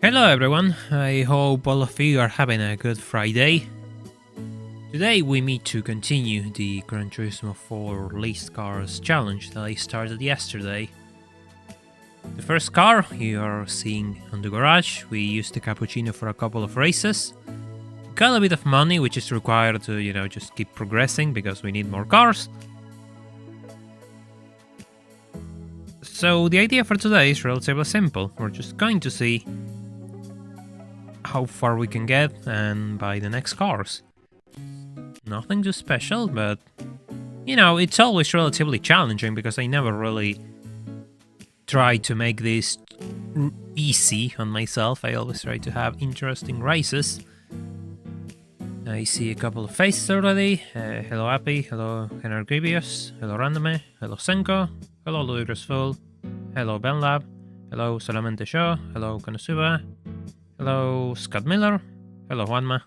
Hello everyone, I hope all of you are having a good Friday. Today we meet to continue the Gran Turismo 4 Leased Cars challenge that I started yesterday. The first car you are seeing on the garage, we used the Cappuccino for a couple of races. Got a bit of money which is required to, just keep progressing because we need more cars. So the idea for today is relatively simple, we're just going to see how far we can get and buy the next cars. Nothing too special, but it's always relatively challenging because I never really try to make this easy on myself. I always try to have interesting races. I see a couple of faces already. Hello Appy, hello Henargibius, hello Randome, hello Senko, hello Ludicrousful, hello Benlab, hello Solamente Show, hello Konosuba, hello Scott Miller, hello Juanma.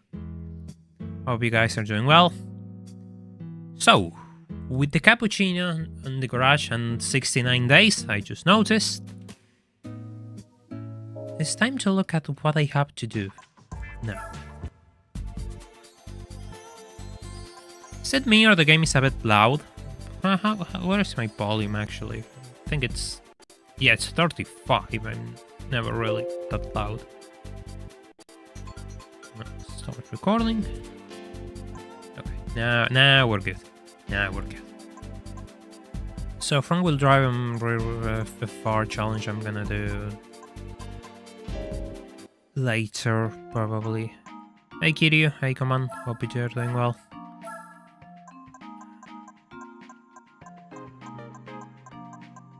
Hope you guys are doing well. So, with the Cappuccino in the garage and 69 days, I just noticed, it's time to look at what I have to do now. Is it me or the game is a bit loud? Where is my volume actually? I think it's... yeah, it's 35. I'm never really that loud. Start recording. Okay, now we're good. Now we're good. So front wheel drive and rear far challenge I'm gonna do later probably. Hey Kiryu, hey come on, hope you're doing well.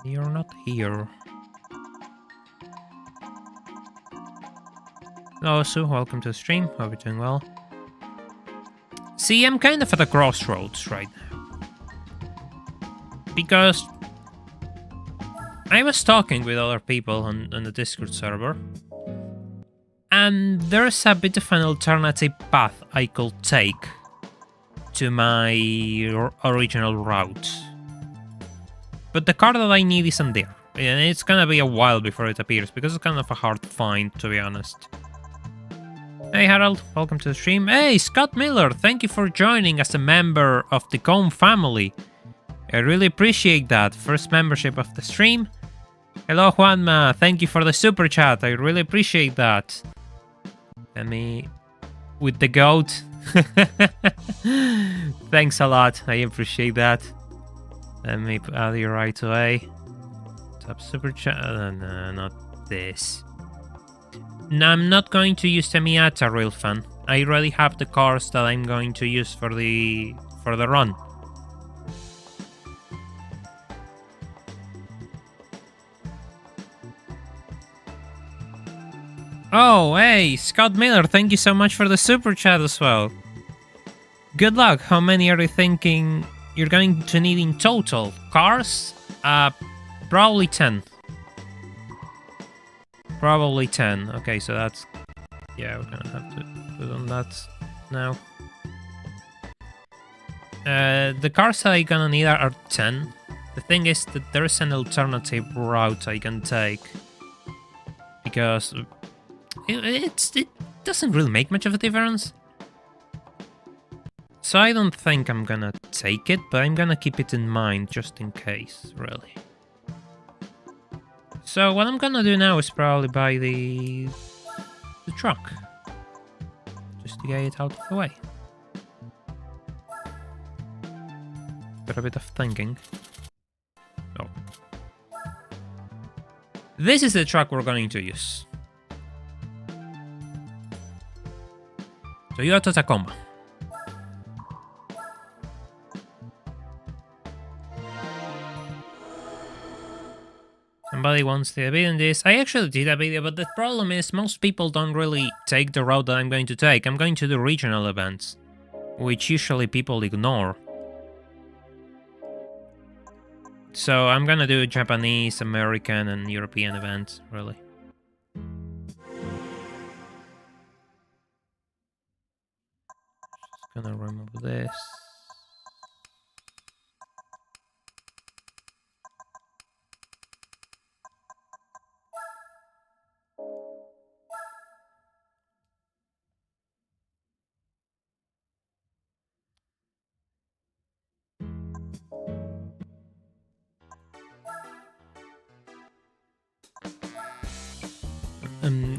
You're not here. Hello Sue, welcome to the stream, hope you're doing well. See, I'm kind of at a crossroads right now. Because I was talking with other people on the Discord server, and there's a bit of an alternative path I could take to my original route. But the car that I need isn't there, and it's gonna be a while before it appears, because it's kind of a hard find, to be honest. Hey Harold, welcome to the stream. Hey Scott Miller, thank you for joining as a member of the Cone family. I really appreciate that. First membership of the stream. Hello Juanma, thank you for the super chat. I really appreciate that. Let me... with the goat. Thanks a lot, I appreciate that. Let me add you right away. Top super chat. No, not this. No, I'm not going to use the Miata, real fan. I already have the cars that I'm going to use for the run. Oh, hey, Scott Miller, thank you so much for the super chat as well. Good luck. How many are you thinking you're going to need in total? Cars? Probably 10. Probably 10. Okay, so that's... yeah, we're gonna have to put on that now. The cars that I'm gonna need are 10. The thing is that there's an alternative route I can take. Because it doesn't really make much of a difference. So I don't think I'm gonna take it, but I'm gonna keep it in mind just in case, really. So what I'm gonna do now is probably buy the truck. Just to get it out of the way. Got a bit of thinking. Oh. This is the truck we're going to use. Toyota Tacoma. Somebody wants the video in this. I actually did a video, but the problem is most people don't really take the route that I'm going to take. I'm going to do regional events, which usually people ignore. So I'm gonna do Japanese, American, and European events, really. Just gonna remove this.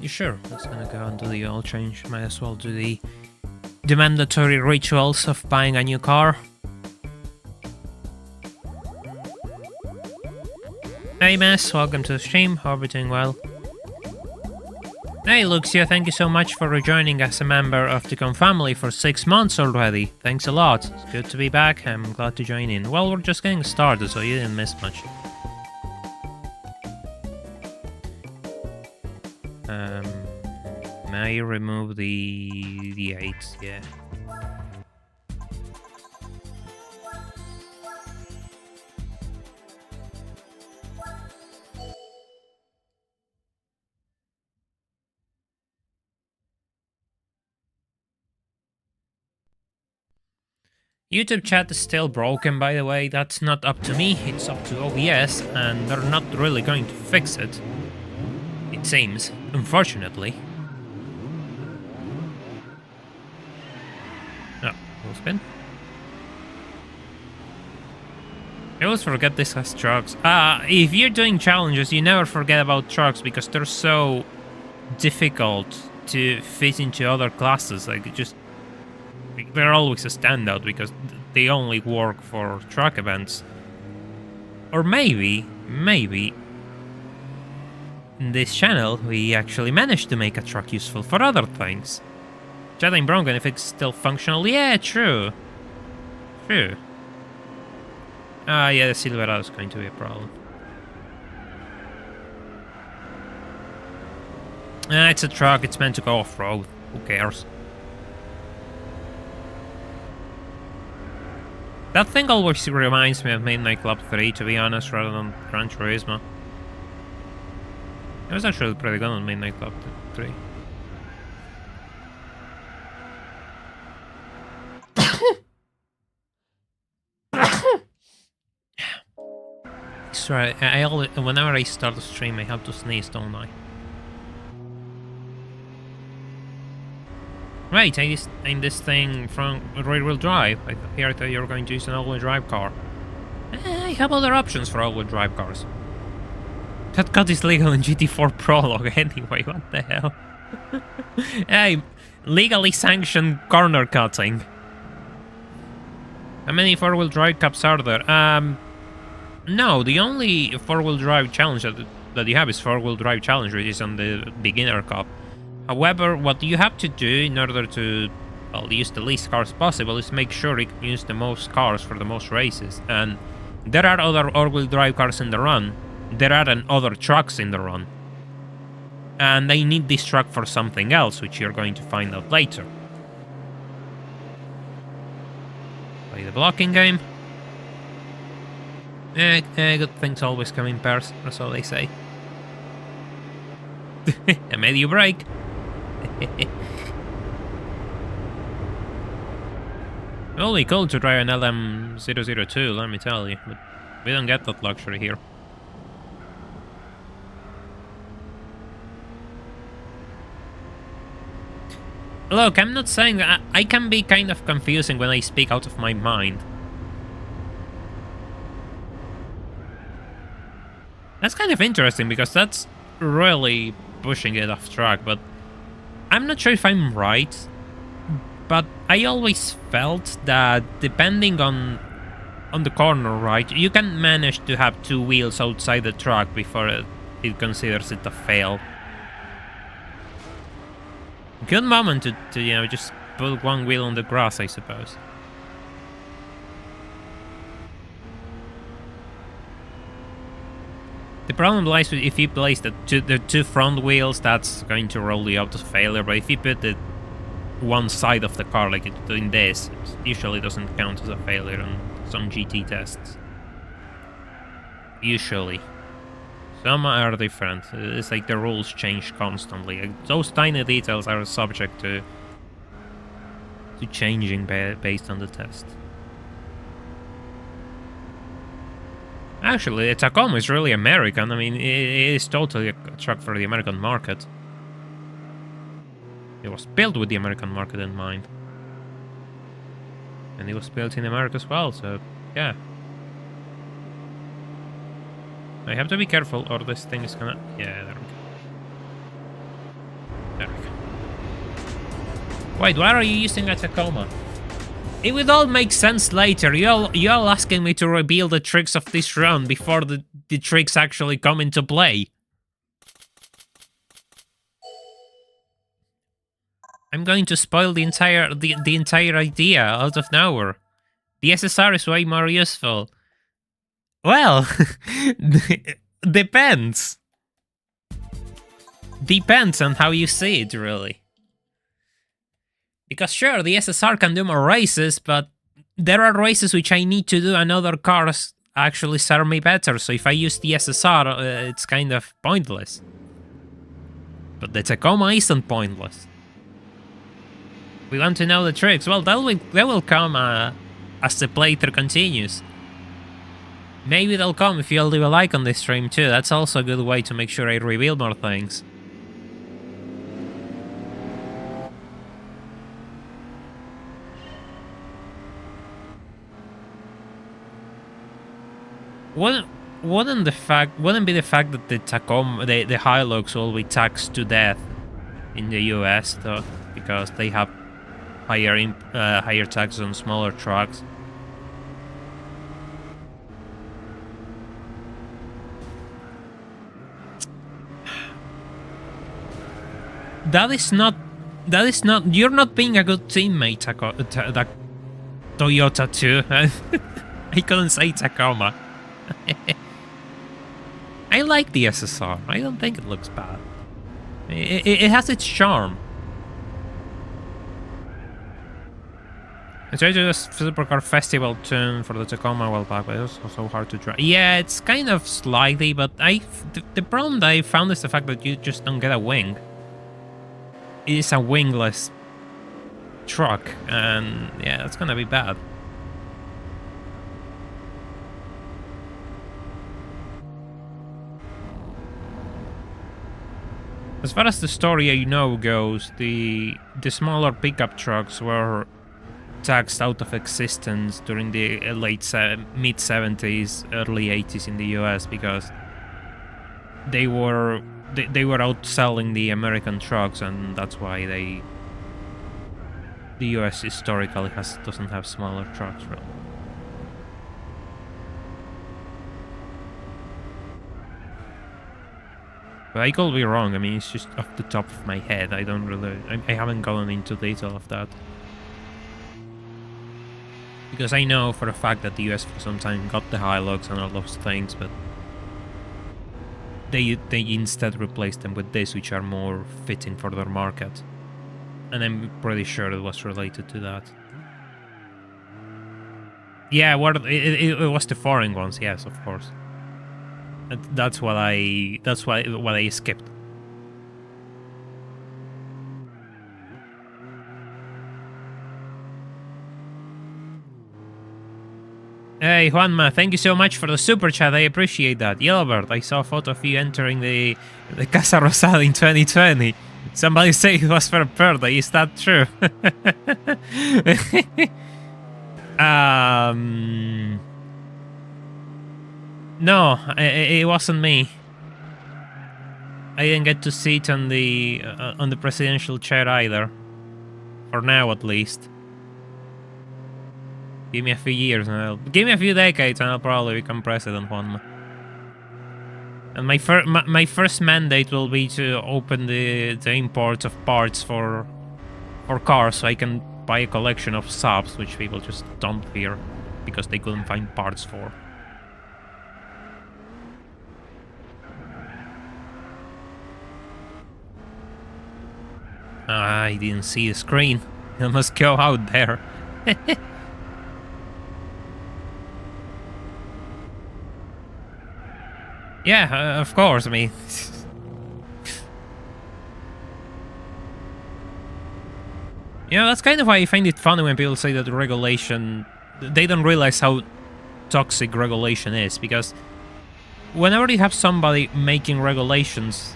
Sure, let's gonna go and do the oil change. Might as well do the mandatory rituals of buying a new car. Hey Miss, welcome to the stream. Hope you're doing well. Hey Luxia, thank you so much for rejoining as a member of the Tacoma family for 6 months already. Thanks a lot. It's good to be back. I'm glad to join in. Well, we're just getting started, so you didn't miss much. May I remove the 8? Yeah. YouTube chat is still broken, by the way. That's not up to me, it's up to OBS, and they're not really going to fix it. It seems, unfortunately. Oh, full spin. I always forget this has trucks. If you're doing challenges, you never forget about trucks because they're so difficult to fit into other classes. Like, they're always a standout because they only work for truck events. Or maybe, in this channel, we actually managed to make a truck useful for other things. Chat ain't broken if it's still functional. Yeah, true. True. Yeah, the Silverado is going to be a problem. It's a truck, it's meant to go off-road. Who cares? That thing always reminds me of Midnight Club 3, to be honest, rather than Gran Turismo. It was actually pretty good on Midnight Club 3. Sorry, whenever I start a stream, I have to sneeze, don't I? Right, I'm this thing from rear-wheel drive. I hear that you're going to use an all-wheel drive car. I have other options for all-wheel drive cars. That cut is legal in GT4 Prologue anyway, what the hell? Hey, legally sanctioned corner cutting. How many four-wheel drive cups are there? No, the only four-wheel drive challenge that you have is four-wheel drive challenge, which is on the beginner cup. However, what you have to do in order to, well, use the least cars possible is make sure you can use the most cars for the most races. And there are other all-wheel drive cars in the run. There are other trucks in the run. And they need this truck for something else, which you're going to find out later. Play the blocking game. Good things always come in pairs, that's all they say. I made you break. Only cool to drive an LM002, let me tell you, but we don't get that luxury here. Look, I'm not saying that I can be kind of confusing when I speak out of my mind. That's kind of interesting because that's really pushing it off track, but I'm not sure if I'm right. But I always felt that depending on the corner, right, you can manage to have two wheels outside the truck before it considers it a fail. Good moment to you know, just put one wheel on the grass, I suppose. The problem lies with if you place the two front wheels, that's going to roll you out to failure, but if you put the one side of the car, like in this, it usually doesn't count as a failure on some GT tests. Usually. Some are different. It's like the rules change constantly. Like, those tiny details are subject to changing based on the test. Actually, the Tacoma is really American. I mean, it is totally a truck for the American market. It was built with the American market in mind. And it was built in America as well, so yeah. I have to be careful or this thing is gonna... Yeah, there we Wait, why are you using a Tacoma? It would all make sense later. You're all asking me to reveal the tricks of this run before the tricks actually come into play. I'm going to spoil the entire idea out of nowhere. The SSR is way more useful. Well, depends. Depends on how you see it, really. Because sure, the SSR can do more races, but there are races which I need to do and other cars actually serve me better, so if I use the SSR, it's kind of pointless. But the Tacoma isn't pointless. We want to know the tricks. Well, they will come as the playthrough continues. Maybe they'll come if you'll leave a like on this stream too. That's also a good way to make sure I reveal more things. Wouldn't be the fact that the Tacoma, the Hilux will be taxed to death in the US though, because they have higher taxes on smaller trucks. That is not. You're not being a good teammate, Toyota too. I couldn't say Tacoma. I like the SSR. I don't think it looks bad. It has its charm. I tried to do a Supercar Festival tune for the Tacoma a while back, but it was so hard to drive. Yeah, it's kind of slightly, but the problem that I found is the fact that you just don't get a wing. It is a wingless truck, and yeah, that's gonna be bad. As far as the story I know goes, the smaller pickup trucks were taxed out of existence during the mid-70s, early 80s in the US because they were outselling the American trucks, and that's why the US historically doesn't have smaller trucks really. But I could be wrong. I mean, it's just off the top of my head. I haven't gone into detail of that. Because I know for a fact that the US for some time got the Hilux and all those things, but they instead replaced them with this, which are more fitting for their market. And I'm pretty sure it was related to that. Yeah, it was the foreign ones, yes, of course. That's what I skipped. Hey Juanma, thank you so much for the super chat. I appreciate that. Yellowbird, I saw a photo of you entering the Casa Rosada in 2020. Somebody say it was for a birthday. Is that true? No, it wasn't me. I didn't get to sit on the presidential chair either. For now, at least. Give me a few years and give me a few decades and I'll probably become president, Juanma. And my first mandate will be to open the import of parts for cars, so I can buy a collection of subs, which people just dumped here because they couldn't find parts for. I didn't see the screen. I must go out there. Yeah, of course, I mean... You know, that's kind of why I find it funny when people say that regulation... They don't realize how toxic regulation is, because whenever you have somebody making regulations,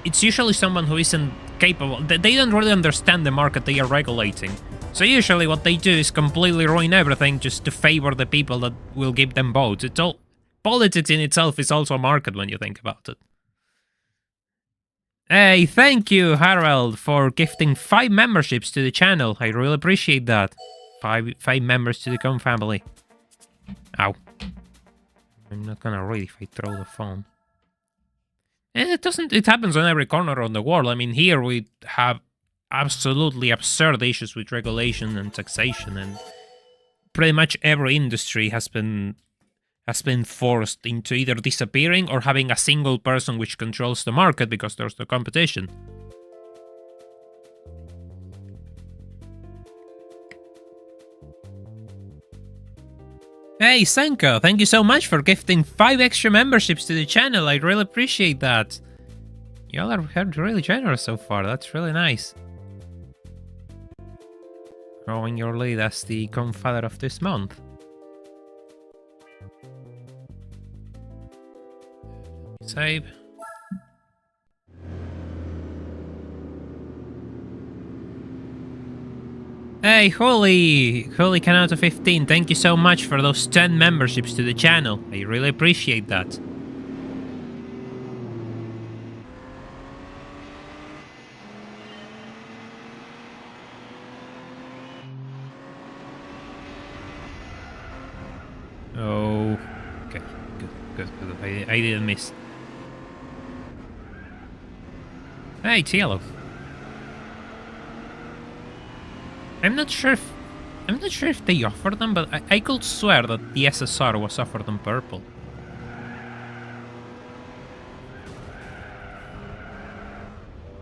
it's usually someone who isn't capable... They don't really understand the market they are regulating. So usually what they do is completely ruin everything just to favor the people that will give them votes. It's all... Politics in itself is also a market when you think about it. Hey, thank you, Harold, for gifting 5 memberships to the channel. I really appreciate that. Five members to the Com family. Ow. I'm not gonna read if I throw the phone. And it happens on every corner of the world. I mean, here we have absolutely absurd issues with regulation and taxation, and pretty much every industry has been forced into either disappearing or having a single person which controls the market because there's no competition. Hey, Senko, thank you so much for gifting 5 extra memberships to the channel. I really appreciate that. Y'all are really generous so far. That's really nice. Growing your lead as the Godfather of this month. Save. Hey, Holy Canada 15, thank you so much for those 10 memberships to the channel. I really appreciate that. Oh, okay, good. I didn't miss. Hey, it's yellow. I'm not sure if they offer them, but I could swear that the SSR was offered in purple.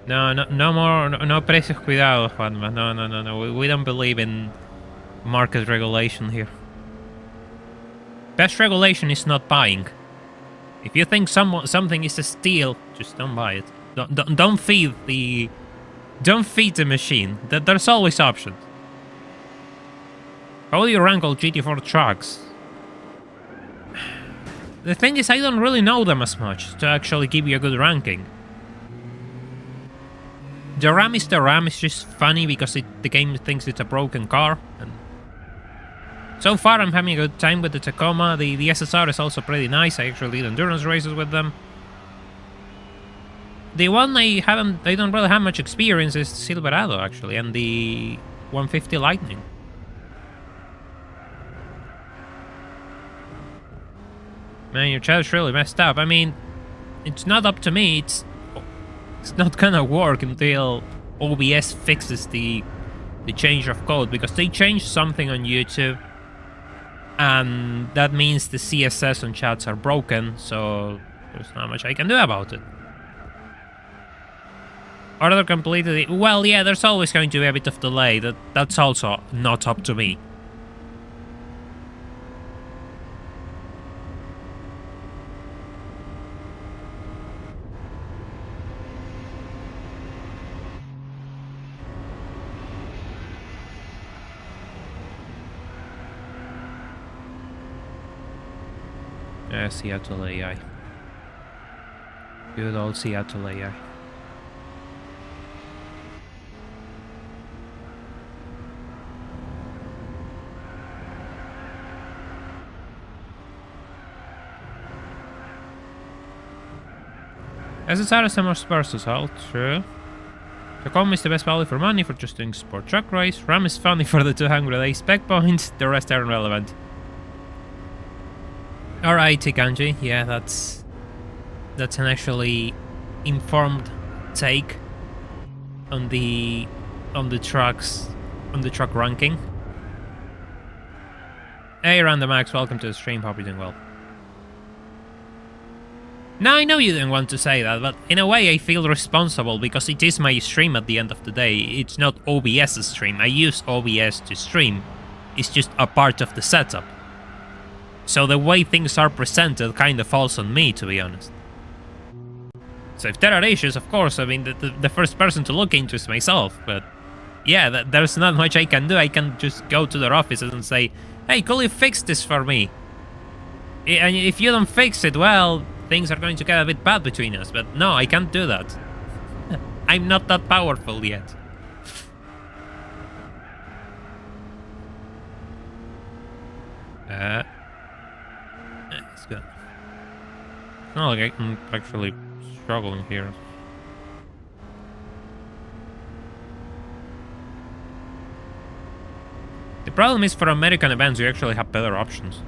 No more, no precios cuidado, Juanma. No. We don't believe in market regulation here. Best regulation is not buying. If you think something is a steal, just don't buy it. Don't feed the machine. There's always options. How do you rank all GT4 trucks? The thing is, I don't really know them as much to actually give you a good ranking. The Ram is just funny because the game thinks it's a broken car. And so far, I'm having a good time with the Tacoma. The SSR is also pretty nice. I actually did endurance races with them. The one I don't really have much experience is Silverado, actually, and the 150 Lightning. Man, your chat's really messed up. I mean, it's not up to me. It's not gonna work until OBS fixes the change of code, because they changed something on YouTube, and that means the CSS on chats are broken, so there's not much I can do about it. Order completed. Well, yeah, there's always going to be a bit of delay. That's also not up to me. Seattle AI. Good old Seattle AI. SSR is the most versatile, true. Tacoma is the best value for money for just doing sport truck race. Ram is funny for the 200 spec points, the rest are irrelevant. Alright, Tikanji, yeah, that's an actually informed take on the truck ranking. Hey Random Max, welcome to the stream, hope you're doing well. Now I know you didn't want to say that, but in a way I feel responsible because it is my stream at the end of the day. It's not OBS's stream. I use OBS to stream. It's just a part of the setup. So the way things are presented kind of falls on me, to be honest. So if there are issues, of course, I mean, the first person to look into is myself, but yeah, there's not much I can do. I can just go to their offices and say, hey, could you fix this for me? And if you don't fix it, well, things are going to get a bit bad between us, but no, I can't do that. I'm not that powerful yet. It's good. It's not like I'm actually struggling here. The problem is for American events, you actually have better options.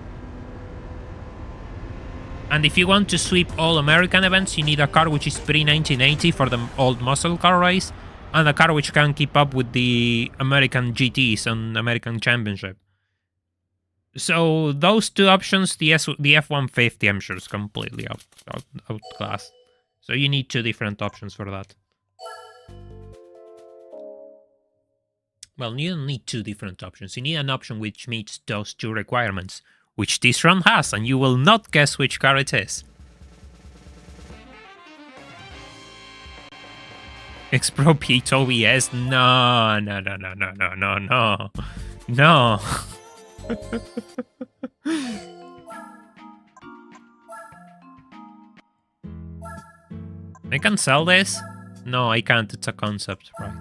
And if you want to sweep all American events, you need a car which is pre-1980 for the old muscle car race, and a car which can keep up with the American GTs on American Championship. So those two options, the F-150, I'm sure is completely outclassed. So you need two different options for that. Well, you don't need two different options. You need an option which meets those two requirements, which this run has, and you will not guess which car it is. Expropriate OBS? No. No. I can sell this? No, I can't. It's a concept, right?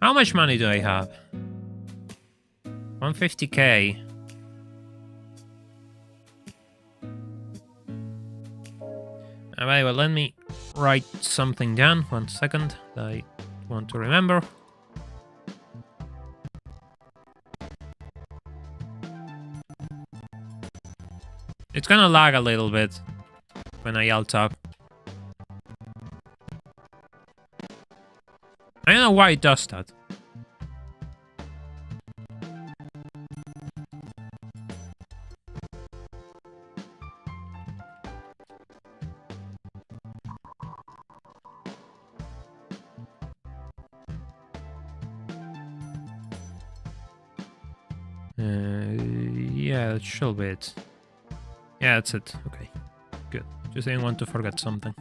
How much money do I have? 150k. Alright, well, let me write something down. 1 second. I want to remember. It's gonna lag a little bit when I alt tab. I don't know why it does that. Yeah, that should be it. Yeah, that's it. Okay, good. Just didn't want to forget something.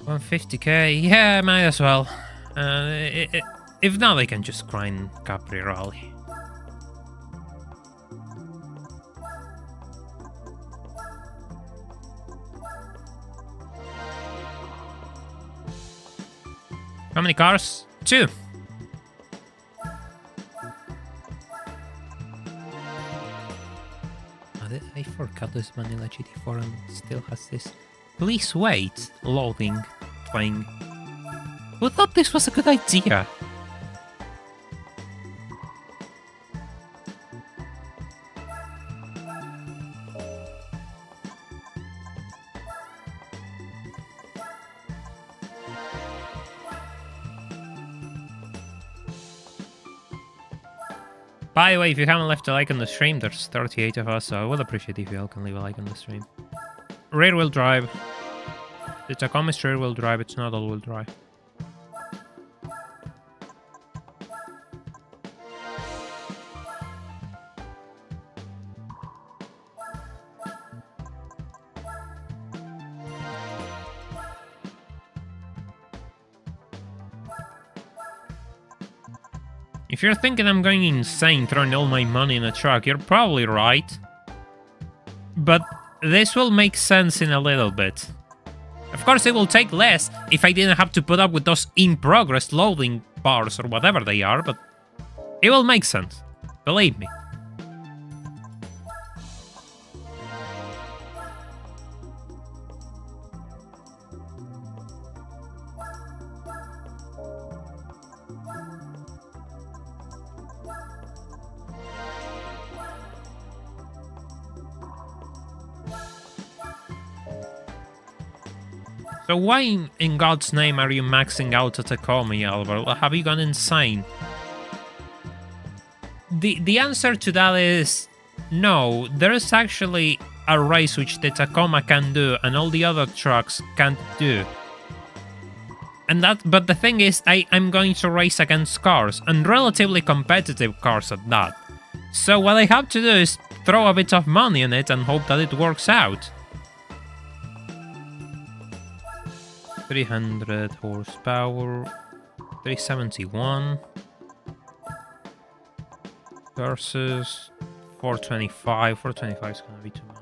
150k, yeah, might as well. If not, I can just grind Capri Rally. How many cars? 2. I forgot this Vanilla GT4 and still has this. Please wait. Loading. Playing. Who thought this was a good idea? By the way, if you haven't left a like on the stream, there's 38 of us, so I would appreciate if you all can leave a like on the stream. Rear-wheel drive. The Tacoma is rear-wheel drive, it's not all-wheel drive. If you're thinking I'm going insane throwing all my money in a truck, you're probably right. But this will make sense in a little bit. Of course, it will take less if I didn't have to put up with those in-progress loading bars or whatever they are, but it will make sense. Believe me. So why in God's name are you maxing out a Tacoma, Yellowbird? Have you gone insane? The answer to that is no. There is actually a race which the Tacoma can do and all the other trucks can't do. But the thing is, I'm going to race against cars, and relatively competitive cars at that. So what I have to do is throw a bit of money in it and hope that it works out. 300 horsepower, 371 versus 425. 425 is gonna be too much.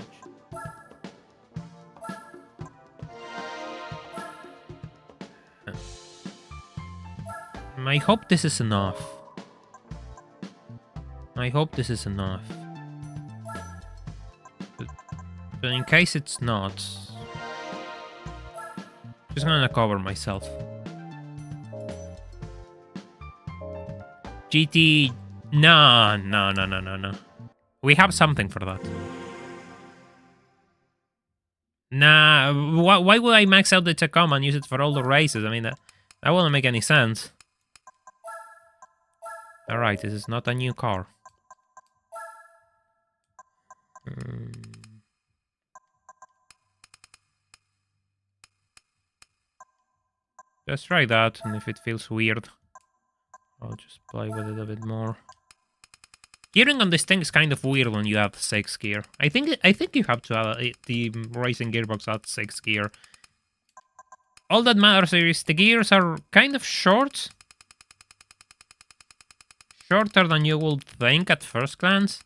I hope this is enough. I hope this is enough. But in case it's not, just gonna cover myself. GT... No. We have something for that. Nah, why would I max out the Tacoma and use it for all the races? I mean, that wouldn't make any sense. Alright, this is not a new car. Just try that, and if it feels weird, I'll just play with it a bit more. Gearing on this thing is kind of weird when you have 6 gear. I think you have to have the racing gearbox at 6 gear. All that matters is the gears are kind of short. Shorter than you would think at first glance.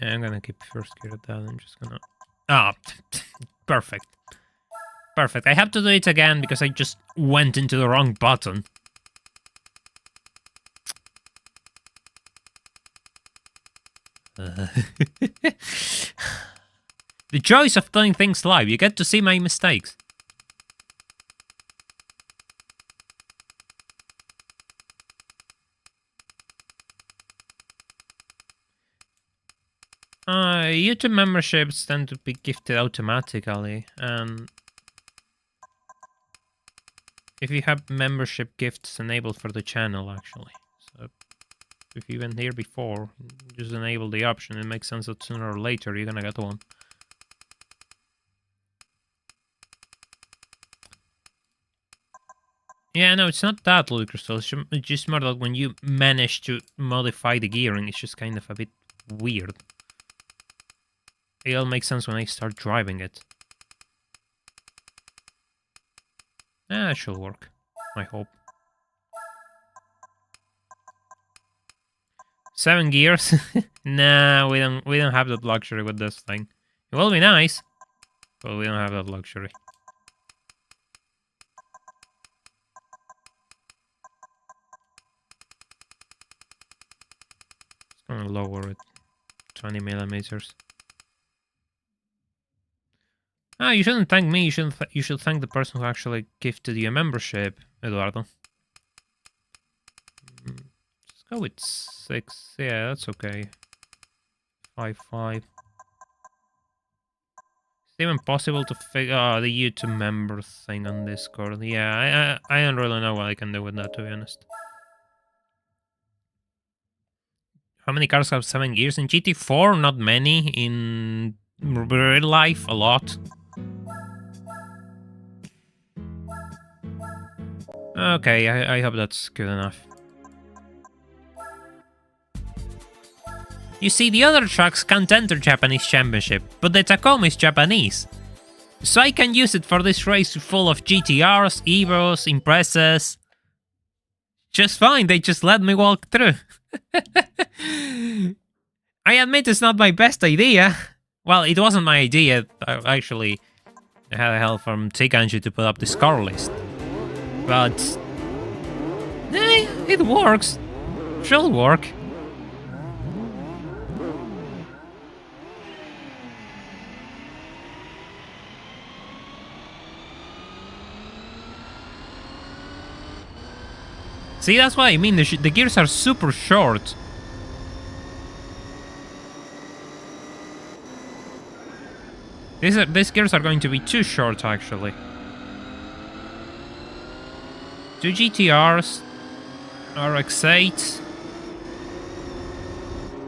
Yeah, I'm gonna keep first gear at that. I'm just gonna... Ah, perfect. Perfect. I have to do it again because I just went into the wrong button. The joys of doing things live. You get to see my mistakes. YouTube memberships tend to be gifted automatically, and if you have membership gifts enabled for the channel, actually. So if you've been here before, just enable the option. It makes sense that sooner or later you're gonna get one. Yeah, no, it's not that ludicrous. It's just more like when you manage to modify the gearing, it's just kind of a bit weird. It'll make sense when I start driving it. That should work, I hope. 7 gears? Nah, we don't have that luxury with this thing. It will be nice, but we don't have that luxury. Just gonna lower it 20 millimeters. Ah, you shouldn't thank me. You should thank the person who actually gifted you a membership, Eduardo. Let's go with 6. Yeah, that's okay. 5. Is it even possible to figure the YouTube member thing on Discord? Yeah, I don't really know what I can do with that, to be honest. How many cars have 7 gears in GT4? Not many. In real life, a lot. Okay, I hope that's good enough. You see, the other trucks can't enter Japanese Championship, but the Tacoma is Japanese. So I can use it for this race full of GTRs, Evos, Imprezas. Just fine, they just let me walk through. I admit it's not my best idea. Well, it wasn't my idea. I actually had help from Tikanji to put up this car list. But it works. Should work. See, that's what I mean. The gears are super short. These gears are going to be too short, actually. 2 GTRs, RX-8,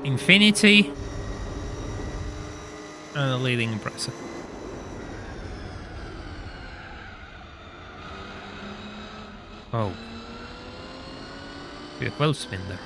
Infinity, and a leading Impreza. Oh. Be a well spin there.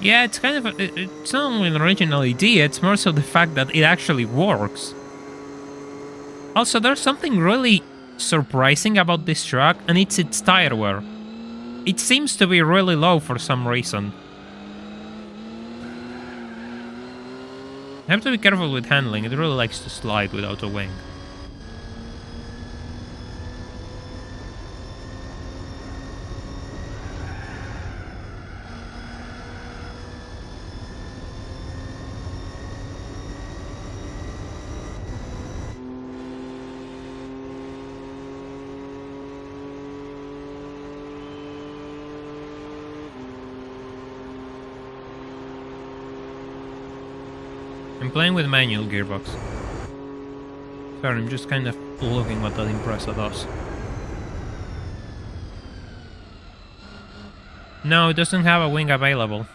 Yeah, it's kind of it's not only an original idea, it's more so the fact that it actually works. Also, there's something really surprising about this truck, and it's its tire wear. It seems to be really low for some reason. I have to be careful with handling, it really likes to slide without a wing. I'm playing with manual gearbox. Sorry, I'm just kind of looking what that Impreza does. No, it doesn't have a wing available.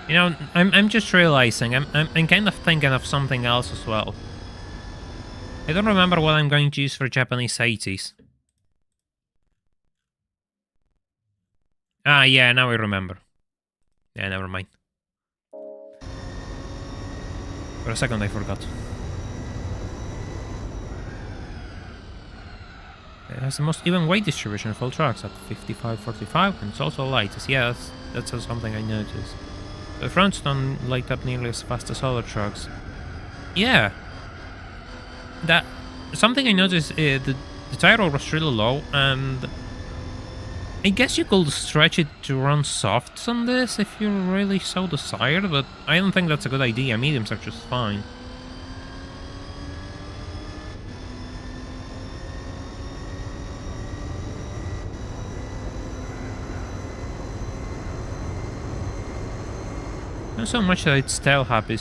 You know, I'm just realizing, I'm kind of thinking of something else as well. I don't remember what I'm going to use for Japanese 80s. Ah, yeah, now I remember. Yeah, never mind. For a second I forgot. It has the most even weight distribution of all trucks at 55-45, and it's also lightest. Yeah, that's something I noticed. The fronts don't light up nearly as fast as other trucks. Yeah. That something I noticed, the tire roll was really low, and I guess you could stretch it to run softs on this if you really so desire, but I don't think that's a good idea. Mediums are just fine. Not so much that it's tail happy,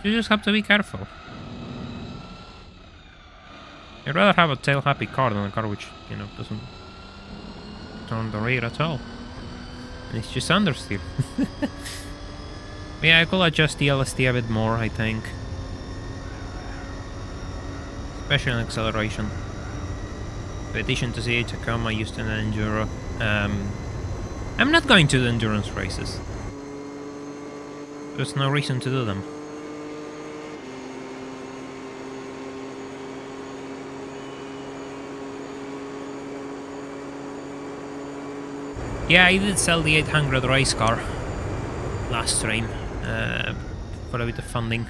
you just have to be careful. I'd rather have a tail happy car than a car which, you know, doesn't turn the rear at all. And it's just understeer. Yeah, I could adjust the LSD a bit more, I think. Especially on acceleration. In addition to the Tacoma, I used an Enduro. I'm not going to the endurance races. There's no reason to do them. Yeah, I did sell the 800 race car last stream for a bit of funding.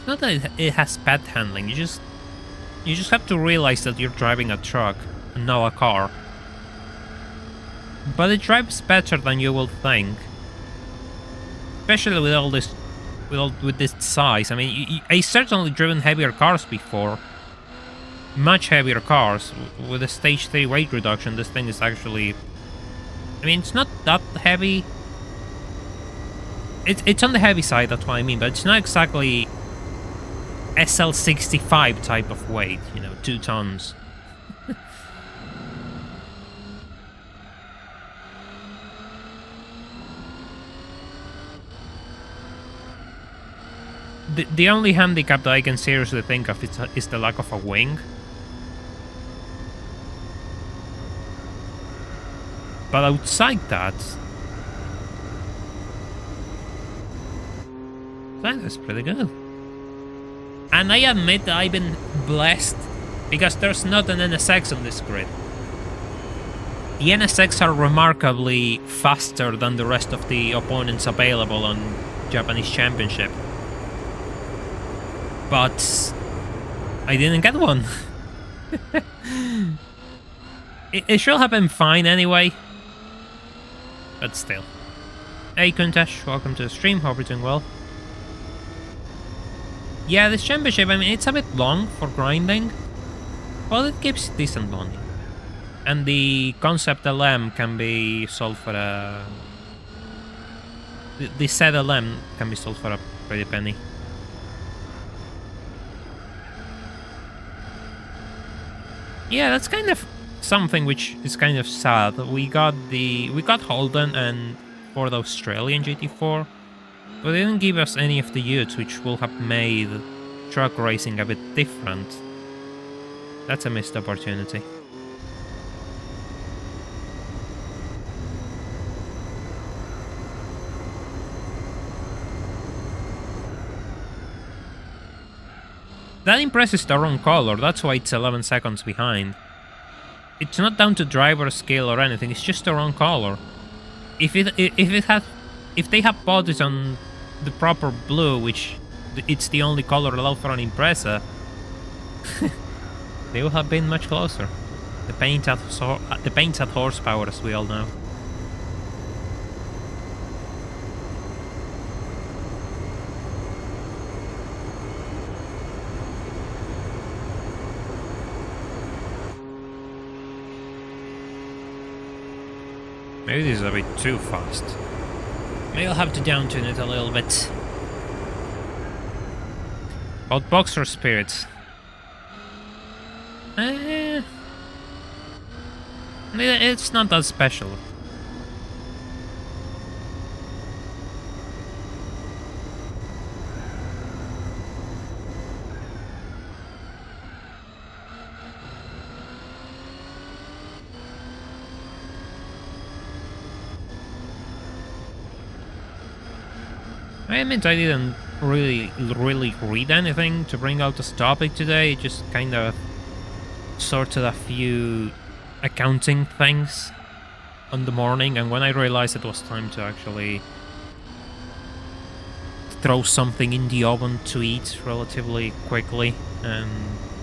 Not that it has bad handling, you just have to realize that you're driving a truck and not a car. But it drives better than you will think. Especially with all this with this size. I mean, I certainly driven heavier cars before. Much heavier cars. With a stage 3 weight reduction, this thing is actually, I mean, it's not that heavy. It's on the heavy side, that's what I mean, but it's not exactly SL65 type of weight, you know, 2 tons. The only handicap that I can seriously think of is the lack of a wing. But outside that, that's pretty good. And I admit that I've been blessed because there's not an NSX on this grid. The NSX are remarkably faster than the rest of the opponents available on Japanese Championship. But I didn't get one. It should have been fine anyway. But still. Hey Kuntash, welcome to the stream, hope you're doing well. Yeah, this championship, I mean, it's a bit long for grinding, but it gives decent money. And the concept LM can be sold for a... The set LM can be sold for a pretty penny. Yeah, that's kind of something which is kind of sad. We got Holden and Ford Australian GT4, but they didn't give us any of the Utes, which will have made truck racing a bit different. That's a missed opportunity. That Impress is the wrong color, that's why it's 11 seconds behind. It's not down to driver skill or anything, it's just the wrong color. If they had bodies on the proper blue, which it's the only color allowed for an Impreza, they would have been much closer. The paint had horsepower, as we all know. Maybe this is a bit too fast. Maybe I'll have to down-tune it a little bit. About Boxer Spirits. It's not that special. I admit I didn't really read anything to bring out this topic today, just kind of sorted a few accounting things on the morning, and when I realized it was time to actually throw something in the oven to eat relatively quickly and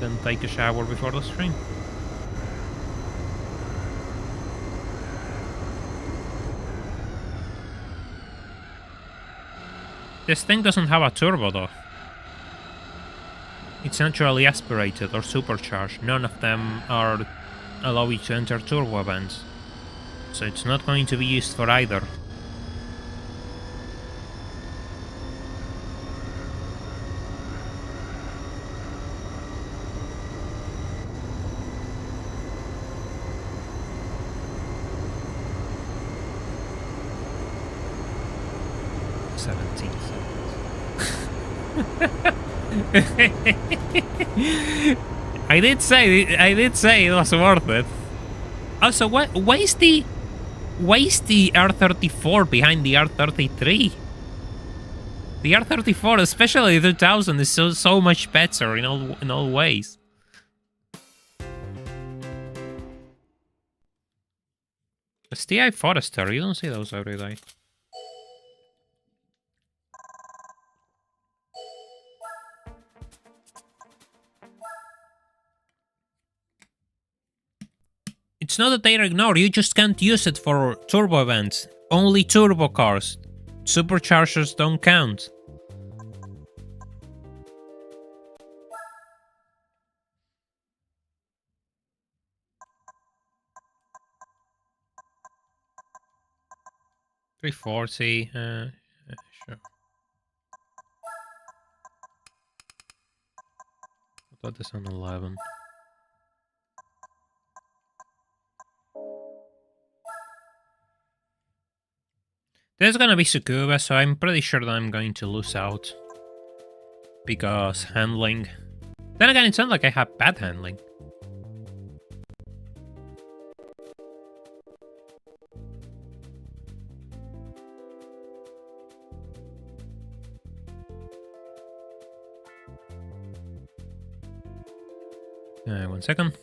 then take a shower before the stream. This thing doesn't have a turbo though. It's naturally aspirated or supercharged. None of them are allow you to enter turbo events. So it's not going to be used for either. I did say it was worth it. Also, why is the R34 behind the R33? The R34, especially the 2000, is so much better in all ways. The STI Forester, you don't see those every day. It's not that they're ignored, you just can't use it for turbo events. Only turbo cars. Superchargers don't count. $340, sure. I thought this on 11. There's gonna be Tsukuba, so I'm pretty sure that I'm going to lose out. Because handling... Then again, it's not like I have bad handling. One second.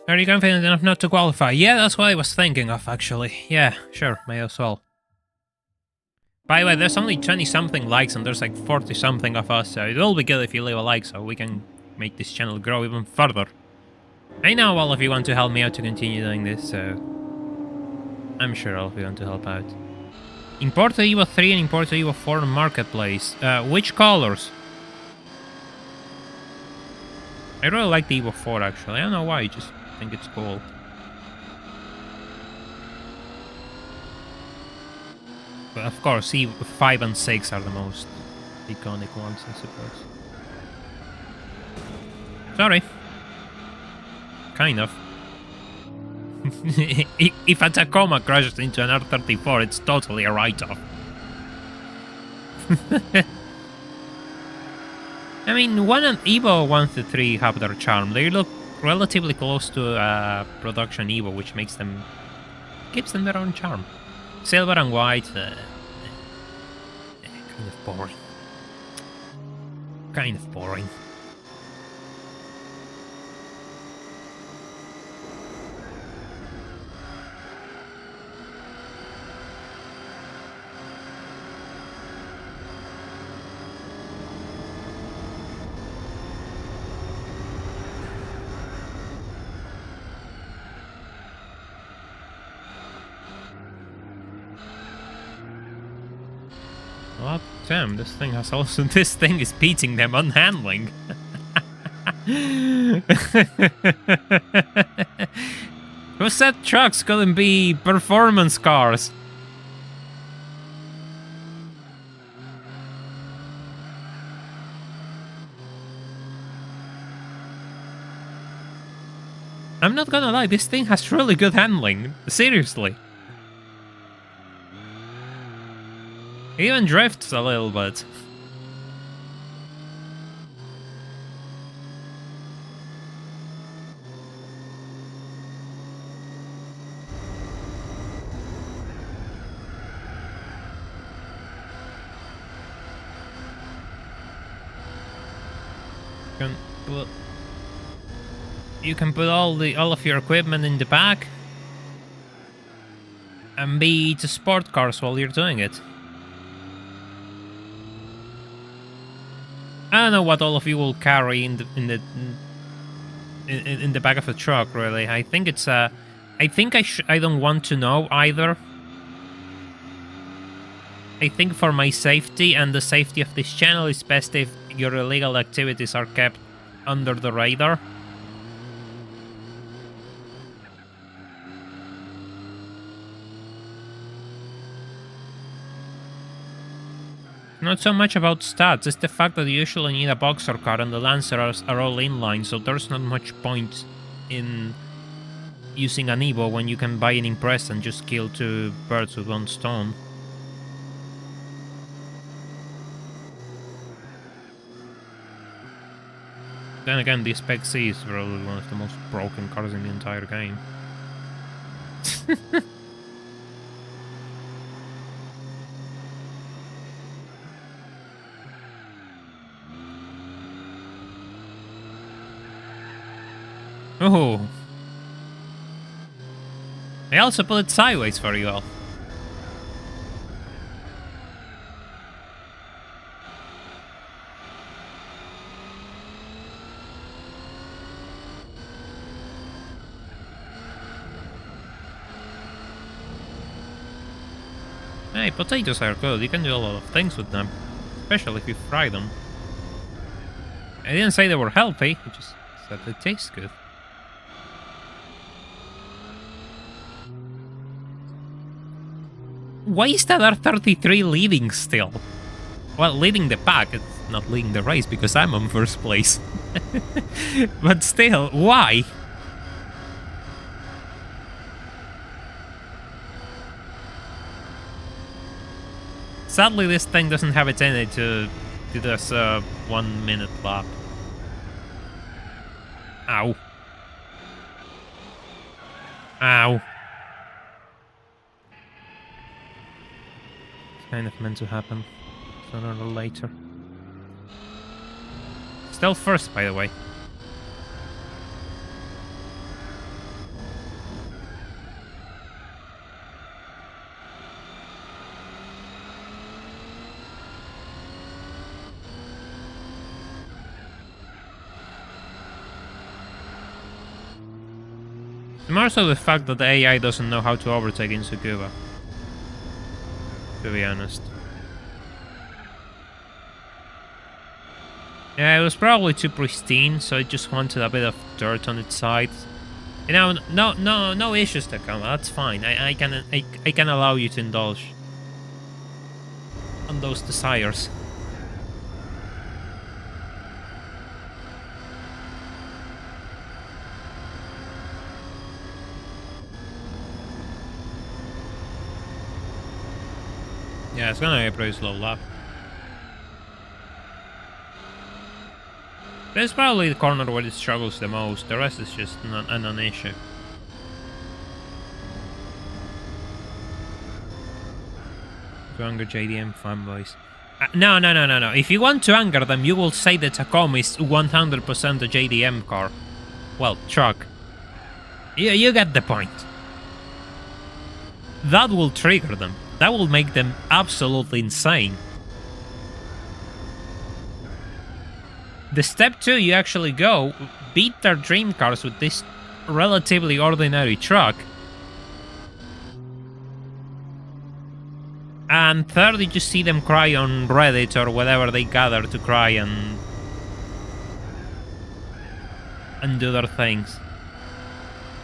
Are you confident enough not to qualify? Yeah, that's what I was thinking of, actually. Yeah, sure, may as well. By the way, there's only 20-something likes and there's like 40-something of us, so it will be good if you leave a like so we can make this channel grow even further. I know all of you want to help me out to continue doing this, so I'm sure all of you want to help out. Import the Evo 3 and import the Evo 4 marketplace. Which colors? I really like the Evo 4 actually. I don't know why, I just think it's cool. But of course, Evo 5 and 6 are the most iconic ones, I suppose. Sorry. Kind of. If a Tacoma crashes into an R34, it's totally a write-off. I mean, 1 and Evo 1 to 3 have their charm. They look relatively close to production Evo, which makes them... gives them their own charm. Silver and white, kind of boring. Kind of boring. Oh, damn, this thing has also... this thing is beating them on handling. Who said trucks couldn't be performance cars? I'm not gonna lie, this thing has really good handling. Seriously. It even drifts a little bit. You can put all of your equipment in the back and beat sport cars while you're doing it. I don't know what all of you will carry in the back of the truck. Really, I think it's I think I don't want to know either. I think for my safety and the safety of this channel, it's best if your illegal activities are kept under the radar. Not so much about stats, it's the fact that you usually need a boxer car and the Lancers are all inline, so there's not much point in using an Evo when you can buy an Impress and just kill 2 birds with 1 stone. Then again, the Spec C is probably one of the most broken cars in the entire game. Oh. I also put it sideways for you all. Hey, potatoes are good. You can do a lot of things with them. Especially if you fry them. I didn't say they were healthy, I just said they taste good. Why is that R33 leading still? Well, leading the pack, it's not leading the race because I'm on first place. But still, why? Sadly, this thing doesn't have it in it to do this 1 minute lap. Ow. Ow. Kind of meant to happen sooner or later. Still first, by the way. More so the fact that the AI doesn't know how to overtake in Tsukuba, to be honest. Yeah, it was probably too pristine, so it just wanted a bit of dirt on its sides. You know, no issues, Tacoma. That's fine. I can allow you to indulge on those desires. Yeah, it's gonna be a pretty slow lap. That's probably the corner where it struggles the most. The rest is just a non-issue. To anger JDM fanboys. No. If you want to anger them, you will say the Tacoma is 100% a JDM car. Well, truck. You get the point. That will trigger them. That will make them absolutely insane. The step 2, you actually go, beat their dream cars with this relatively ordinary truck. And third, you just see them cry on Reddit or whatever they gather to cry and do their things.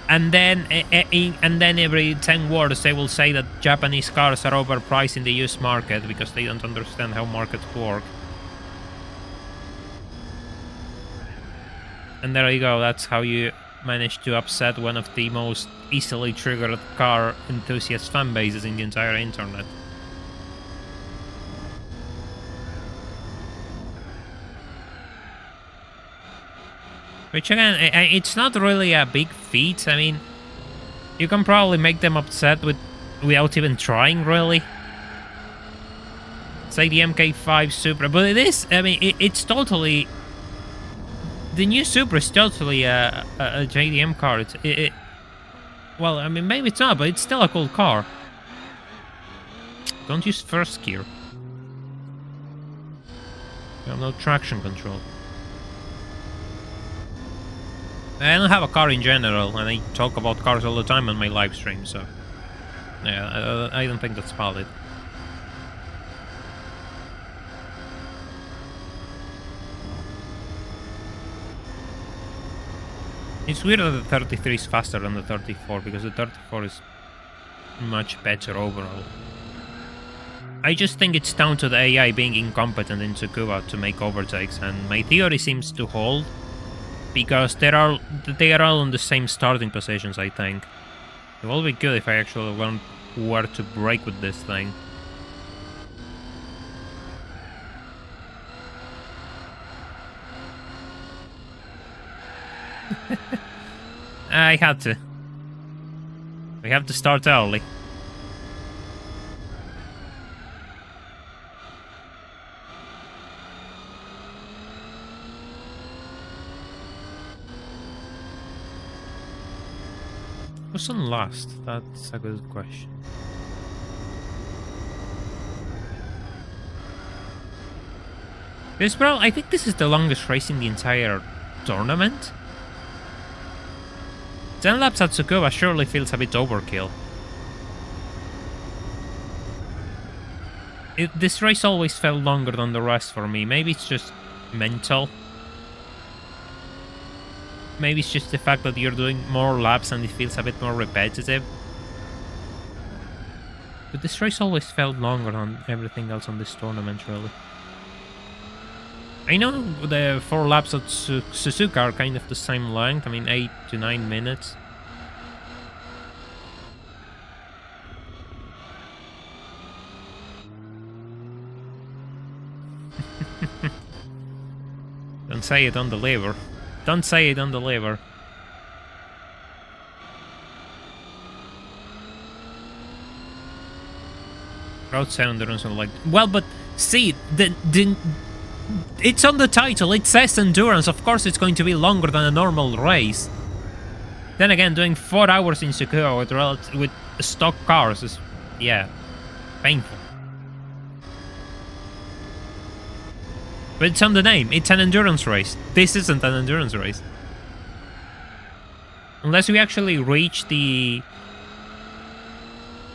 And then every 10 words they will say that Japanese cars are overpriced in the used market because they don't understand how markets work. And there you go, that's how you manage to upset one of the most easily triggered car enthusiast fan bases in the entire internet. Which again, it's not really a big feat. I mean, you can probably make them upset without even trying, really. It's like the MK5 Supra, but it is, I mean, it's totally... The new Supra is totally a JDM car. Well, I mean, maybe it's not, but it's still a cool car. Don't use first gear. You have no traction control. I don't have a car in general, and I talk about cars all the time on my live stream, so... Yeah, I don't think that's valid. It's weird that the 33 is faster than the 34, because the 34 is much better overall. I just think it's down to the AI being incompetent in Tsukuba to make overtakes, and my theory seems to hold, because they are all in the same starting positions, I think. It will be good if I actually learn where to brake with this thing. I had to. We have to start early. What's on last? That's a good question. I think this is the longest race in the entire tournament. 10 laps at Tsukuba surely feels a bit overkill. This race always felt longer than the rest for me. Maybe it's just mental. Maybe it's just the fact that you're doing more laps and it feels a bit more repetitive. But this race always felt longer than everything else on this tournament, really. I know the 4 laps at Suzuka are kind of the same length, I mean 8 to 9 minutes. Don't say it on the lever. Don't say it on the lever. Roadster endurance and like... Well, but see, it's on the title, it says endurance, of course it's going to be longer than a normal race. Then again, doing 4 hours in Tsukuba with stock cars is, yeah, painful. But it's on the name, it's an endurance race. This isn't an endurance race. Unless we actually reach the...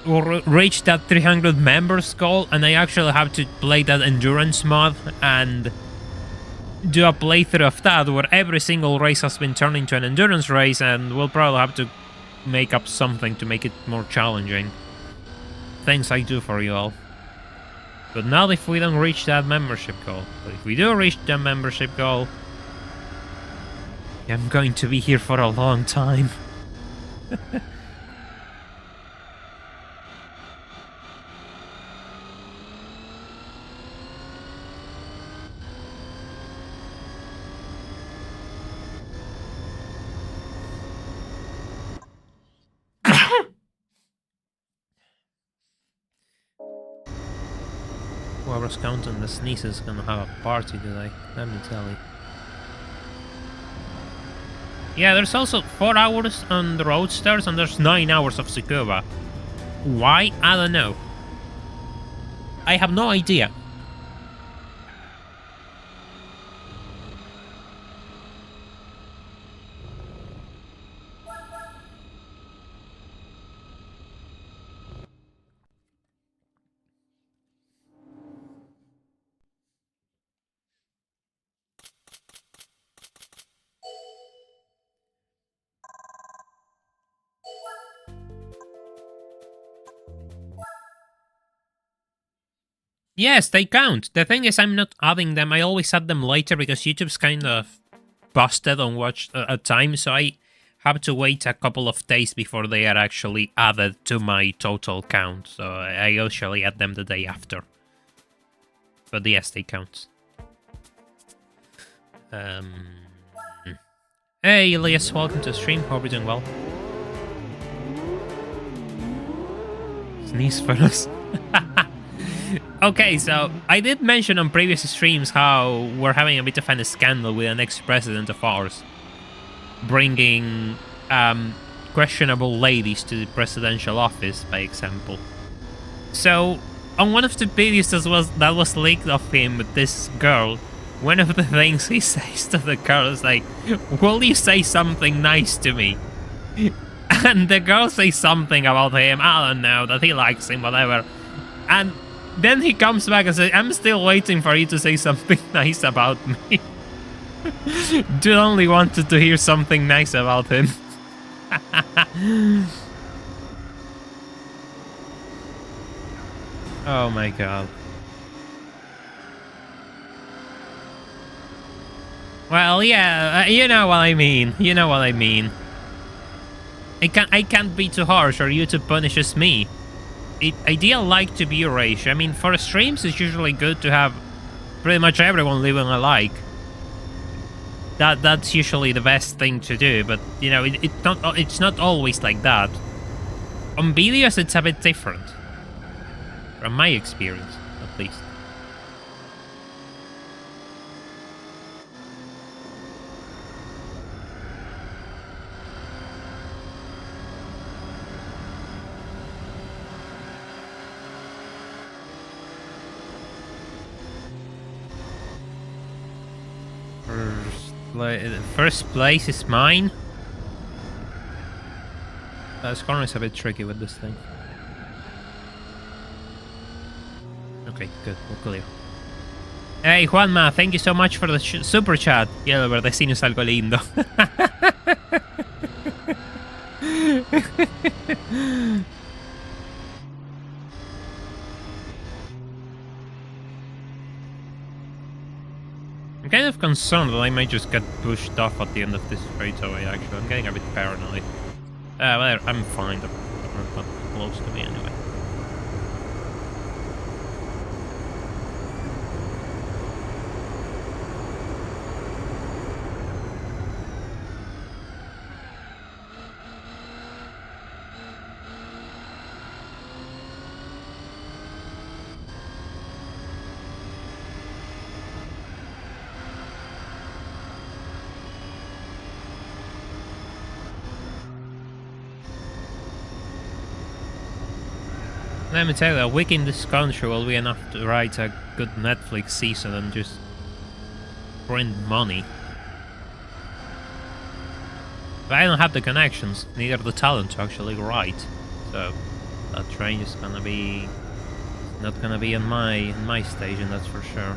or reach that 300 members goal, and I actually have to play that endurance mod and do a playthrough of that where every single race has been turned into an endurance race, and we'll probably have to make up something to make it more challenging. Things I do for you all. But not if we don't reach that membership goal. But if we do reach that membership goal, I'm going to be here for a long time. Whoever's counting the sneezes is gonna have a party today, let me tell you. Yeah, there's also 4 hours on the Roadsters and there's 9 hours of Tacoma. Why? I don't know. I have no idea. Yes, they count. The thing is, I'm not adding them. I always add them later because YouTube's kind of busted on watch time, so I have to wait a couple of days before they are actually added to my total count. So I usually add them the day after. But yes, they count. Hey, Elias, welcome to the stream. Hope you're doing well. Sneeze for us. Okay, so I did mention on previous streams how we're having a bit of a scandal with an ex-president of ours, bringing questionable ladies to the presidential office, by example. So, on one of the videos that was leaked of him with this girl, one of the things he says to the girl is like, "Will you say something nice to me?" And the girl says something about him, I don't know, that he likes him, whatever. And then he comes back and says, "I'm still waiting for you to say something nice about me." Dude only wanted to hear something nice about him. Oh my god. Well, yeah, you know what I mean. You know what I mean. I can't be too harsh or YouTube punishes me. Ideal like to be your age. I mean, for streams, it's usually good to have pretty much everyone living a like. That's usually the best thing to do, but you know, it's not always like that. On videos, it's a bit different, from my experience, at least. First place is mine. This corner is a bit tricky with this thing. Okay, good, we're clear. Hey Juanma, thank you so much for the super chat. Yellowbird, I seen algo lindo. I'm kind of concerned that I might just get pushed off at the end of this straightaway, actually. I'm getting a bit paranoid. Well, I'm fine. They're not close to me anyway. Let me tell you, a week in this country will be enough to write a good Netflix season and just print money. But I don't have the connections, neither the talent to actually write. So that train is gonna be not gonna be on my station, that's for sure.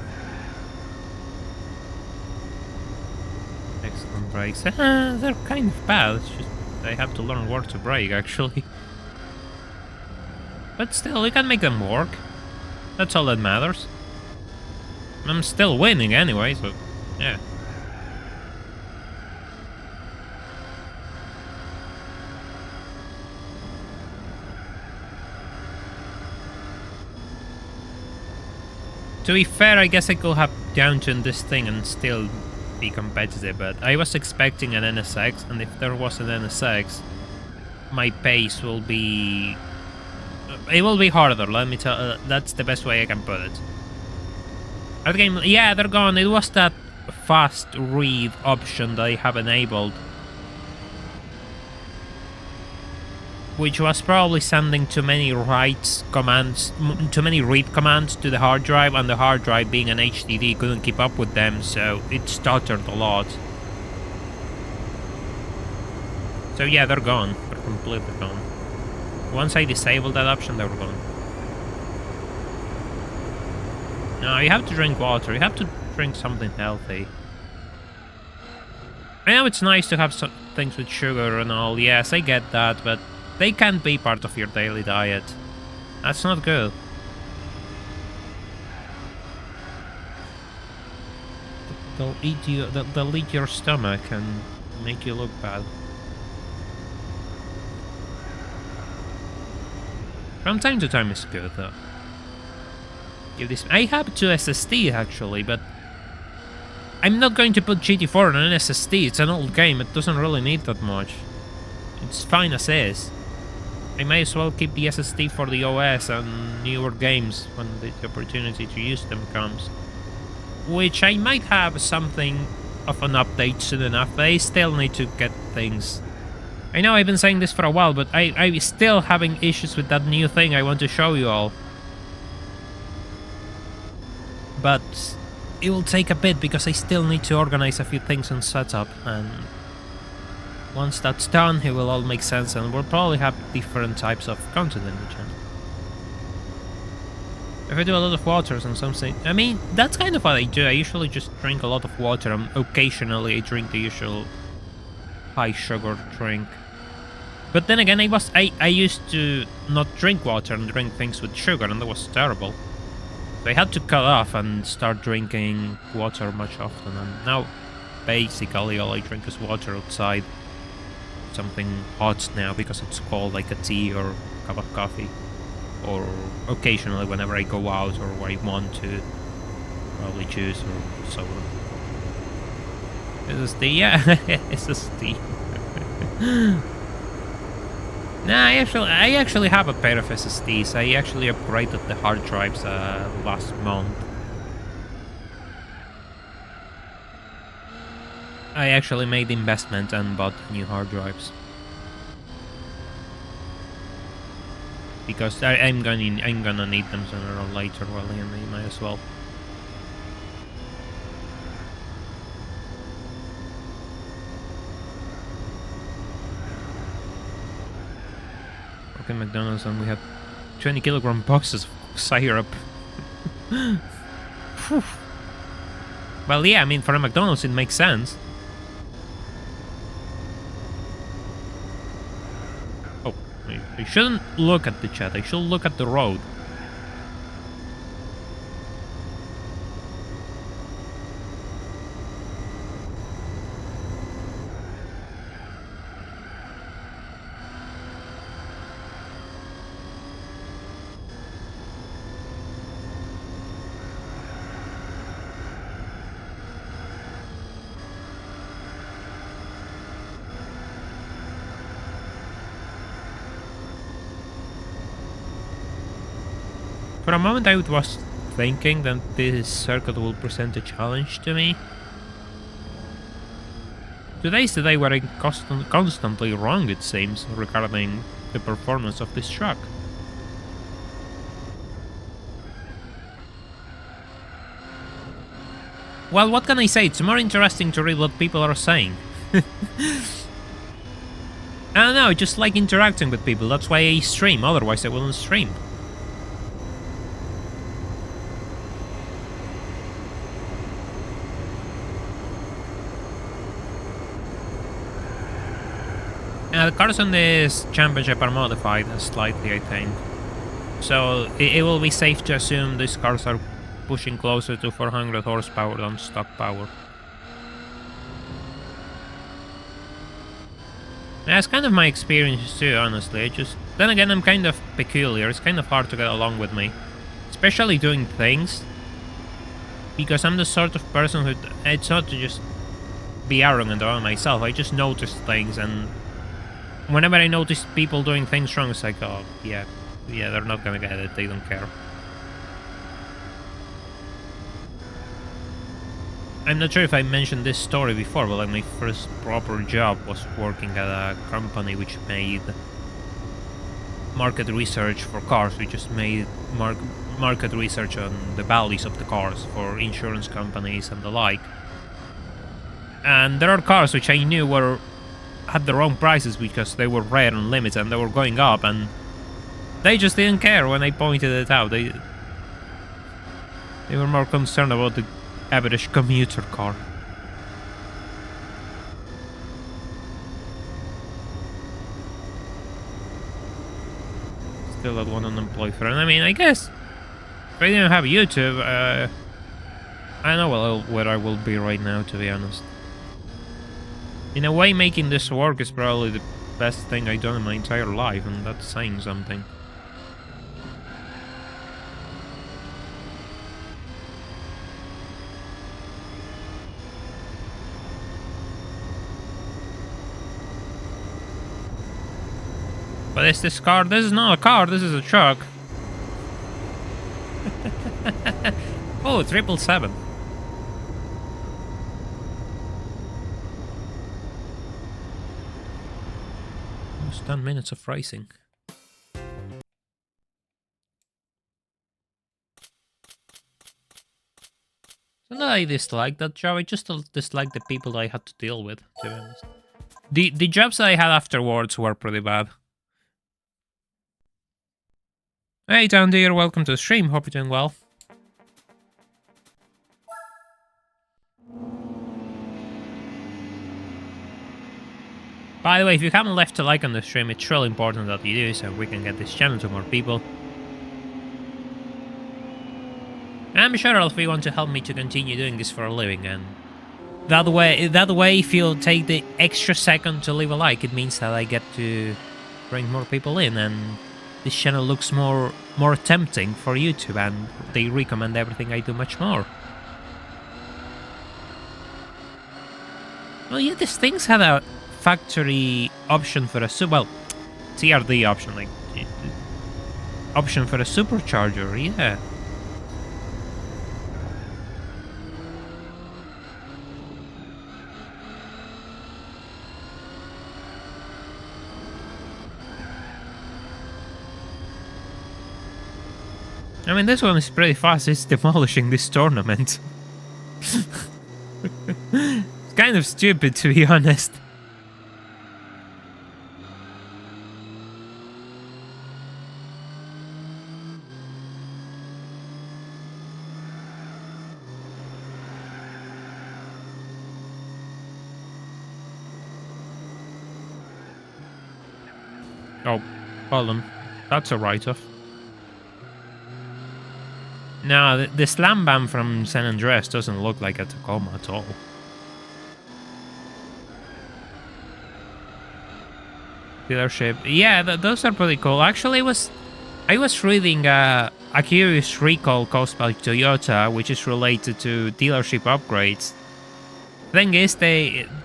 Excellent brakes. They're kind of bad. It's just I have to learn where to brake actually. But still, you can make them work. That's all that matters. I'm still winning anyway, so yeah. To be fair, I guess I could have downtuned this thing and still be competitive, but I was expecting an NSX, and if there was an NSX, my pace will be... It will be harder, let me tell... that's the best way I can put it. That game... Yeah, they're gone. It was that fast read option that I have enabled, which was probably sending too many write commands, too many read commands to the hard drive, and the hard drive being an HDD couldn't keep up with them, so it stuttered a lot. So yeah, they're gone. They're completely gone. Once I disabled that option, they were gone. No, you have to drink water. You have to drink something healthy. I know it's nice to have some things with sugar and all. Yes, I get that, but they can't be part of your daily diet. That's not good. They'll eat you. They'll eat your stomach and make you look bad. From time to time, it's good though. Give this. I have 2 SSD actually, but I'm not going to put GT4 on an SSD. It's an old game. It doesn't really need that much. It's fine as is. I may as well keep the SSD for the OS and newer games when the opportunity to use them comes. Which I might have something of an update soon enough, but I still need to get things. I know I've been saying this for a while, but I'm still having issues with that new thing I want to show you all. But it will take a bit because I still need to organize a few things on setup, and once that's done, it will all make sense, and we'll probably have different types of content in the channel. If I do a lot of waters and something, I mean, that's kind of what I do. I usually just drink a lot of water, and occasionally I drink the usual high sugar drink. But then again, I used to not drink water and drink things with sugar, and that was terrible. So I had to cut off and start drinking water much often, and now basically all I drink is water outside. Something hot now because it's cold, like a tea or a cup of coffee, or occasionally whenever I go out or I want to, probably juice or soda. SSD, yeah, SSD. Nah, I actually have a pair of SSDs. I actually upgraded the hard drives last month. I actually made the investment and bought new hard drives. Because I'm gonna need them sooner or later, well, I might as well. Okay, McDonald's, and we have 20 kilogram boxes of syrup. Well, yeah, I mean, for a McDonald's it makes sense. Oh, I shouldn't look at the chat, I should look at the road. For a moment I was thinking that this circuit will present a challenge to me. Today's the day where I'm constantly wrong, it seems, regarding the performance of this truck. Well, what can I say? It's more interesting to read what people are saying. I don't know, I just like interacting with people. That's why I stream, otherwise I wouldn't stream. The cars on this championship are modified slightly, I think. So it will be safe to assume these cars are pushing closer to 400 horsepower than stock power. That's kind of my experience too, honestly. Then again, I'm kind of peculiar. It's kind of hard to get along with me. Especially doing things. Because I'm the sort of person who... It's not to just be arrogant about myself. I just notice things, and whenever I notice people doing things wrong, it's like, oh, yeah, they're not gonna get it. They don't care. I'm not sure if I mentioned this story before, but like my first proper job was working at a company which made market research for cars. We just made market research on the values of the cars for insurance companies and the like. And there are cars which I knew had the wrong prices because they were rare and limited and they were going up, and they just didn't care when I pointed it out. They were more concerned about the average commuter car. Still had one unemployed friend. I mean, I guess if I didn't have YouTube, I don't know where I will be right now, to be honest. In a way, making this work is probably the best thing I've done in my entire life, and that's saying something. But is this car? This is not a car, this is a truck. Oh, 777. Almost 10 minutes of racing. So not I dislike that job, I just dislike the people I had to deal with, to be honest. The jobs that I had afterwards were pretty bad. Hey down there, welcome to the stream, hope you're doing well. By the way, if you haven't left a like on the stream, it's really important that you do so we can get this channel to more people. I'm sure if you want to help me to continue doing this for a living, and that way if you'll take the extra second to leave a like, it means that I get to bring more people in, and this channel looks more tempting for YouTube, and they recommend everything I do much more. Well, yeah, these things had a factory option for a TRD option, like option for a supercharger, yeah. I mean, this one is pretty fast. It's demolishing this tournament. It's kind of stupid, to be honest. Oh, hold on. That's a write-off. No, the slam bam from San Andreas doesn't look like a Tacoma at all. Dealership. Yeah, those are pretty cool. Actually, I was reading a curious recall caused by Toyota, which is related to dealership upgrades. Thing is, they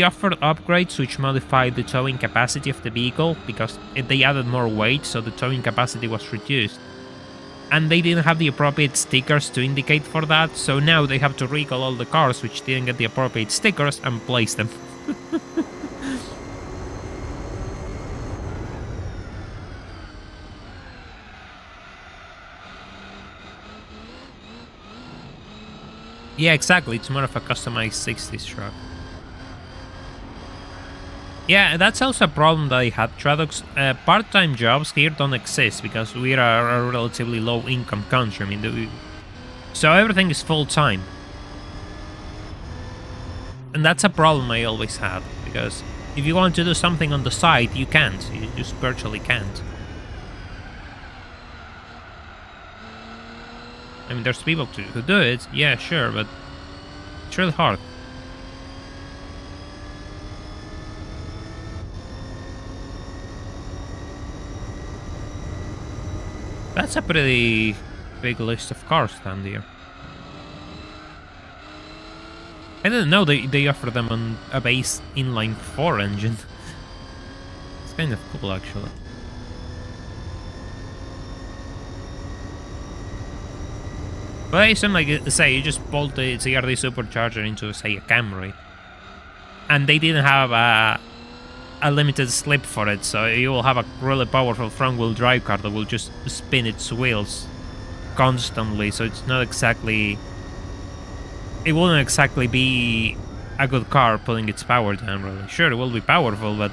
offered upgrades which modified the towing capacity of the vehicle because they added more weight, so the towing capacity was reduced. And they didn't have the appropriate stickers to indicate for that, so now they have to recall all the cars which didn't get the appropriate stickers and place them. Yeah, exactly, it's more of a customized 60s truck. Yeah, that's also a problem that I had, Tradox. Part-time jobs here don't exist because we are a relatively low-income country. I mean, so everything is full-time. And that's a problem I always had, because if you want to do something on the side, you can't. You just virtually can't. I mean, there's people who do it, yeah, sure, but it's really hard. That's a pretty big list of cars down there. I didn't know they offer them on a base inline 4 engine. It's kind of cool, actually. But I assume, like, say, you just bolt the CRD supercharger into, say, a Camry. And they didn't have a limited slip for it, so you will have a really powerful front-wheel drive car that will just spin its wheels constantly, so it's not exactly... It wouldn't exactly be a good car pulling its power down, really. Sure, it will be powerful, but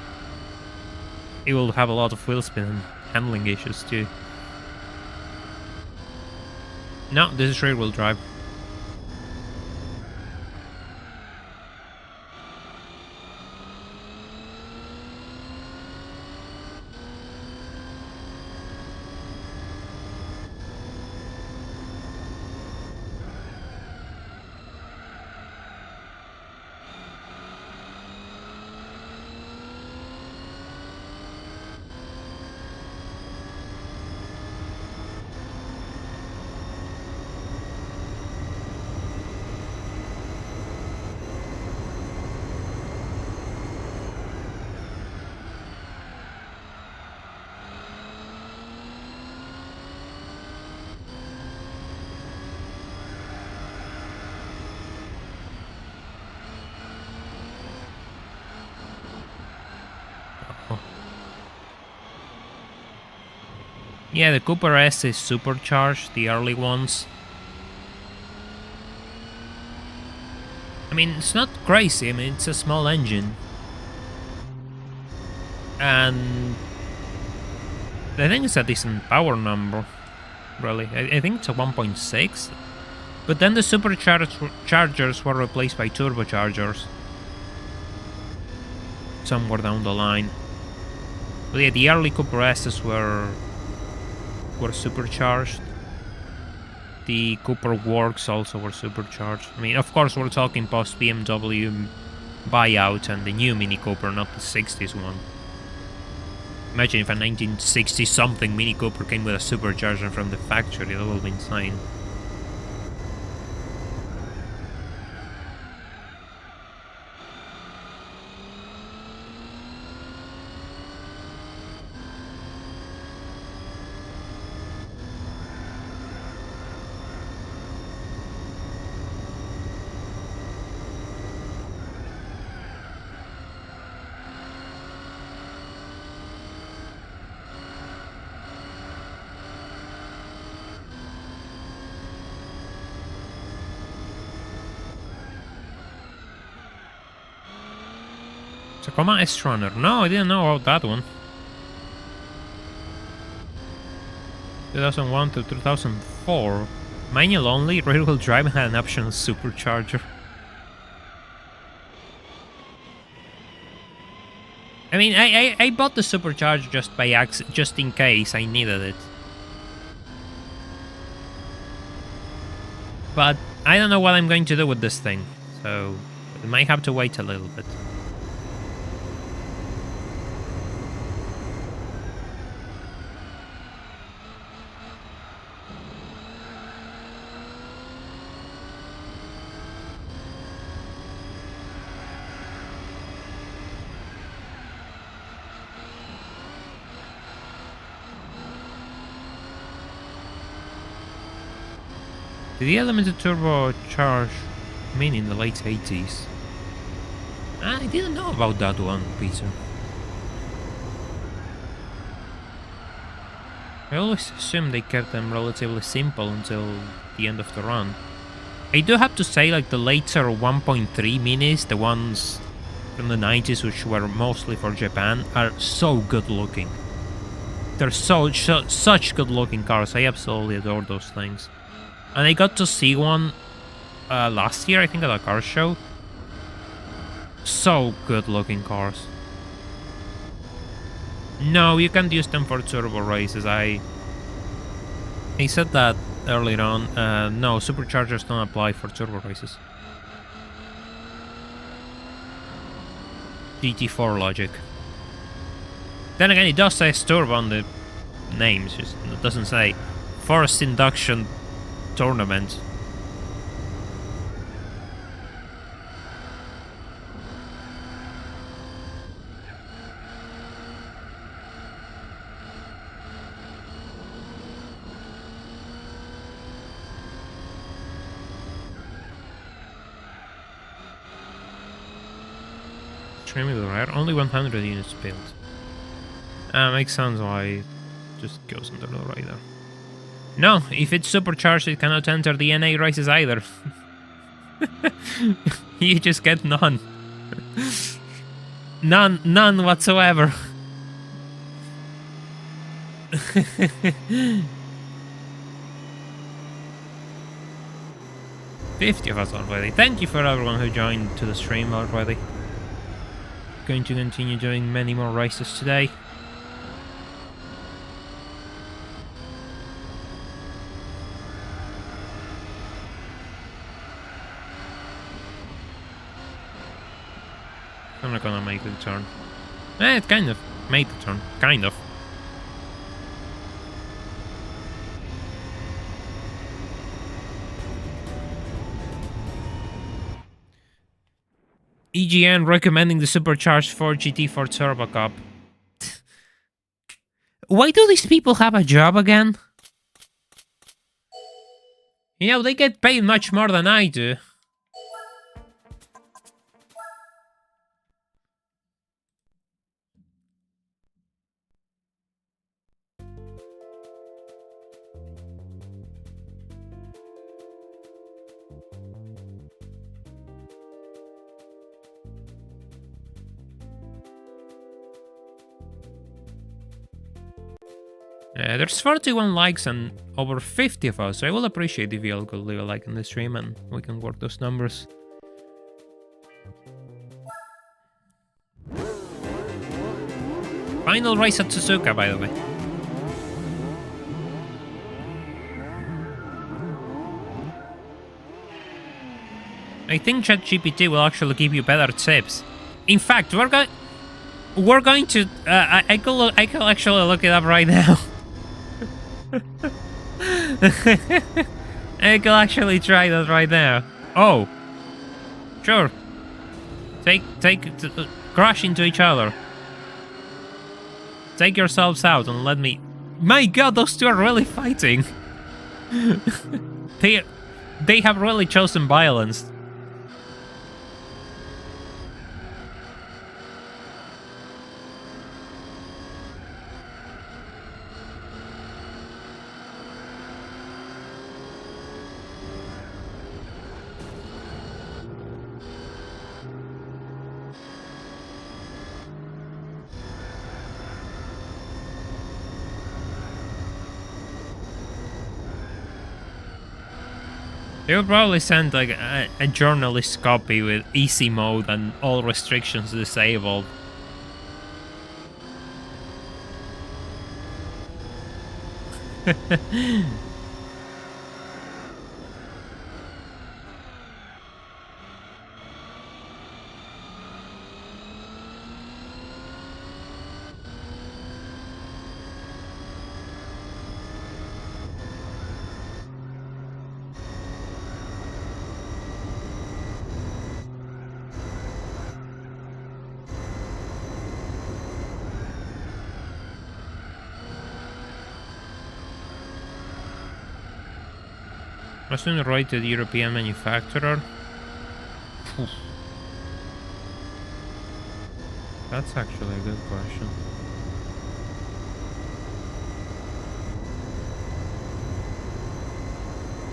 it will have a lot of wheel spin and handling issues, too. No, this is rear-wheel drive. Yeah, the Cooper S is supercharged, the early ones. I mean, it's not crazy, I mean, it's a small engine. And I think it's a decent power number, really. I think it's a 1.6. But then the superchargers were replaced by turbochargers somewhere down the line. But yeah, the early Cooper S's were supercharged. The Cooper Works also were supercharged. I mean, of course, we're talking post BMW buyout and the new Mini Cooper, not the 60s one. Imagine if a 1960 something Mini Cooper came with a supercharger from the factory, that would be insane. Tacoma S-Runner. No, I didn't know about that one. 2001 to 2004. Manual only, rear-wheel drive had an optional supercharger. I mean, I bought the supercharger just by accident, just in case I needed it. But I don't know what I'm going to do with this thing, so I might have to wait a little bit. Did the limited turbocharge Mini in the late 80s? I didn't know about that one, Peter. I always assumed they kept them relatively simple until the end of the run. I do have to say, like, the later 1.3 Minis, the ones from the 90s, which were mostly for Japan, are so good looking. They're such good looking cars. I absolutely adore those things. And I got to see one last year, I think, at a car show. So good looking cars. No, you can't use them for turbo races. I said that earlier on. No, superchargers don't apply for turbo races. GT4 logic. Then again, it does say turbo on the names, just it doesn't say forced induction tournament. Extremely rare, only 100 units built. Makes sense why it just goes under the radar. No, if it's supercharged, it cannot enter the NA races either. You just get none. None whatsoever. 50 of us already. Thank you for everyone who joined to the stream already. Going to continue doing many more races today. I'm not gonna make the turn. It kind of made the turn. Kind of. EGN recommending the supercharged Ford GT4 Turbo Cup. Why do these people have a job again? You know, they get paid much more than I do. There's 41 likes and over 50 of us, so I will appreciate if you all could leave a like on the stream and we can work those numbers. Final race at Suzuka, by the way. I think ChatGPT will actually give you better tips. In fact, we're going to. I could actually look it up right now. I could actually try that right now. Oh, sure. Crash into each other. Take yourselves out and let me. My God, those two are really fighting. They have really chosen violence. They will probably send like a journalist copy with easy mode and all restrictions disabled. Wasn't rated European manufacturer? Oof. That's actually a good question.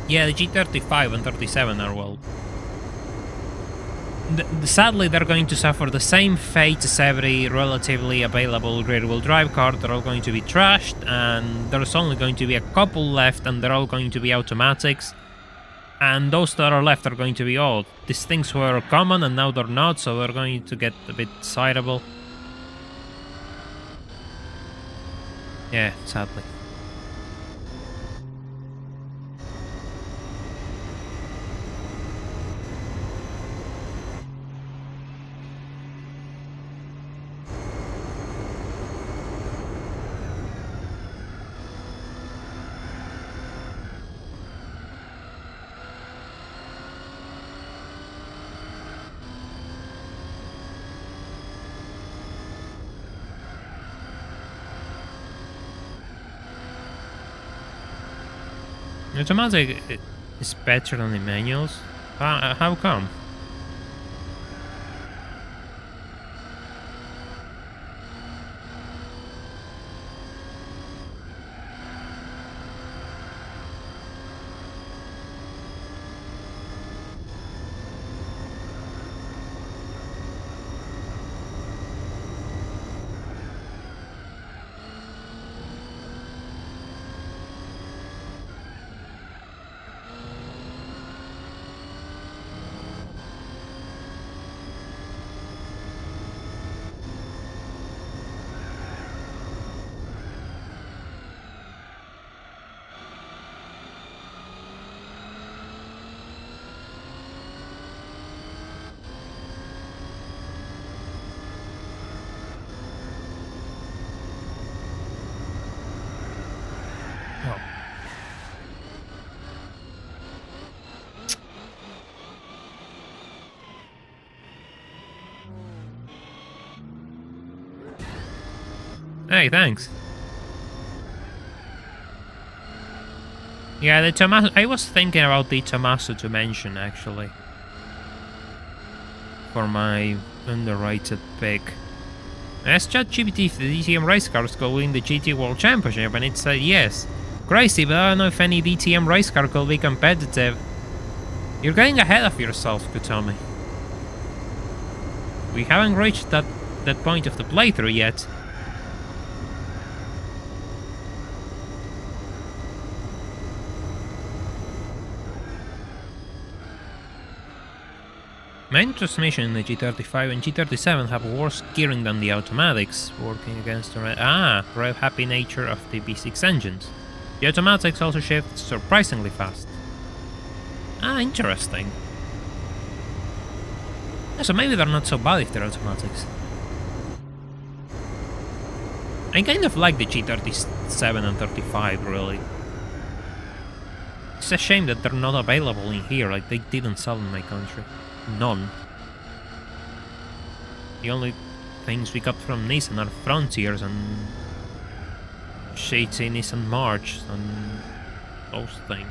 Yeah, the G35 and 37 are well. Sadly, they're going to suffer the same fate as every relatively available rear-wheel drive car. They're all going to be trashed, and there's only going to be a couple left, and they're all going to be automatics. And those that are left are going to be old. These things were common, and now they're not, so they're going to get a bit sideable. Yeah, sadly. The automatic is better than the manuals. How come? Hey, thanks. Yeah, the Tommaso. I was thinking about the Tommaso to mention, actually. For my underrated pick. I asked ChatGPT if the DTM race cars could win the GT World Championship, and it said yes. Crazy, but I don't know if any DTM race car could be competitive. You're getting ahead of yourself, Kutami. We haven't reached that point of the playthrough yet. Main transmission in the G35 and G37 have worse gearing than the automatics, working against the rev-happy nature of the V6 engines. The automatics also shift surprisingly fast. Interesting. So maybe they're not so bad if they're automatics. I kind of like the G37 and 35, really. It's a shame that they're not available in here, like they didn't sell in my country. None. The only things we got from Nissan are Frontiers and shitty Nissan March and those things.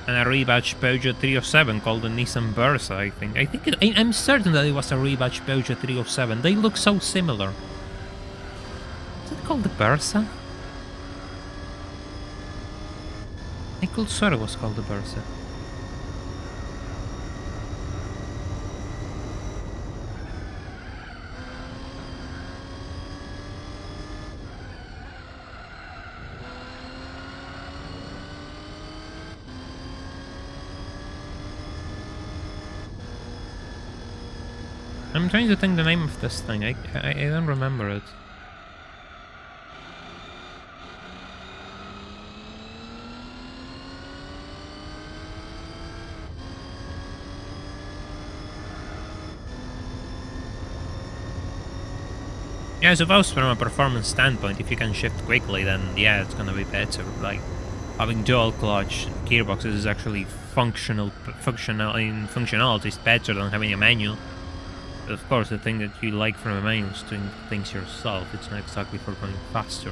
And a rebadged Peugeot 307 called the Nissan Versa, I think. I'm certain that it was a rebadged Peugeot 307. They look so similar. Is it called the Versa? I could swear it was called the Versa. I'm trying to think the name of this thing. I don't remember it. Yeah, I suppose from a performance standpoint, if you can shift quickly, then yeah, it's gonna be better. Like, having dual clutch gearboxes is actually functionality is better than having a manual. But of course, the thing that you like from a manual is doing things yourself. It's not exactly for going faster.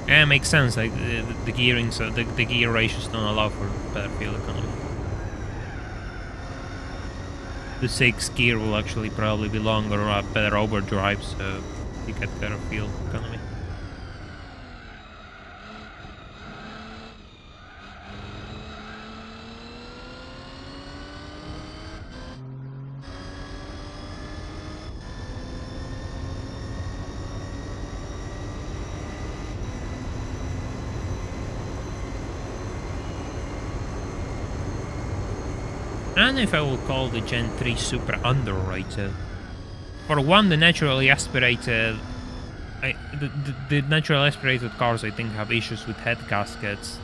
Yeah, it makes sense. Like the gearing, so the gear ratios don't allow for better fuel economy. the 6th gear will actually probably be longer or a better overdrive, so you get better fuel economy. I don't know if I will call the Gen 3 super underrated. For one, the naturally aspirated... the naturally aspirated cars, I think, have issues with head gaskets.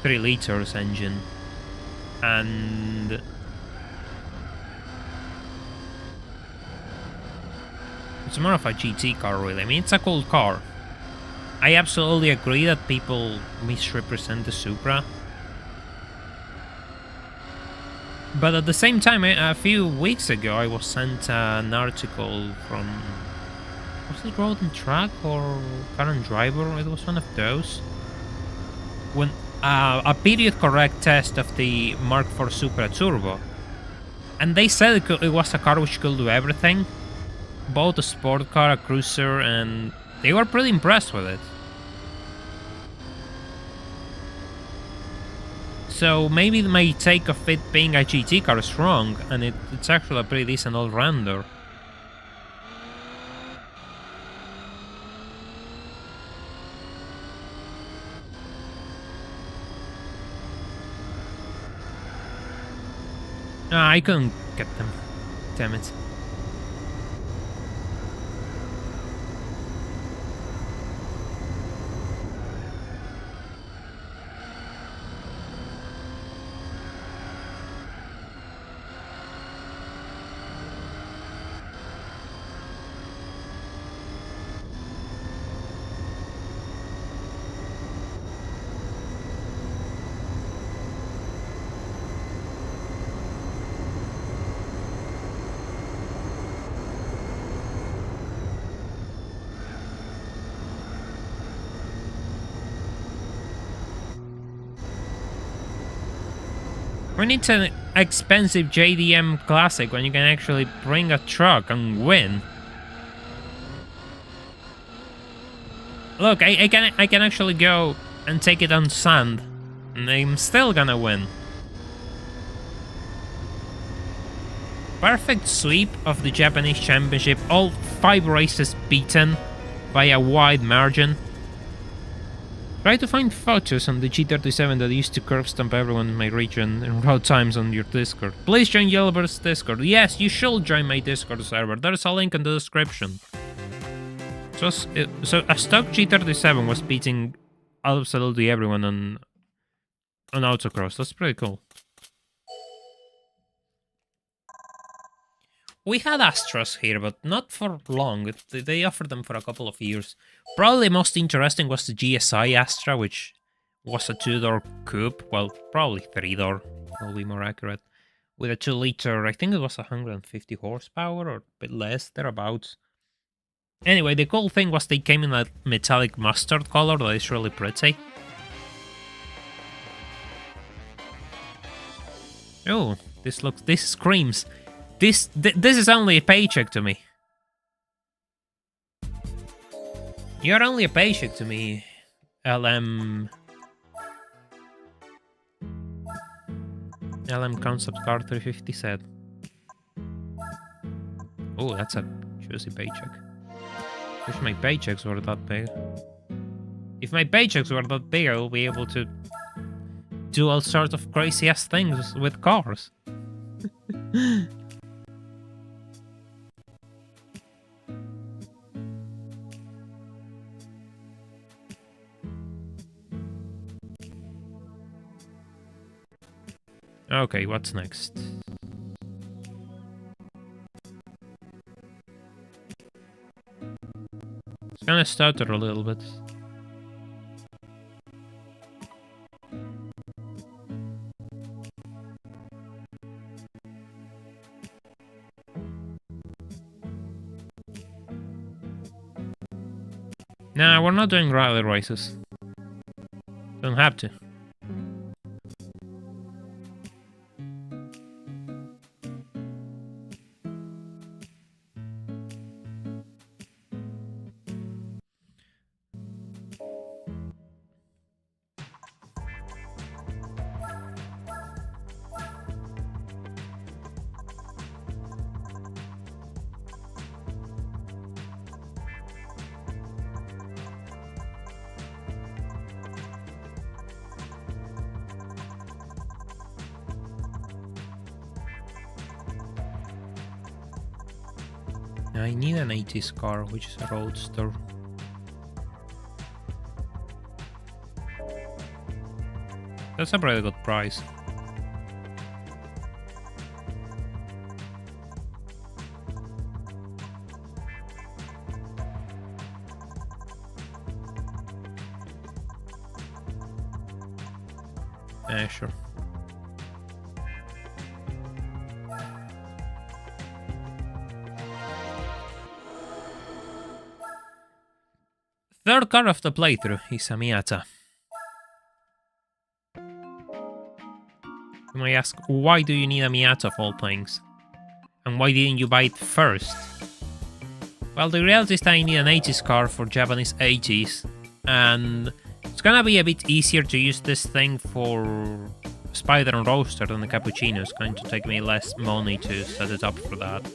3 liters engine. And... it's more of a GT car, really. I mean, it's a cool car. I absolutely agree that people misrepresent the Supra. But at the same time, a few weeks ago, I was sent an article from... was it Road and Track or Car and Driver? It was one of those. When a period-correct test of the Mark IV Supra Turbo. And they said it was a car which could do everything. Both a sport car, a cruiser, and they were pretty impressed with it. So maybe my take of it being a GT car is wrong, and it's actually a pretty decent all-rounder. Ah, I couldn't get them. Damn it. We need an expensive JDM Classic when you can actually bring a truck and win. Look, I can actually go and take it on sand, and I'm still gonna win. Perfect sweep of the Japanese Championship, all 5 races beaten by a wide margin. Try to find photos on the G37 that used to curb stomp everyone in my region in road times on your Discord. Please join Yellowbird's Discord. Yes, you should join my Discord server. There's a link in the description. So a stock G37 was beating absolutely everyone on autocross. That's pretty cool. We had Astros here, but not for long. They offered them for a couple of years. Probably most interesting was the GSI Astra, which was a 2-door coupe. Well, probably 3-door, will be more accurate. With a 2-liter, I think it was 150 horsepower or a bit less, thereabouts. Anyway, the cool thing was they came in a metallic mustard color that is really pretty. Oh, this screams. This is only a paycheck to me. You're only a paycheck to me, LM Concept Car 350 said. Oh, that's a juicy paycheck. Wish my paychecks were that big. If my paychecks were that big, I will be able to do all sorts of crazy ass things with cars. Okay, what's next? It's gonna stutter a little bit. Nah, we're not doing rally races. Don't have to. I need an 80s car, which is a Roadster. That's a pretty good price. Sure. Third car of the playthrough is a Miata. You might ask, why do you need a Miata of all things? And why didn't you buy it first? Well, the reality is that I need an 80s car for Japanese 80s, and it's gonna be a bit easier to use this thing for Spider and Roadster than the Cappuccino. It's going to take me less money to set it up for that.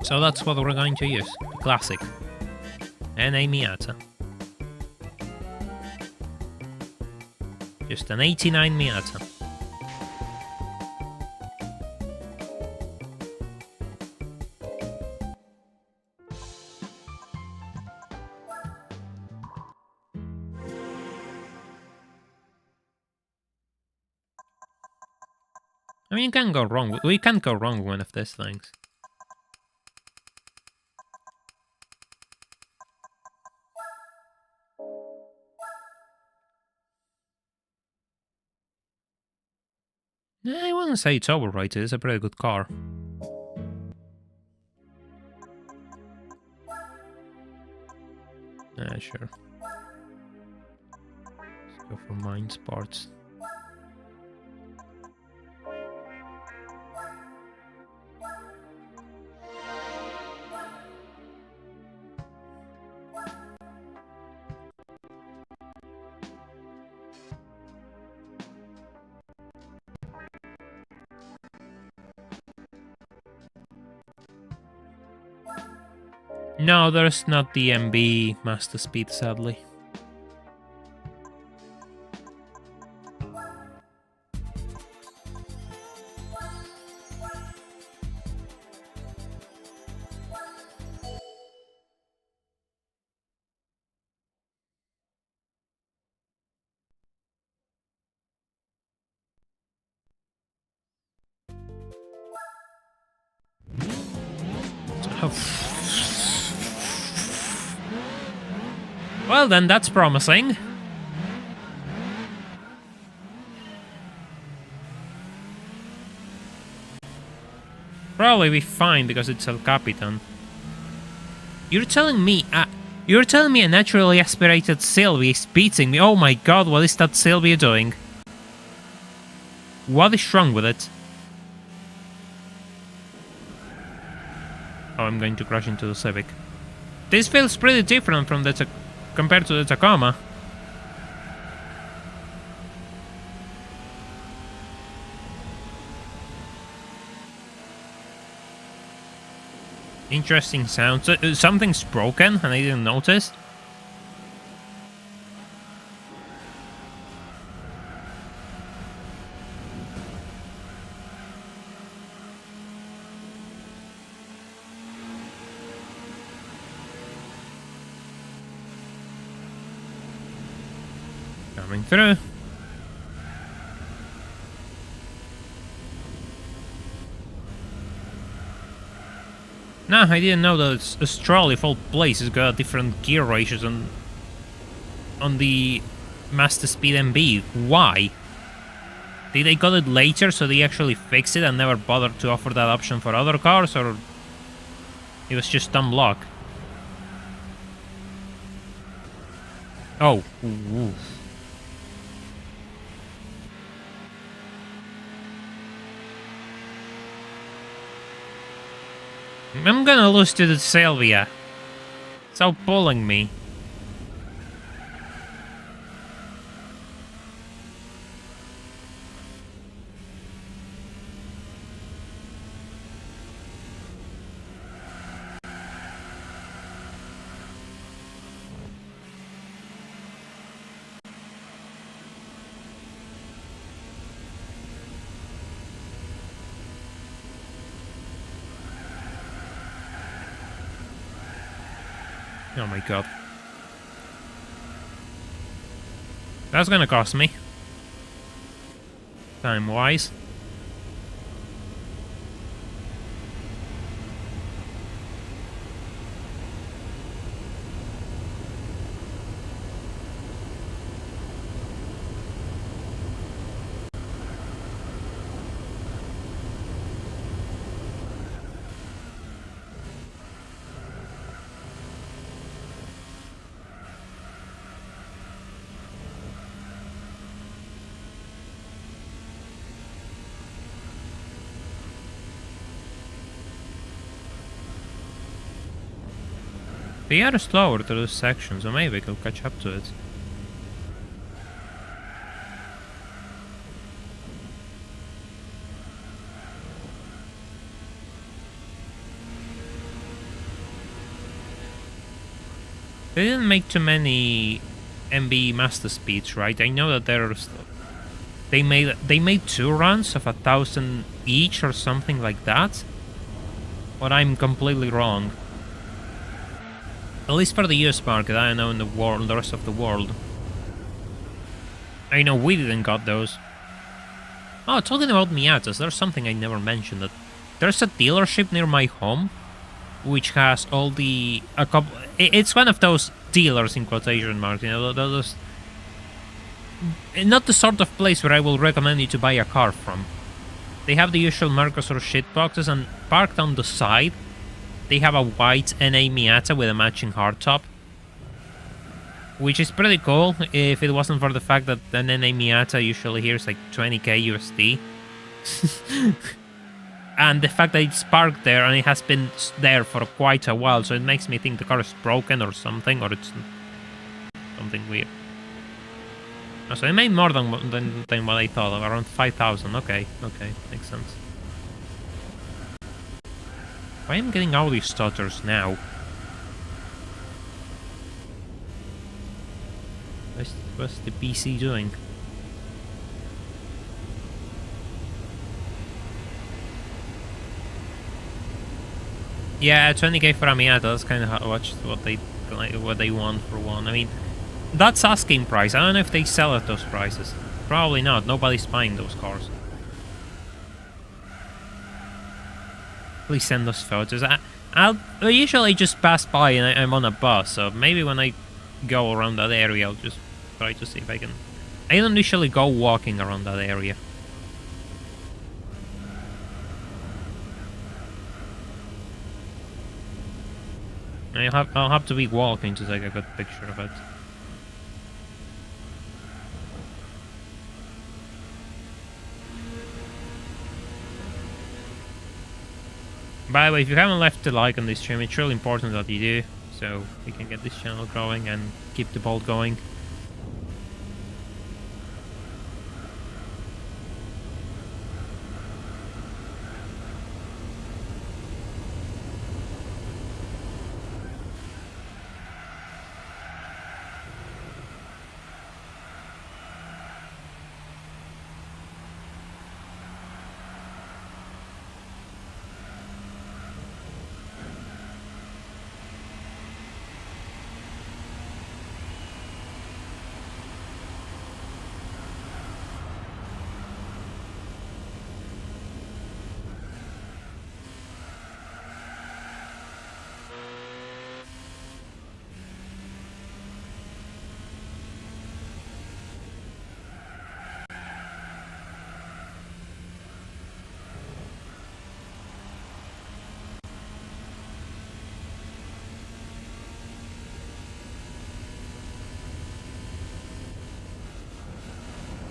So that's what we're going to use, the classic. And a Miata. Just an 89 Miata. I mean, you can't go wrong. We can't go wrong with one of these things. I wouldn't say it's overrated. It's a pretty good car. Sure. Let's go for Mind Sports. No, there's not the MB Master Speed, sadly. Well then, that's promising. Probably be fine because it's El Capitan. You're telling me a naturally aspirated Sylvia is beating me? Oh my god, what is that Sylvia doing? What is wrong with it? Oh, I'm going to crash into the Civic. This feels pretty different from the compared to the Tacoma. Interesting sound. Something's broken and I didn't notice. Coming through. Nah, I didn't know that Australia of all places got different gear ratios on the Master Speed MB. Why? Did they got it later so they actually fixed it and never bothered to offer that option for other cars, or it was just dumb luck? Oh. Ooh. I'm gonna lose to the Sylvia. It's outpulling me. Oh my god. That's gonna cost me. Time-wise. They are slower to those sections, so maybe I could catch up to it. They didn't make too many MB master speeds, right? I know that there's they made 2 runs of 1,000 each or something like that, but I'm completely wrong. At least for the US market, I don't know in the world, the rest of the world. I know we didn't got those. Oh, talking about Miatas, there's something I never mentioned. That there's a dealership near my home, which has all the it's one of those dealers in quotation marks. You know, those. Not the sort of place where I will recommend you to buy a car from. They have the usual Mercosur shitboxes, and parked on the side, they have a white NA Miata with a matching hardtop, which is pretty cool if it wasn't for the fact that an NA Miata usually here is like 20k USD. And the fact that it's parked there and it has been there for quite a while, so it makes me think the car is broken or something, or it's something weird. Oh, so it made more than what I thought, around 5,000. Okay, makes sense. Why am I getting all these stutters now? What's the PC doing? Yeah, 20k for a Miata. That's kind of what they want for one. I mean, that's asking price. I don't know if they sell at those prices. Probably not. Nobody's buying those cars. Please send us photos. I usually just pass by and I'm on a bus, so maybe when I go around that area, I'll just try to see if I can. I don't usually go walking around that area. I'll have to be walking to take a good picture of it. By the way, if you haven't left a like on this stream, it's really important that you do, so we can get this channel growing and keep the ball going.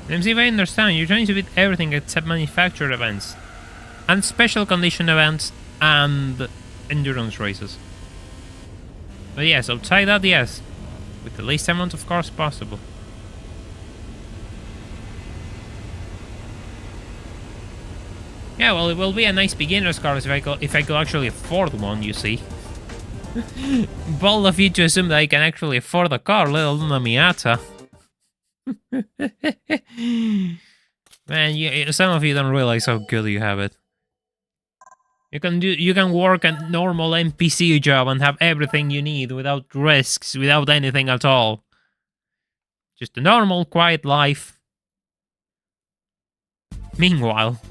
Let me see if I understand. You're trying to beat everything except manufactured events, and special condition events, and endurance races. But yes, outside that, yes. With the least amount of cars possible. Yeah, well, it will be a nice beginner's car if I could actually afford one, you see. Bold of you to assume that I can actually afford a car, let alone a Miata. Man, some of you don't realize how good you have it. You can work a normal NPC job and have everything you need without risks, without anything at all. Just a normal, quiet life. Meanwhile,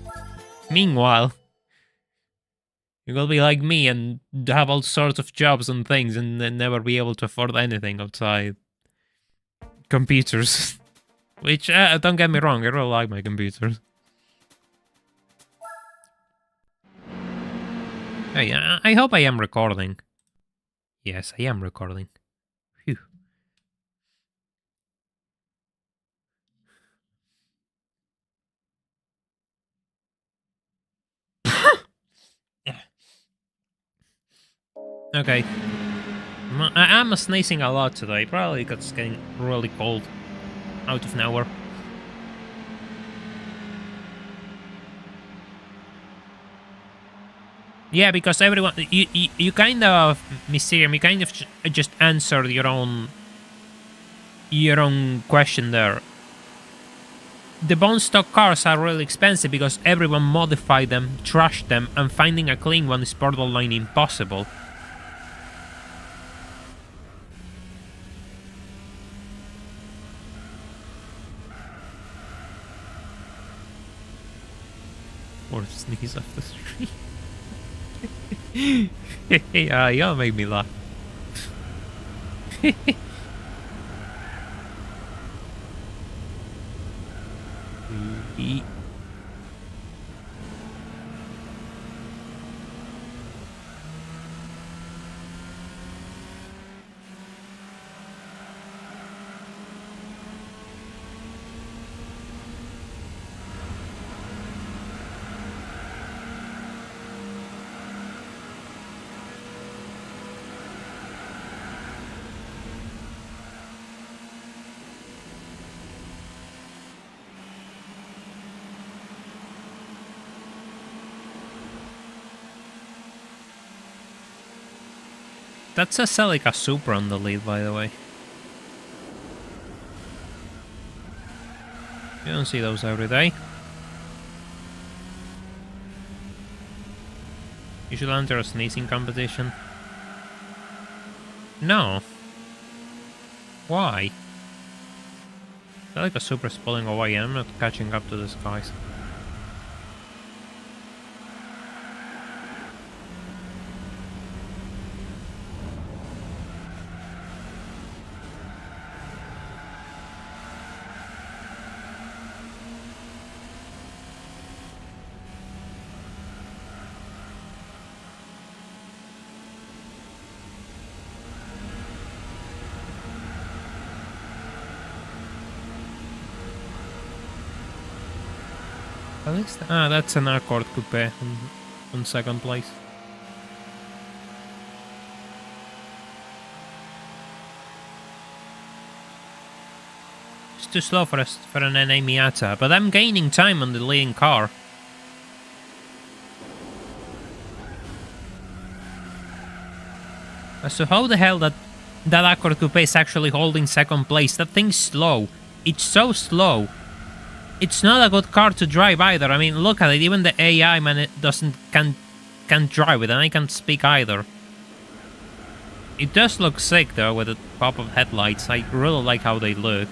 you will be like me and have all sorts of jobs and things and then never be able to afford anything outside computers. Which, don't get me wrong, I really like my computers. Hey, I hope I am recording. Yes, I am recording. Phew. Okay. I'm sneezing a lot today, probably because it's getting really cold. Out of nowhere. Yeah, because everyone... You kind of... Mysterium, you kind of just answered your own question there. The bone stock cars are really expensive because everyone modified them, trashed them, and finding a clean one is borderline impossible. Or sneeze off the street. Y'all make me laugh. That's a Celica Supra on the lead, by the way. You don't see those every day. You should enter a sneezing competition. No. Why? Celica Supra's pulling away and I'm not catching up to these guys. At least, that's an Accord Coupe on second place. It's too slow for an NA Miata, but I'm gaining time on the leading car. As to how the hell that Accord Coupe is actually holding second place, that thing's slow. It's so slow. It's not a good car to drive either. I mean, look at it. Even the AI man can't drive it, and I can't speak either. It does look sick though with the pop-up headlights. I really like how they look.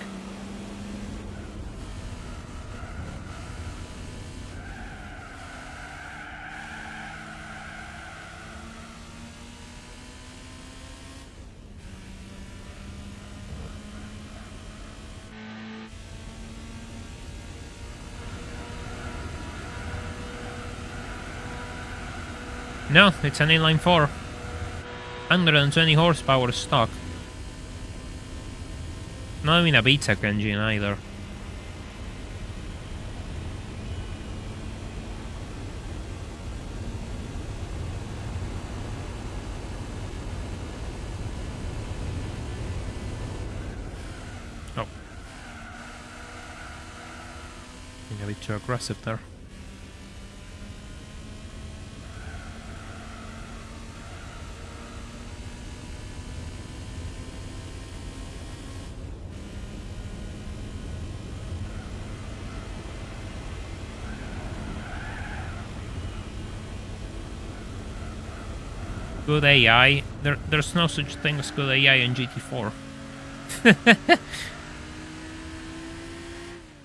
No, it's an inline 4. 120 horsepower stock. Not even a VTEC engine either. Oh. Being a bit too aggressive there. Good AI. There's no such thing as good AI in GT4.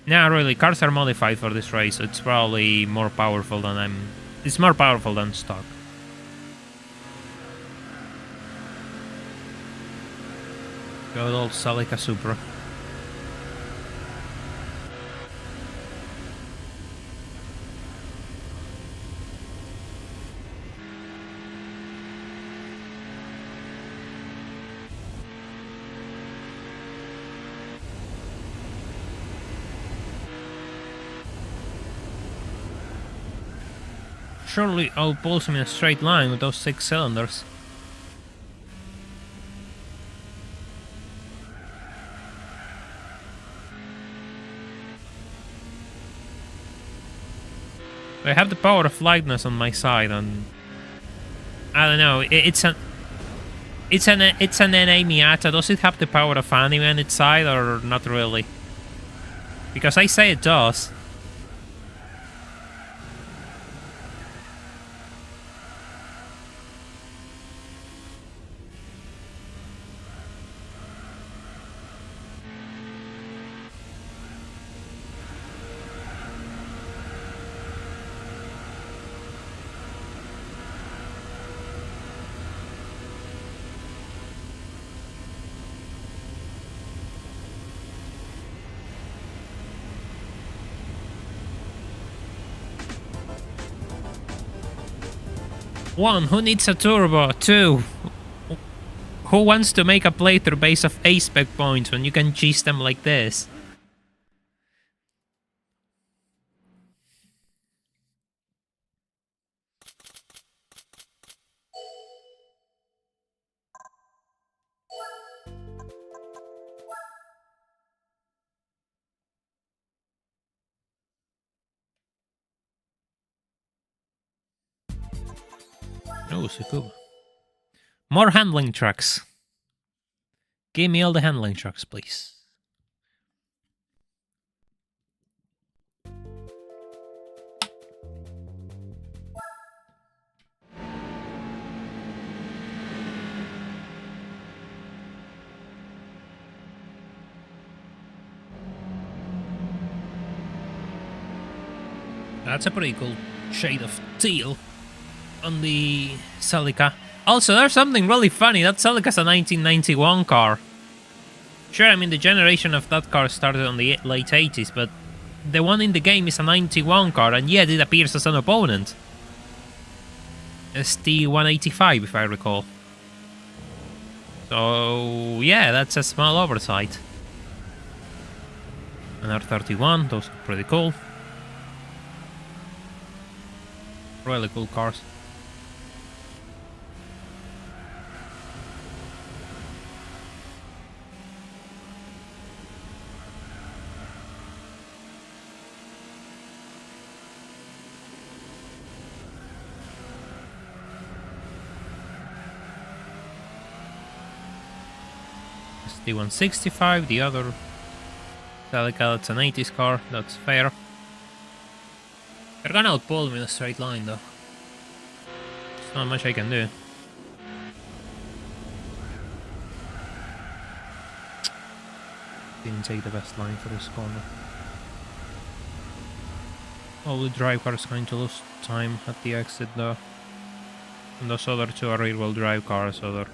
Nah, really, cars are modified for this race, so it's probably more powerful than It's more powerful than stock. Good old Celica Supra. Surely I'll pull him in a straight line with those 6 cylinders. I have the power of lightness on my side, and I don't know. It's an NA Miata. Does it have the power of anime on its side, or not really? Because I say it does. One, who needs a turbo? Two, who wants to make a playthrough based off A-spec points when you can cheese them like this? Oh, Tacoma. More handling trucks. Give me all the handling trucks, please. That's a pretty cool shade of teal on the Celica. Also, there's something really funny. That Celica's a 1991 car. Sure, I mean, the generation of that car started on the late 80s, but the one in the game is a 91 car, and yet it appears as an opponent. ST-185, if I recall. So, yeah, that's a small oversight. An R31, those are pretty cool. Really cool cars. ST-165, the other Celica, that's an 80s car, that's fair. They're gonna outpull me in a straight line though. There's not much I can do. Didn't take the best line for this corner. All the drive cars going to lose time at the exit though. And those other two are rear-wheel drive cars, so they're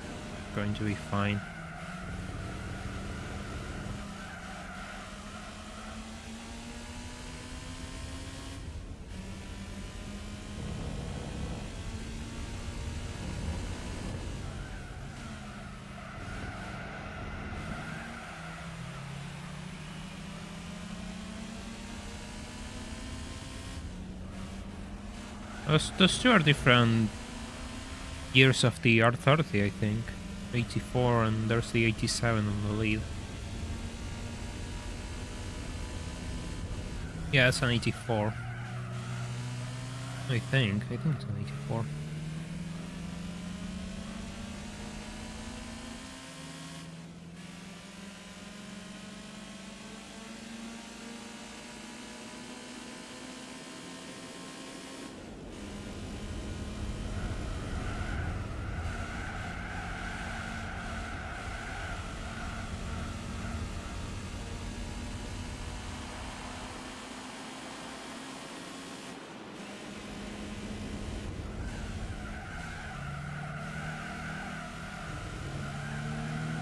going to be fine. Those two are different years of the R30, I think. 84 and there's the 87 on the lead. Yeah, it's an 84. I think it's an 84.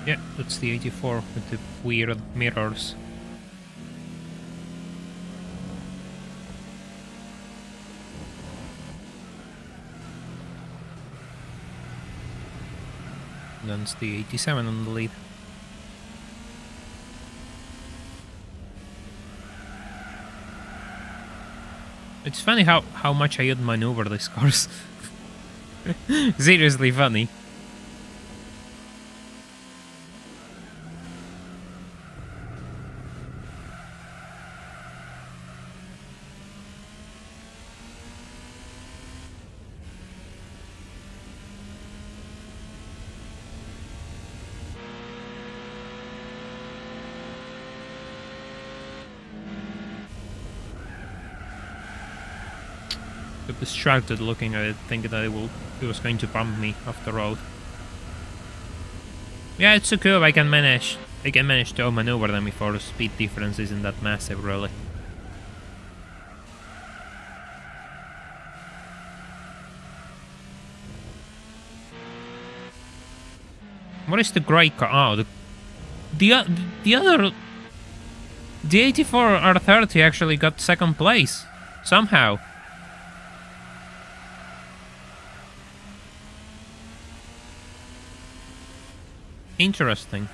Yeah, that's the 84 with the weird mirrors. And that's the 87 on the lead. It's funny how much I outmaneuver these cars. Seriously funny. Got distracted looking at it, thinking that it was going to bump me off the road. Yeah, it's so cool. I can manage to maneuver them before the speed difference isn't that massive, really. What is the grey car? Oh, the other, the 84 R30 actually got second place somehow. Interesting.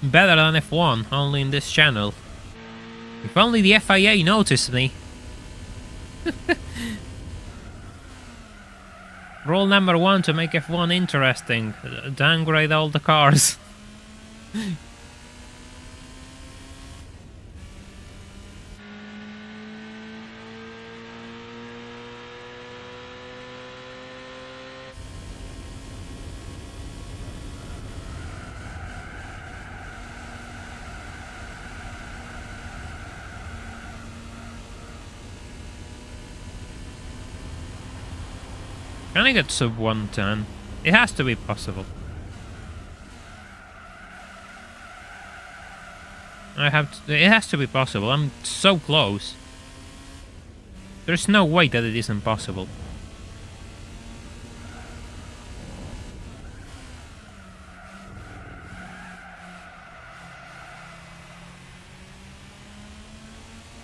Better than F1, only in this channel. If only the FIA noticed me. Rule number 1 to make F1 interesting. Downgrade all the cars. Can I get sub 110? It has to be possible. It has to be possible. I'm so close. There's no way that it isn't possible.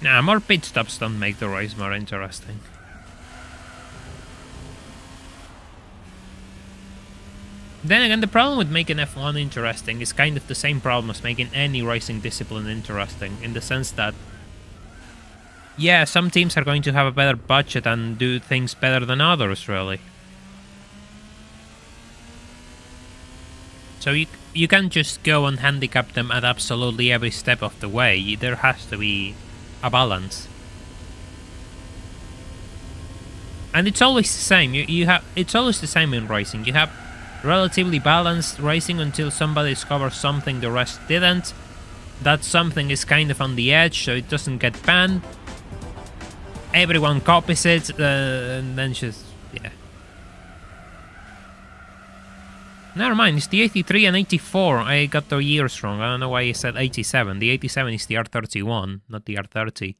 Nah, more pit stops don't make the race more interesting. Then again, the problem with making F1 interesting is kind of the same problem as making any racing discipline interesting, in the sense that, yeah, some teams are going to have a better budget and do things better than others, really. So you can't just go and handicap them at absolutely every step of the way. There has to be a balance. And it's always the same. It's always the same in racing. You have relatively balanced racing until somebody discovers something the rest didn't. That something is kind of on the edge, so it doesn't get banned. Everyone copies it, and then just, yeah. Never mind, it's the 83 and 84. I got the years wrong. I don't know why I said 87. The 87 is the R31, not the R30.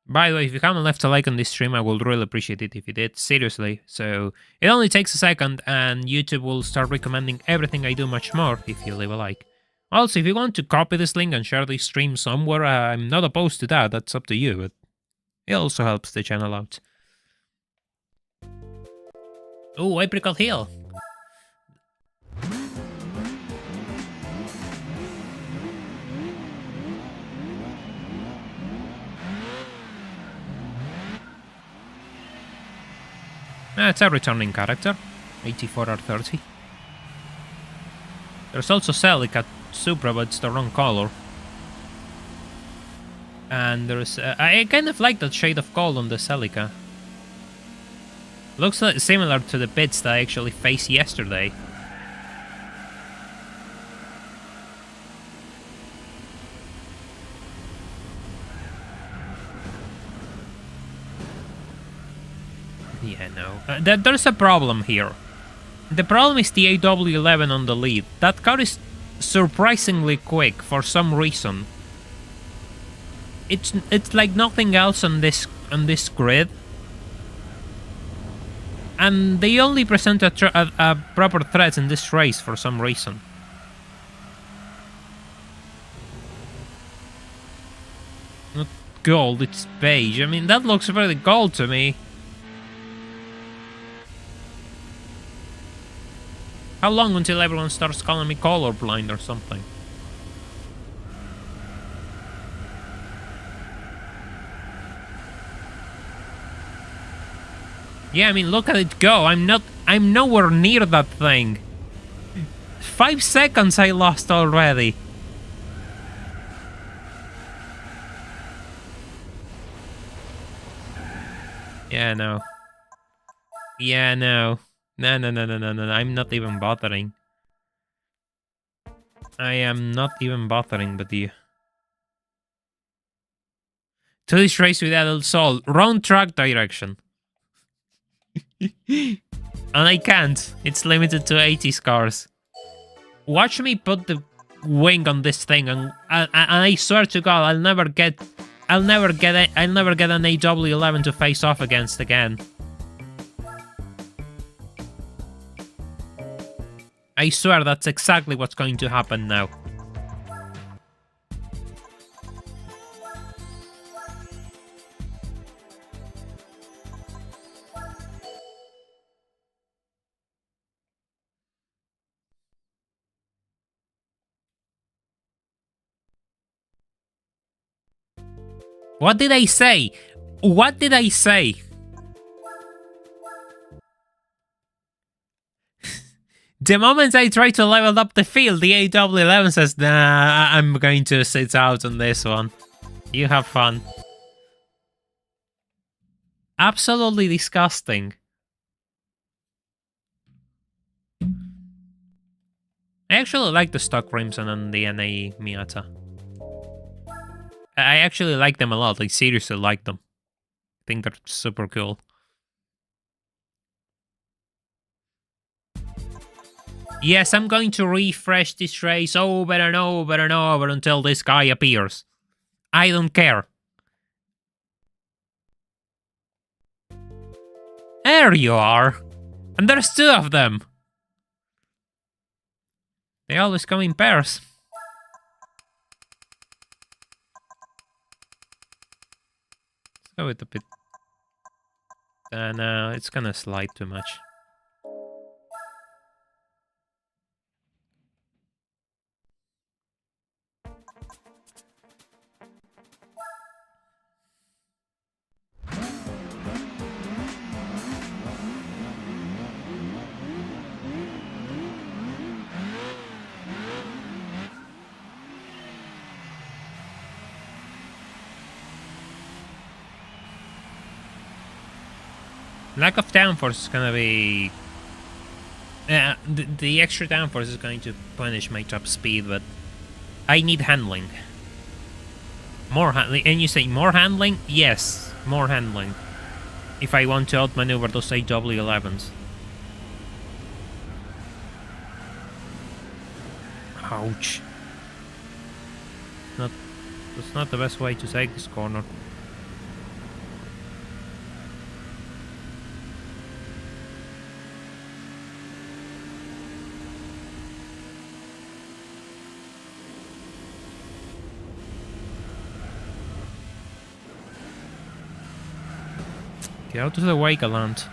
By the way, if you haven't left a like on this stream, I would really appreciate it if you did, seriously. So, it only takes a second, and YouTube will start recommending everything I do much more if you leave a like. Also, if you want to copy this link and share this stream somewhere, I'm not opposed to that, that's up to you, but it also helps the channel out. Oh, Apricot Hill! It's a returning character, 84R30. There's also Celica Supra, but it's the wrong color. And there's... I kind of like that shade of gold on the Celica. Looks like similar to the bits that I actually faced yesterday. Yeah, no. There's a problem here. The problem is the AW11 on the lead. That car is surprisingly quick for some reason. It's like nothing else on this grid. And they only present a proper threat in this race for some reason. Not gold, it's beige. I mean, that looks very gold to me. How long until everyone starts calling me colorblind or something? Yeah, I mean, look at it go. I'm nowhere near that thing. 5 seconds I lost already. Yeah, no. Yeah, no. No. I'm not even bothering. I am not even bothering with you. To this race with adult soul. Wrong track direction. And I can't. It's limited to 80 cars. Watch me put the wing on this thing, and I swear to God, I'll never get an AW11 to face off against again. I swear that's exactly what's going to happen now. What did I say? What did I say? The moment I try to level up the field, the AW11 says, nah, I'm going to sit out on this one. You have fun. Absolutely disgusting. I actually like the stock rims on the NA Miata. I actually like them a lot. I seriously like them. I think they're super cool. Yes, I'm going to refresh this race over and over and over until this guy appears. I don't care. There you are. And there's 2 of them. They always come in pairs. Let's go with a bit. No, it's gonna slide too much. Lack of downforce is gonna be... the extra downforce is going to punish my top speed, but I need handling. More handling. And you say more handling? Yes, more handling. If I want to outmaneuver those AW11s. Ouch. That's not the best way to take this corner. Get out of the way, Galant.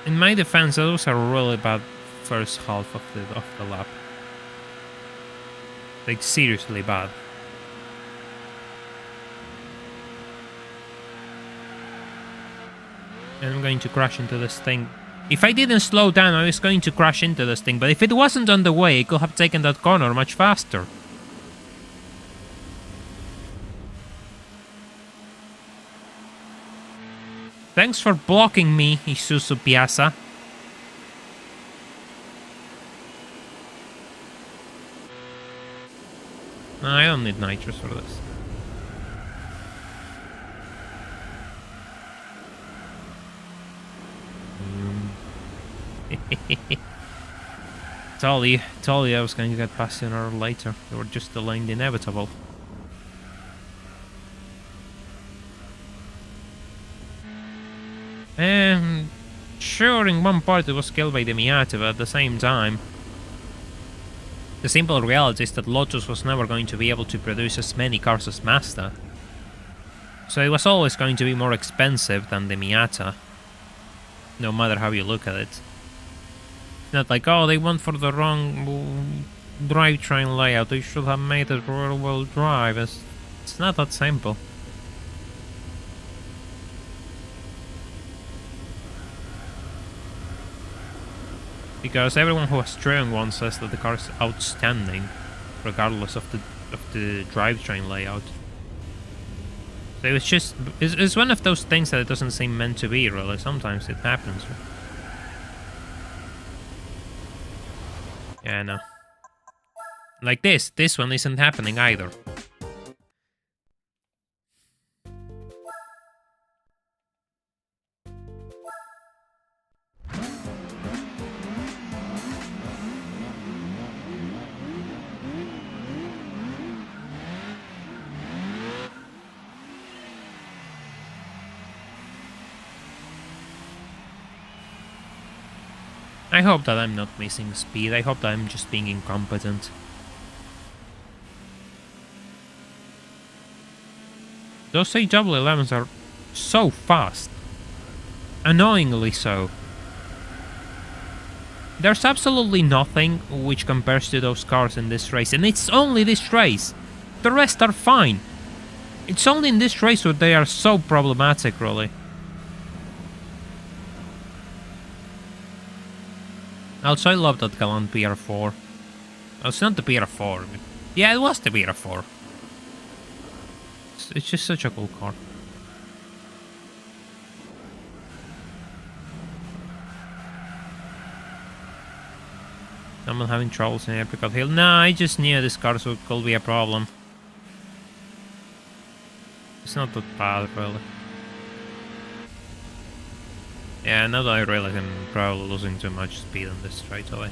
In my defense, that was a really bad first half of the lap. Like, seriously bad. And I'm going to crash into this thing If I didn't slow down, I was going to crash into this thing, but if it wasn't on the way, I could have taken that corner much faster. Thanks for blocking me, Isuzu Piazza. No, I don't need nitrous for this. Told you I was going to get past sooner or later. They were just delaying the inevitable. Sure, in one part it was killed by the Miata, but at the same time, the simple reality is that Lotus was never going to be able to produce as many cars as Mazda. So it was always going to be more expensive than the Miata, no matter how you look at it. It's not like, oh, they went for the wrong drivetrain layout, they should have made it rear-wheel drive. It's not that simple. Because everyone who has driven one says that the car is outstanding, regardless of the drivetrain layout. So it's one of those things that it doesn't seem meant to be, really. Sometimes it happens. Yeah, I know. Like this one isn't happening either. I hope that I'm not missing speed. I hope that I'm just being incompetent. Those AW11s are so fast. Annoyingly so. There's absolutely nothing which compares to those cars in this race. And it's only this race. The rest are fine. It's only in this race where they are so problematic, really. Also, I love that Galant PR4. Oh, it's not the PR4. Yeah, it was the PR4. It's just such a cool car. Someone having troubles in Apricot Hill. Nah, I just knew this car could be a problem. It's not that bad, really. Yeah, now that I realize I'm probably losing too much speed on this straight away.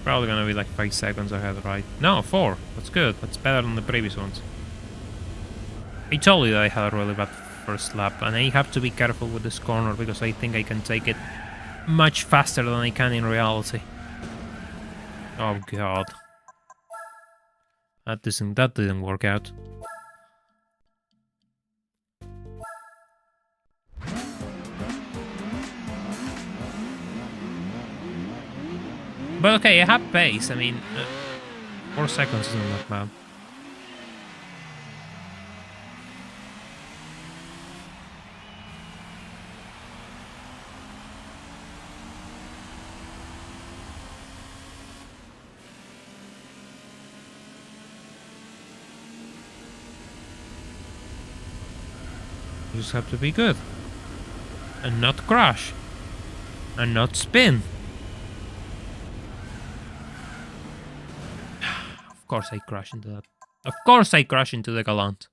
Probably gonna be like 5 seconds ahead, right? No, 4. That's good. That's better than the previous ones. I told you that I had a really bad first lap, and I have to be careful with this corner because I think I can take it much faster than I can in reality. Oh god. That didn't work out. But okay, I have pace. I mean, 4 seconds isn't that bad. You just have to be good. And not crash. And not spin. Of course I crash into that. Of course I crash into the Galant.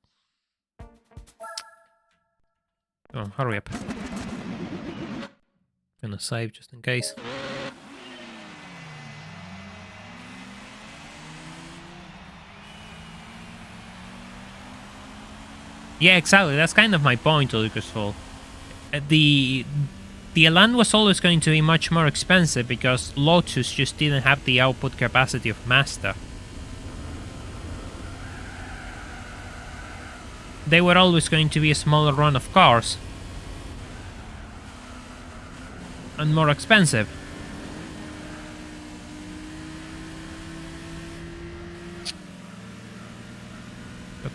Oh, hurry up. Gonna save just in case. Yeah, exactly. That's kind of my point, Lucasfall. The Elan was always going to be much more expensive because Lotus just didn't have the output capacity of Mazda. They were always going to be a smaller run of cars. And more expensive.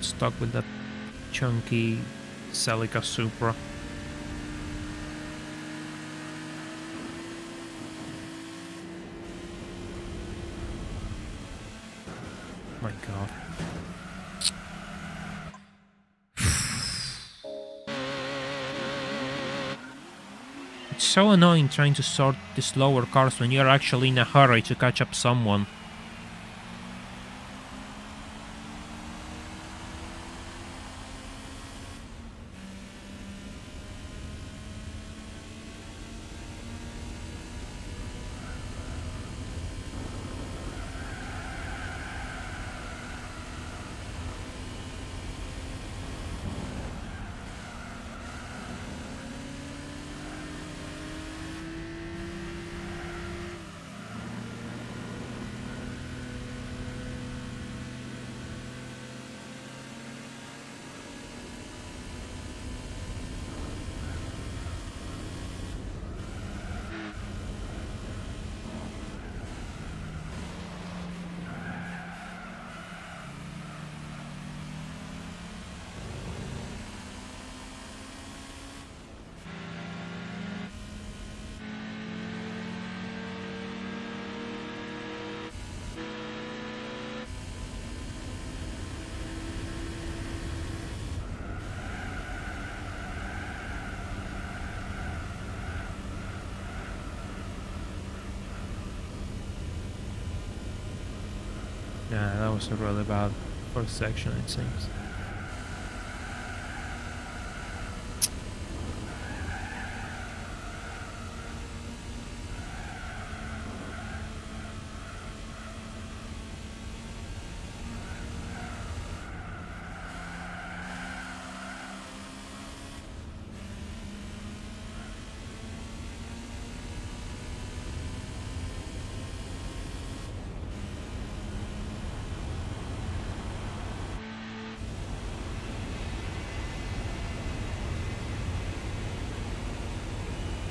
stuck with that chunky Celica Supra. My god. It's so annoying trying to sort the slower cars when you're actually in a hurry to catch up someone. Yeah, that was a really bad first section, it seems.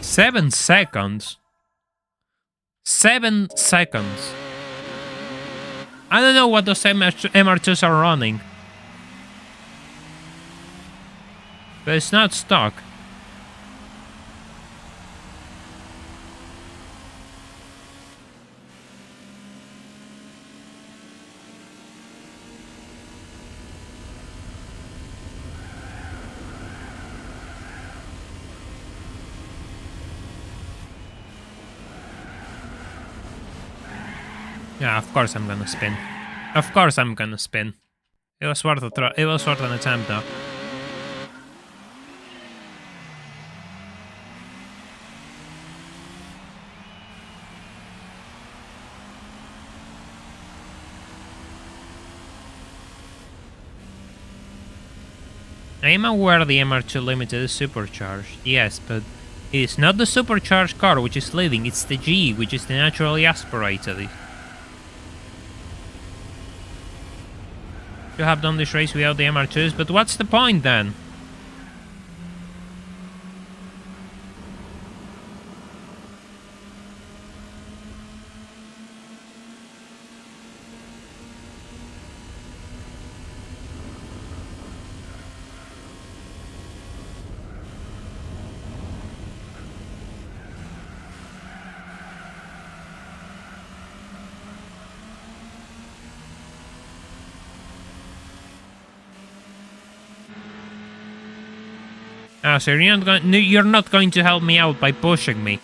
Seven seconds. 7 seconds. I don't know what those MR2s are running. But it's not stock. Yeah, of course I'm gonna spin. Of course I'm gonna spin. It was worth an attempt though. I am aware the MR2 Limited is supercharged, yes, but it is not the supercharged car which is leading, it's the G which is the naturally aspirated. You have done this race without the MR2s, but what's the point then? Ah, so you're not going to help me out by pushing me.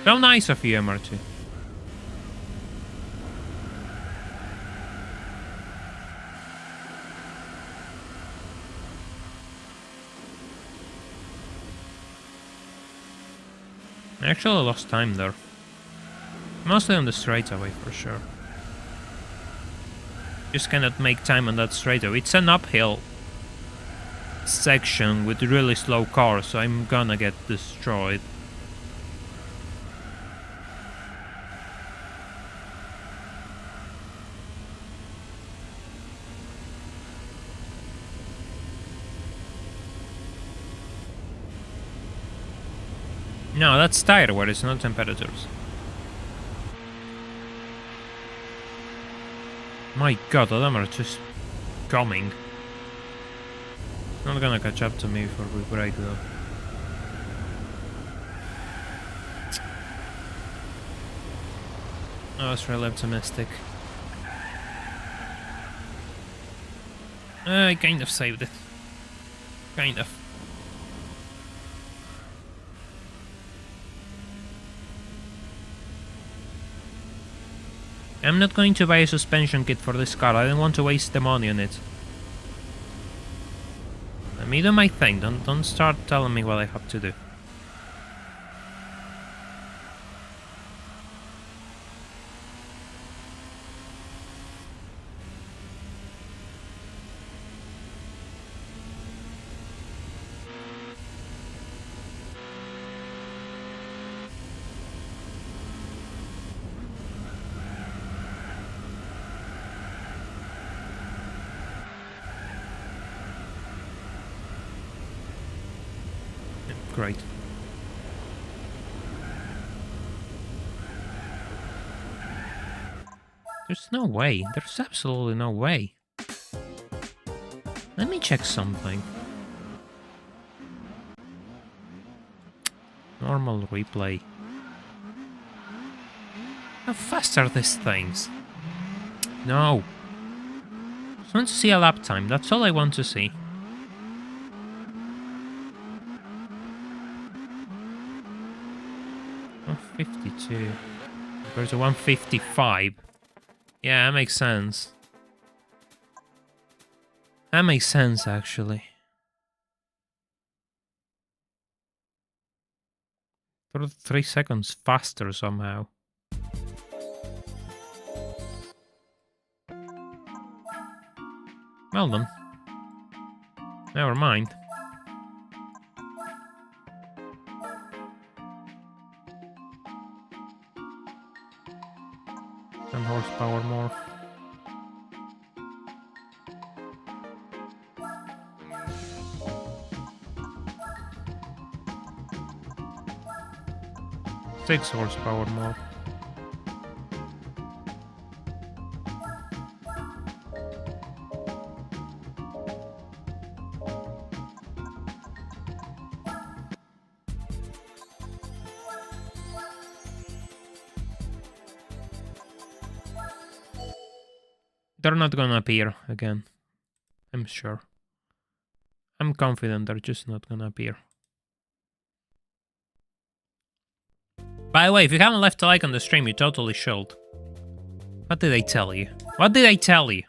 So nice of you, MR2. I actually lost time there. Mostly on the straightaway for sure. Just cannot make time on that straightaway. It's an uphill section with really slow cars, so I'm gonna get destroyed. No, that's tire wear, it's not temperatures. My god, them are just coming. Not gonna catch up to me before we break though. I was really optimistic. I kind of saved it. Kind of. I'm not going to buy a suspension kit for this car. I don't want to waste the money on it. Let me do my thing. Don't start telling me what I have to do. Great. There's no way. There's absolutely no way. Let me check something. Normal replay. How fast are these things? No. Just want to see a lap time. That's all I want to see. .52 compared to 155. Yeah, that makes sense. That makes sense, actually. 3 seconds faster somehow. Well done. Never mind. 10 horsepower more. Six horsepower more. They're not gonna appear again. I'm sure. I'm confident they're just not gonna appear. By the way, if you haven't left a like on the stream, you totally should. What did I tell you? What did I tell you?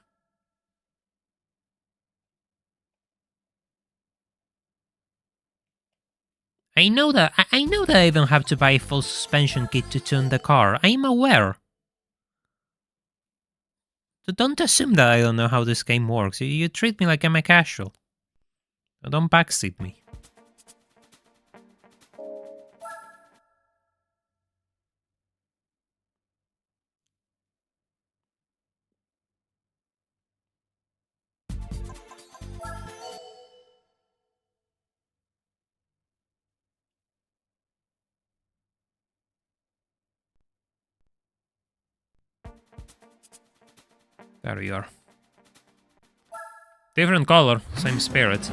I know that I don't have to buy a full suspension kit to tune the car. I'm aware. So don't assume that I don't know how this game works. You treat me like I'm a casual. So don't backseat me. There you are. Different color, same spirit.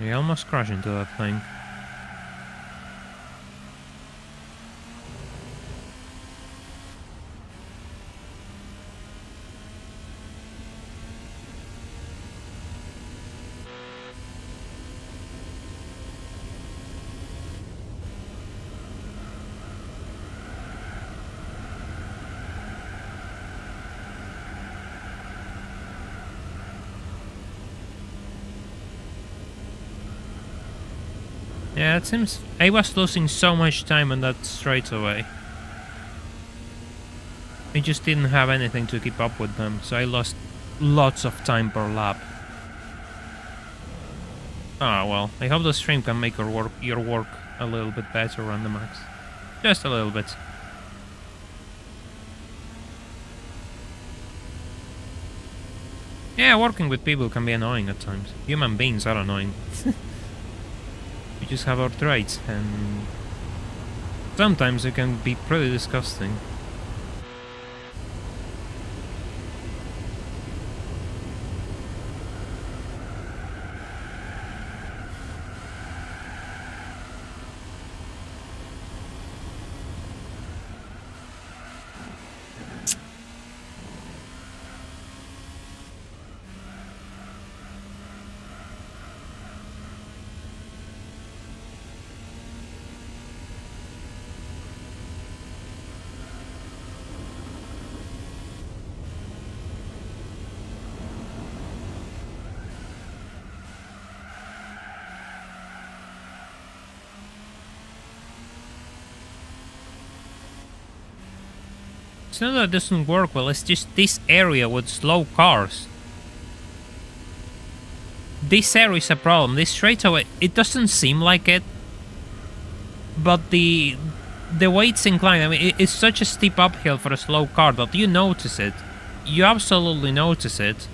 We almost crashed into that thing. Yeah, it seems I was losing so much time on that straightaway. I just didn't have anything to keep up with them, so I lost lots of time per lap. Ah, well, I hope the stream can make your work a little bit better on the max. Just a little bit. Yeah, working with people can be annoying at times. Human beings are annoying. We just have our traits, and sometimes it can be pretty disgusting. It's not that it doesn't work well, it's just this area with slow cars. This area is a problem. This straightaway, it doesn't seem like it, but the way it's inclined, I mean, it's such a steep uphill for a slow car that you notice it. You absolutely notice it.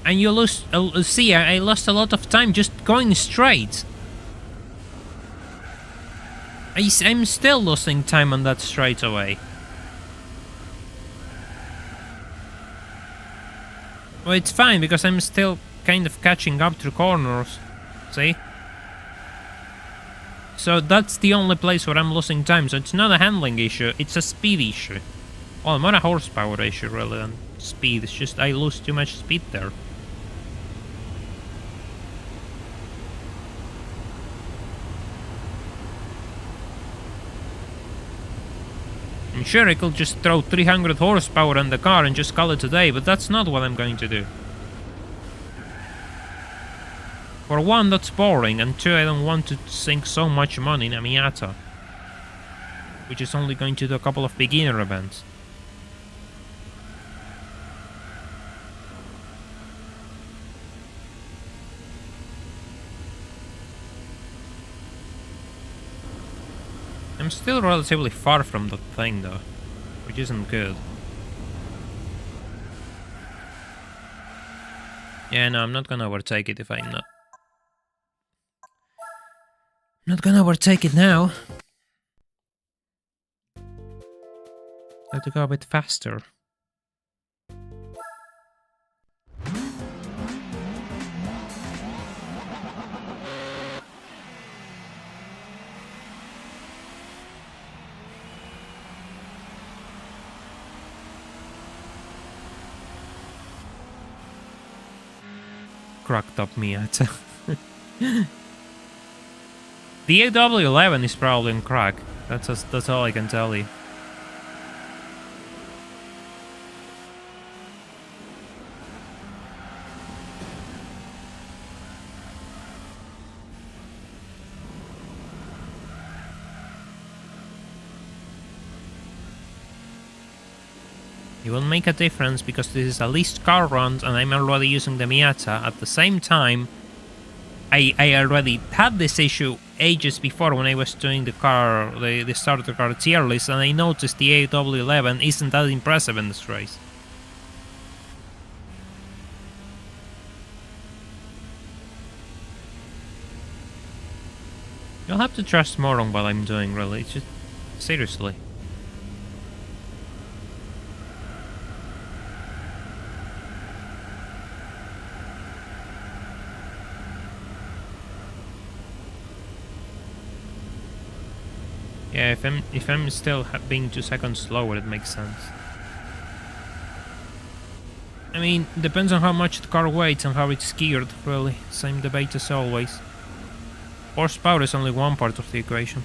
And you lose, see, I lost a lot of time just going straight. I'm still losing time on that straightaway. Well, it's fine, because I'm still kind of catching up through corners. See? So that's the only place where I'm losing time. So it's not a handling issue, it's a speed issue. Well, more a horsepower issue, really, than speed. It's just I lose too much speed there. I'm sure I could just throw 300 horsepower on the car and just call it a day, but that's not what I'm going to do. For one, that's boring, and two, I don't want to sink so much money in a Miata, which is only going to do a couple of beginner events. I'm still relatively far from that thing though, which isn't good. Yeah, no, I'm not gonna overtake it if I'm not. Not gonna overtake it now. I have to go a bit faster. Cracked up Miata. The AW11 is probably in crack. That's all I can tell you. It will make a difference because this is a least car run and I'm already using the Miata. At the same time, I already had this issue ages before when I was doing the car, the starter car tier list, and I noticed the AW11 isn't that impressive in this race. You'll have to trust more on what I'm doing, really. It's just seriously. Yeah, if I'm still being 2 seconds slower, it makes sense. I mean, depends on how much the car weighs and how it's geared, really. Same debate as always. Horsepower is only one part of the equation.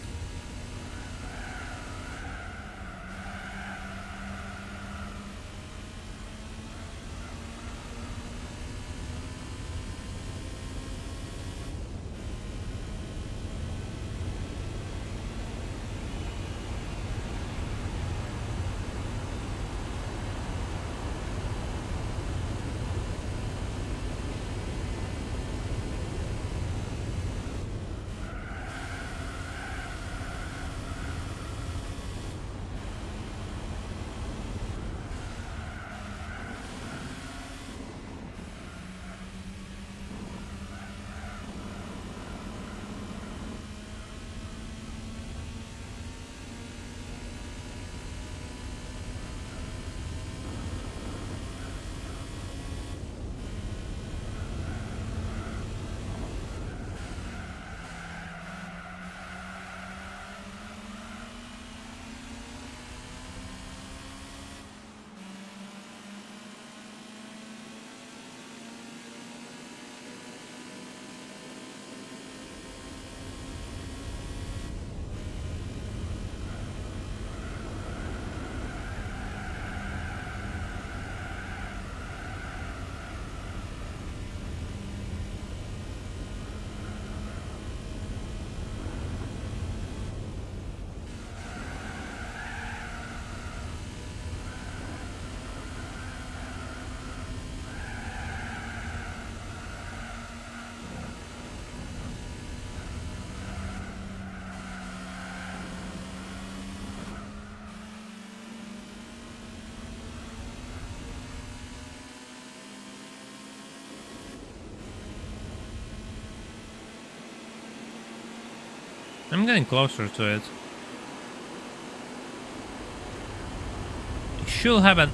I'm getting closer to it.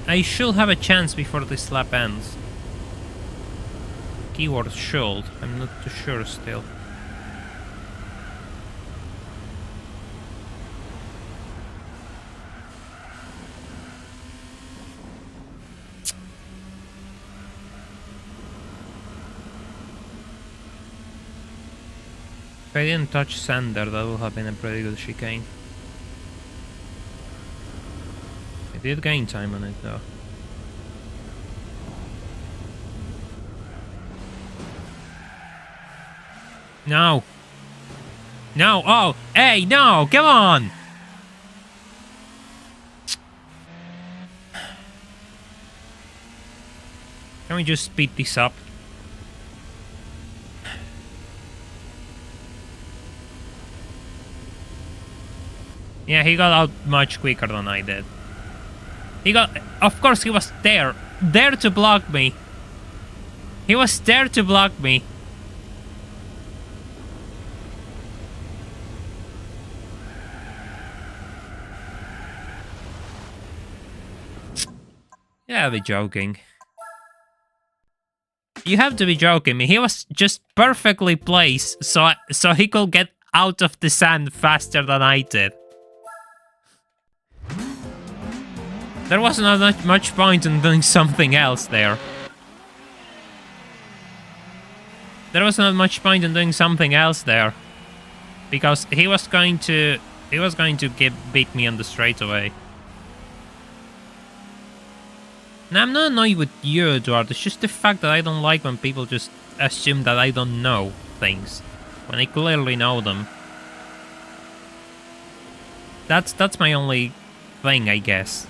I should have a chance before this lap ends. Keyword should. I'm not too sure still. If I didn't touch Sander, that would have been a pretty good chicane. I did gain time on it though. No! No! Oh! Hey! No! Come on! Can we just speed this up? Yeah, he got out much quicker than I did. He got... Of course he was there. There to block me. He was there to block me. You gotta be joking. You have to be joking me. He was just perfectly placed so he could get out of the sand faster than I did. There was not much point in doing something else there. There was not much point in doing something else there. Because he was going to beat me on the straightaway. Now, I'm not annoyed with you, Eduardo. It's just the fact that I don't like when people just assume that I don't know things when I clearly know them. That's my only thing, I guess.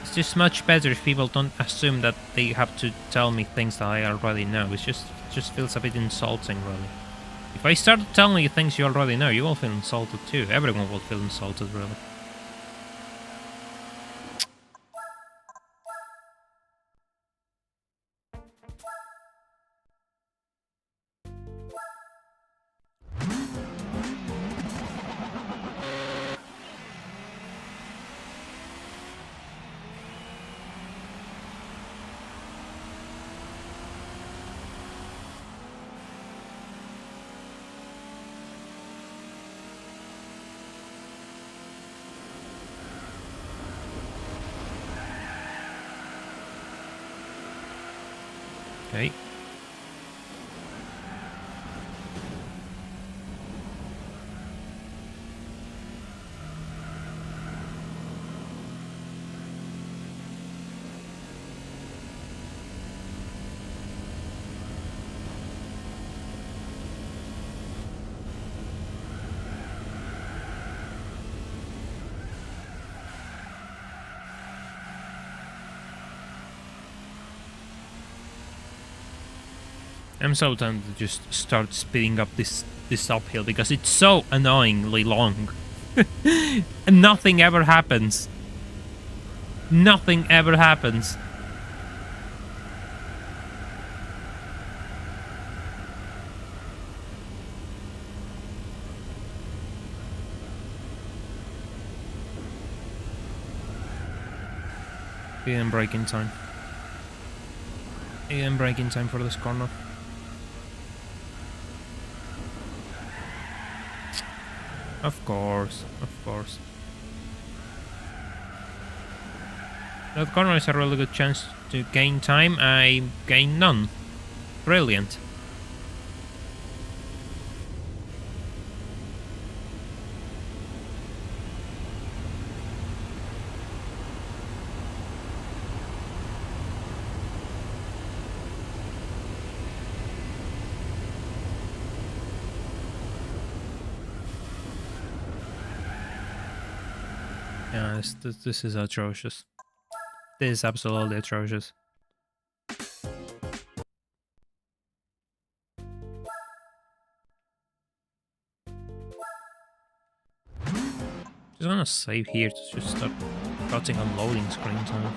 It's just much better if people don't assume that they have to tell me things that I already know. It just feels a bit insulting, really. If I start telling you things you already know, you will feel insulted too. Everyone will feel insulted, really. Okay. I'm so tempted to just start speeding up this uphill because it's so annoyingly long. And nothing ever happens. Nothing ever happens. He didn't brake in time. He didn't brake in time for this corner. Of course, of course. That corner is a really good chance to gain time. I gain none. Brilliant. Yeah, this is atrocious. This is absolutely atrocious. Just gonna save here to just start cutting on loading screen time.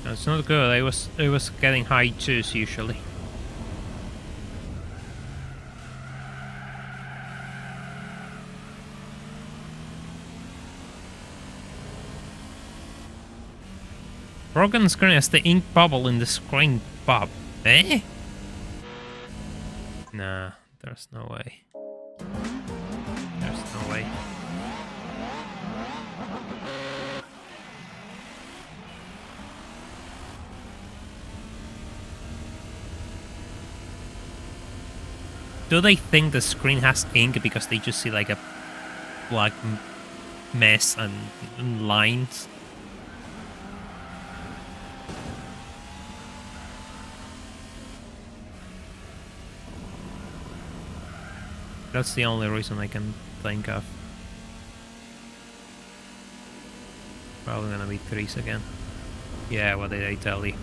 That's not good. It was getting high twos usually. Broken screen as the ink bubble in the screen pop. Eh? Nah, there's no way. There's no way. Do they think the screen has ink because they just see like a black mess and lines? That's the only reason I can think of. Probably gonna be threes again. Yeah, what did I tell you?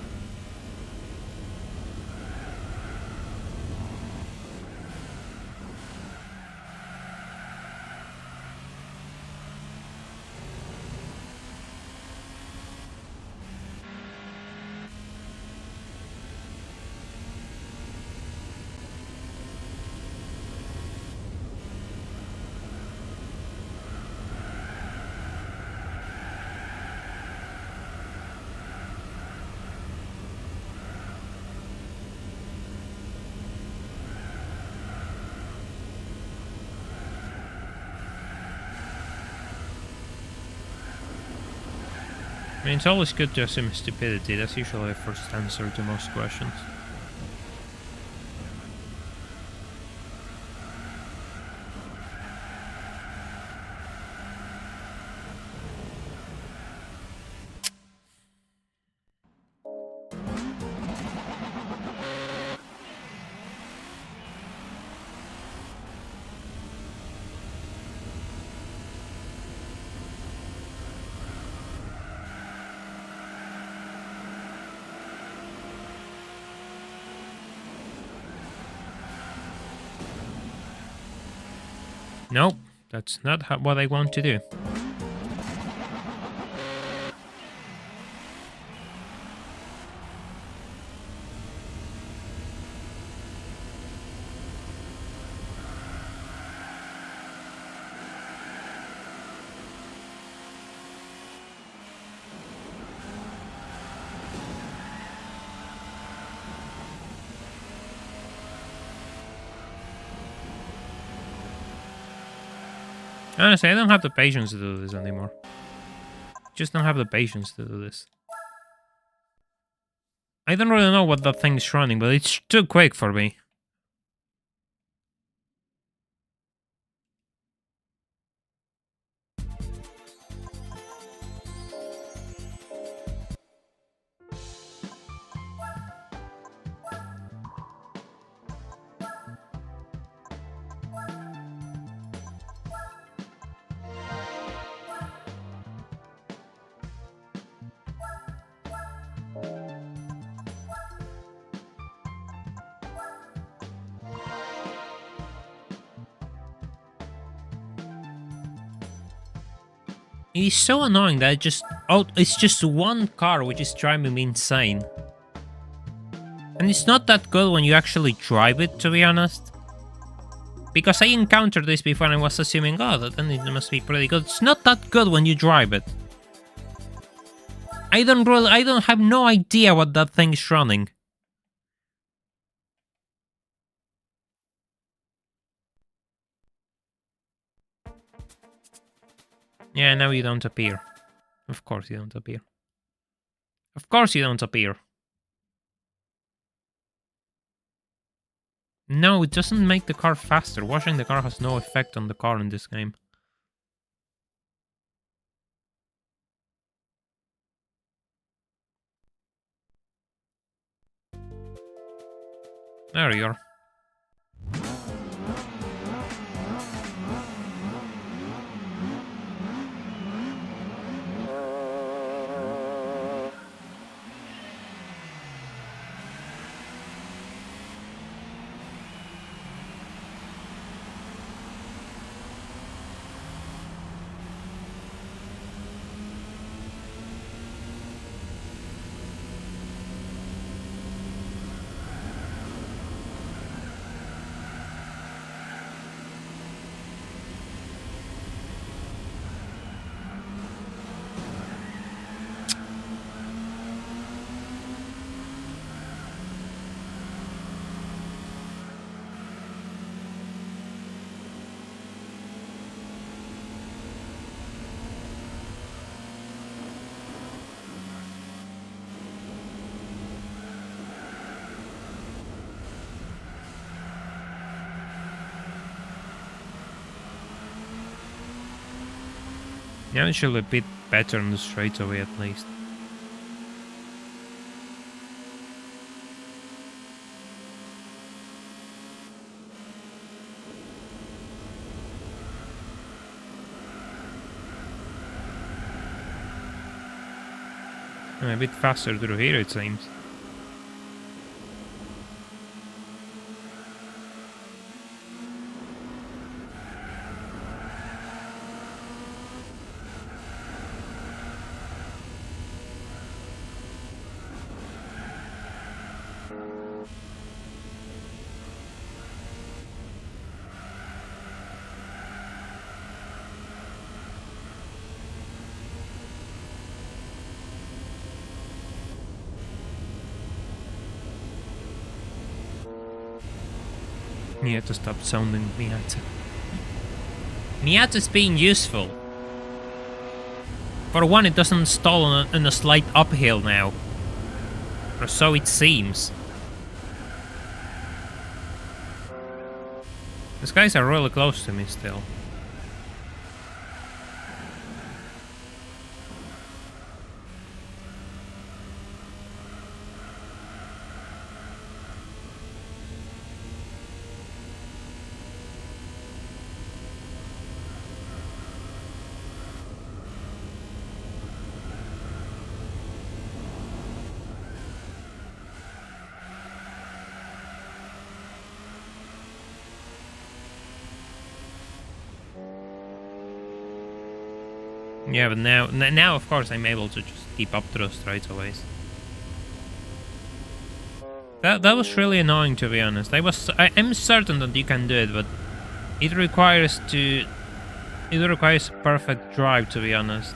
I mean, it's always good to assume stupidity. That's usually the first answer to most questions. Nope, that's not what I want to do. Honestly, I don't have the patience to do this anymore. Just don't have the patience to do this. I don't really know what that thing is running, but it's too quick for me. It's so annoying that it's just one car which is driving me insane. And it's not that good when you actually drive it, to be honest. Because I encountered this before and I was assuming, oh, then it must be pretty good. It's not that good when you drive it. I don't have no idea what that thing is running. Yeah, now you don't appear. Of course you don't appear. Of course you don't appear. No, it doesn't make the car faster. Washing the car has no effect on the car in this game. There you are. Now it should be a bit better on the straightaway at least. I'm a bit faster through here, it seems. Miata stopped sounding Miata. Miata's being useful. For one, it doesn't stall on a slight uphill now. Or so it seems. These guys are really close to me still. Yeah, but now of course I'm able to just keep up to those straightaways. That was really annoying, to be honest. I'm certain that you can do it, but it requires perfect drive, to be honest.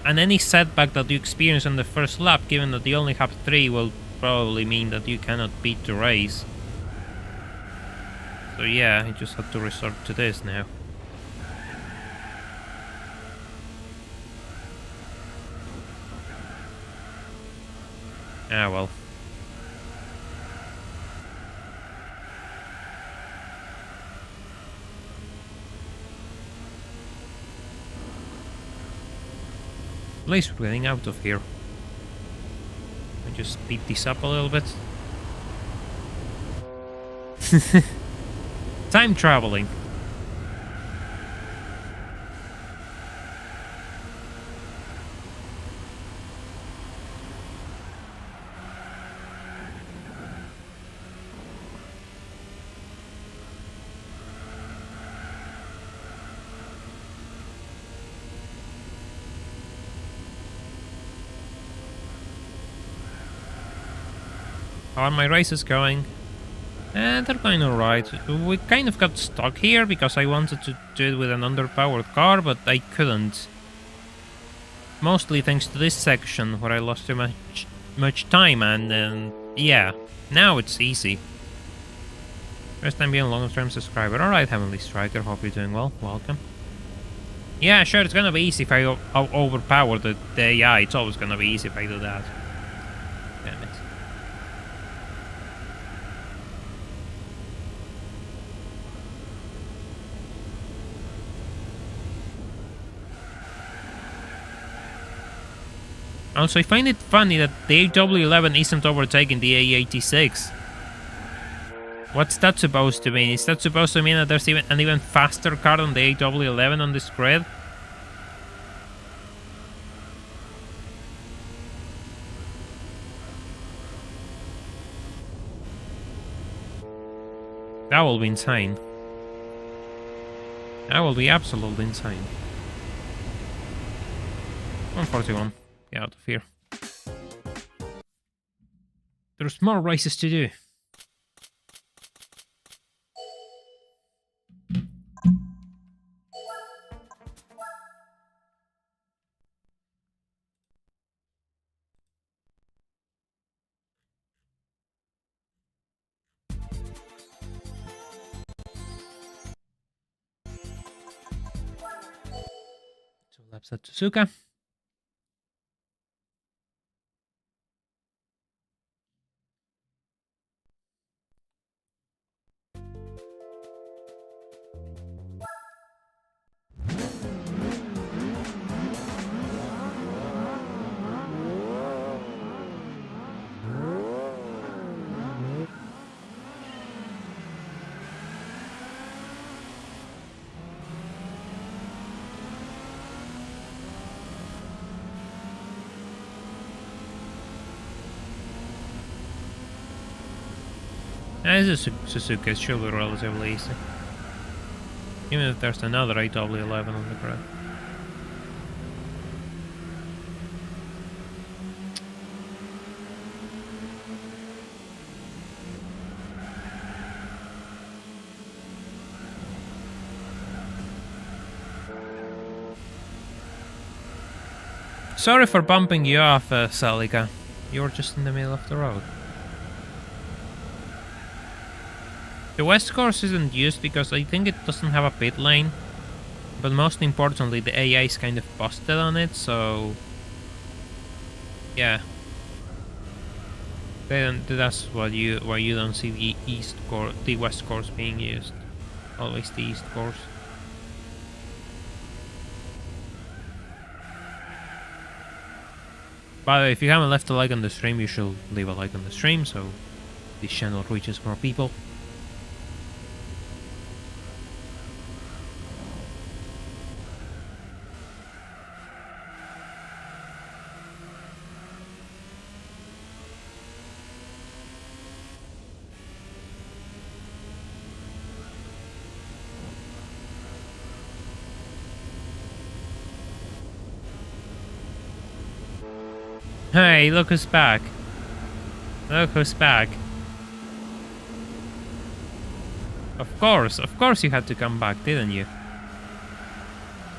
And any setback that you experience on the first lap, given that you only have 3, will probably mean that you cannot beat the race. So yeah, I just have to resort to this now. Ah, well. At least we're getting out of here. I just speed this up a little bit. Time traveling. How are my races going? They're going alright. We kind of got stuck here because I wanted to do it with an underpowered car, but I couldn't. Mostly thanks to this section where I lost too much time, and yeah, now it's easy. First time being a long-term subscriber. Alright, Heavenly Striker, hope you're doing well. Welcome. Yeah, sure, it's gonna be easy if I overpower the AI. It's always gonna be easy if I do that. Damn it. Also, I find it funny that the AW11 isn't overtaking the A86. What's that supposed to mean? Is that supposed to mean that there's an even faster car than the AW11 on this grid? That will be insane. That will be absolutely insane. 141. Get out of here. There's more races to do. Two laps at Suzuka. This is Suzuki, it should be relatively easy. Even if there's another AW11 on the grid. Sorry for bumping you off, Salika. You were just in the middle of the road. The west course isn't used because I think it doesn't have a pit lane. But most importantly, the AI is kind of busted on it, so... yeah. That's why you don't see the west course being used. Always the east course. By the way, if you haven't left a like on the stream, you should leave a like on the stream so this channel reaches more people. Hey, look who's back. Look who's back. Of course you had to come back, didn't you?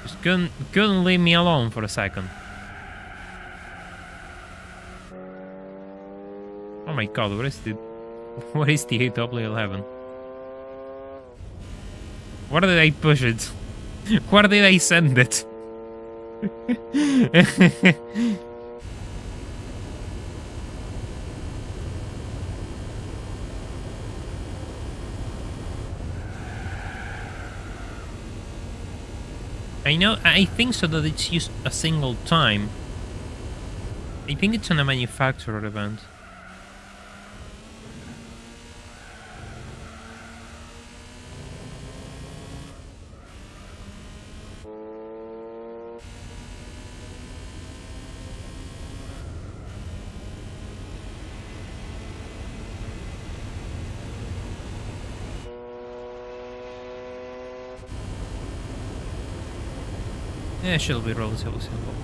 Just couldn't leave me alone for a second. Oh my god, where is the AW11? Where did I push it? Where did I send it? I think so that it's used a single time. I think it's on a manufacturer event. Yeah, she'll be relatively simple.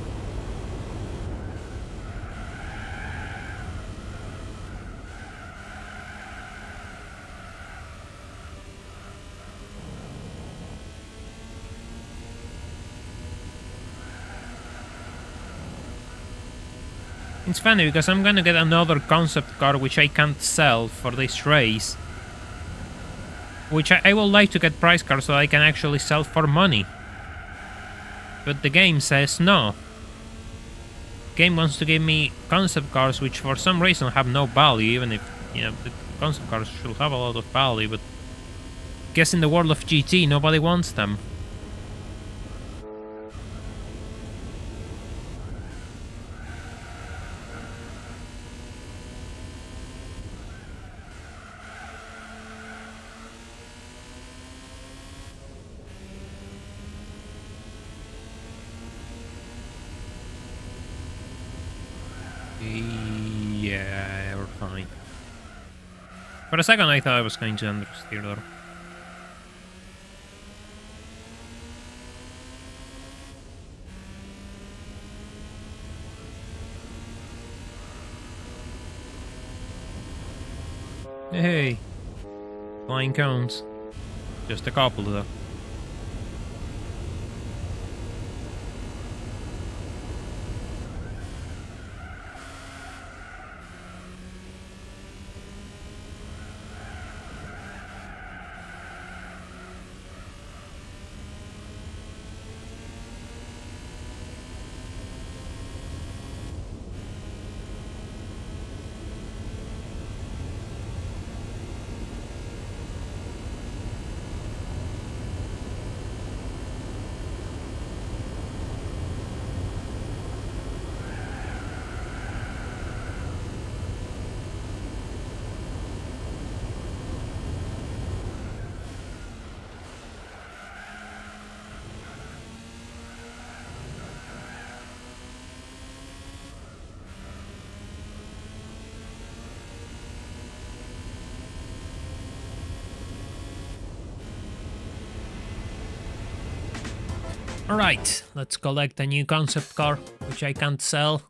It's funny because I'm gonna get another concept car which I can't sell for this race. Which I would like to get price cars so I can actually sell for money. But the game says no. The game wants to give me concept cars which for some reason have no value, even if, you know, the concept cars should have a lot of value, but I guess in the world of GT nobody wants them. Yeah, we're fine. For a second I thought I was going to understeer though. Hey! Flying cones. Just a couple though. Alright, let's collect a new concept car, which I can't sell.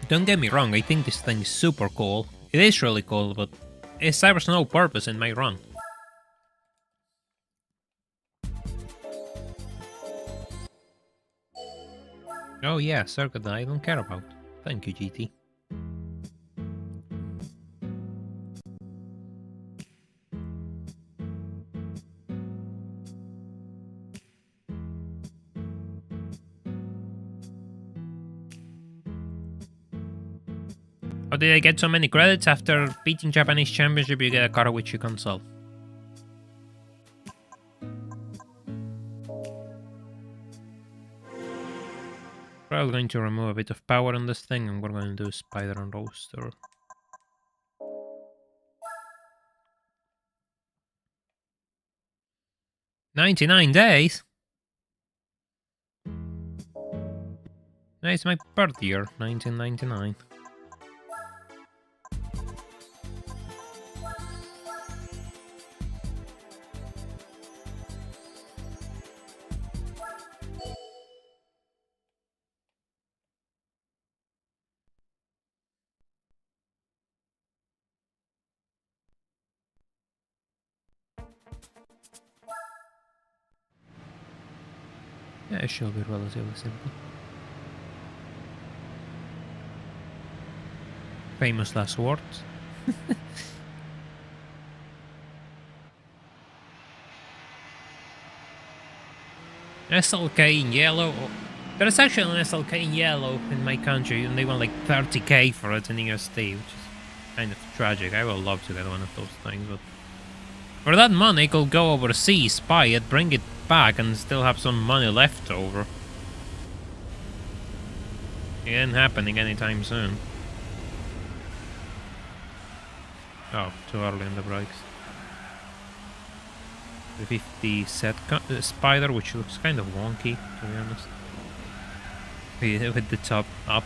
Don't get me wrong, I think this thing is super cool. It is really cool, but it serves no purpose in my run. Oh yeah, circuit that I don't care about. Thank you, GT. How did I get so many credits? After beating Japanese Championship, you get a car which you can sell. Probably going to remove a bit of power on this thing, and we're going to do Spider and Roadster. $99 days? It's my birth year, 1999. Yeah, it should be relatively simple. Famous last words. SLK in yellow. There's actually an SLK in yellow in my country, and they want like 30k for it in EST, which is kind of tragic. I would love to get one of those things, but for that money, I could go overseas, buy it, bring it back, and still have some money left over. It ain't happening anytime soon. Oh, too early in the brakes. The 50 set Spider, which looks kind of wonky, to be honest. With the top up.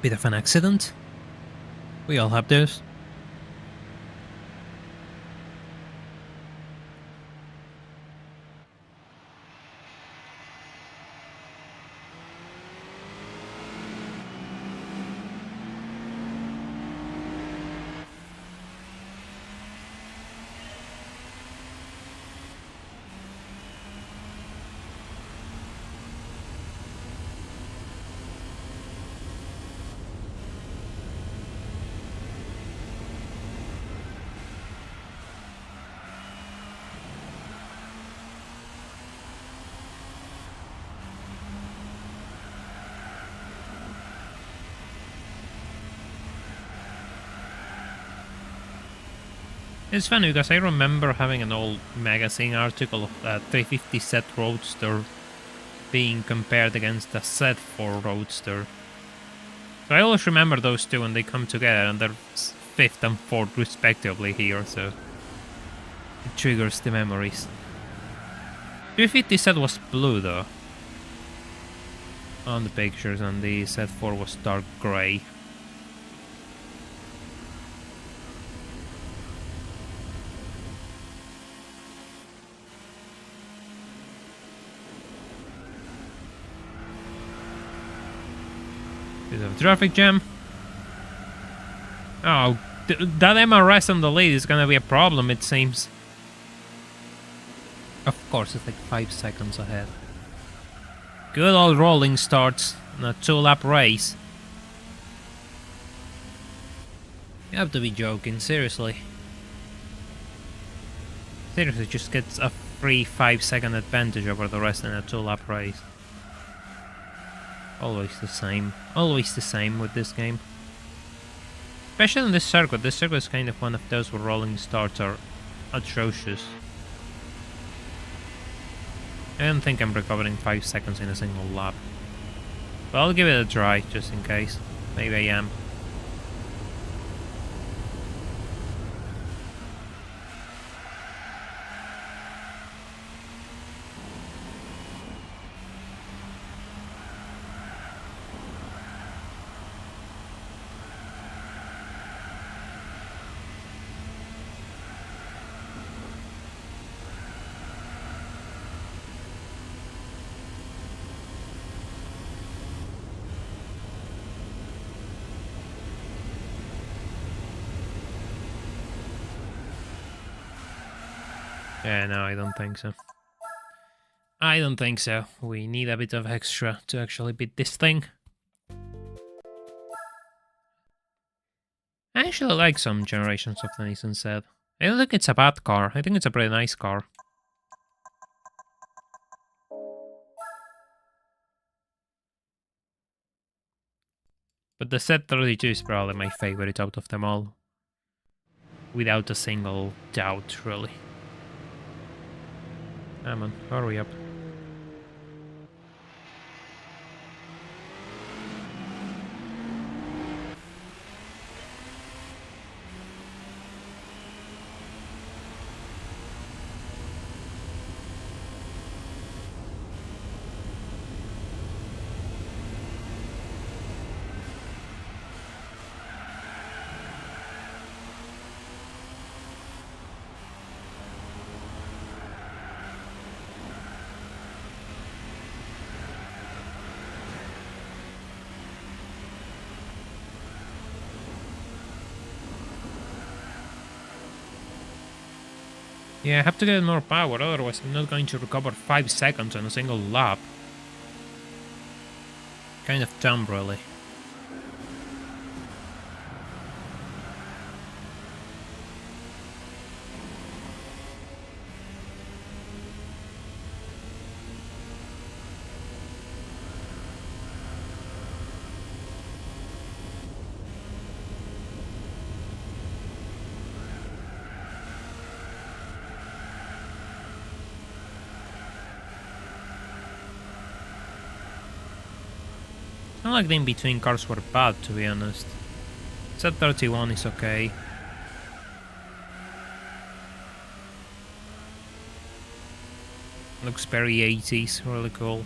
Bit of an accident. We all have those. It's funny because I remember having an old magazine article of a 350 set Roadster being compared against a set 4 Roadster. So I always remember those two when they come together, and they're 5th and 4th respectively here, so it triggers the memories. 350 set was blue though on the pictures, and the set 4 was dark grey. Bit of traffic jam. Oh, that MRS on the lead is gonna be a problem, it seems. Of course, it's like 5 seconds ahead. Good old rolling starts in a 2-lap race. You have to be joking, seriously. Seriously, just gets a free 5-second advantage over the rest in a 2-lap race. Always the same. Always the same with this game. Especially in this circuit. This circuit is kind of one of those where rolling starts are atrocious. I don't think I'm recovering 5 seconds in a single lap. But I'll give it a try, just in case. Maybe I am. Yeah, no, I don't think so. I don't think so. We need a bit of extra to actually beat this thing. I actually like some generations of the Nissan Z. I don't think it's a bad car. I think it's a pretty nice car. But the Z32 is probably my favorite out of them all. Without a single doubt, really. Come on, hurry up. Yeah, I have to get more power, otherwise I'm not going to recover 5 seconds on a single lap. Kind of dumb, really. I like the in-between cars were bad, to be honest. Z31 is okay. Looks very 80s, really cool.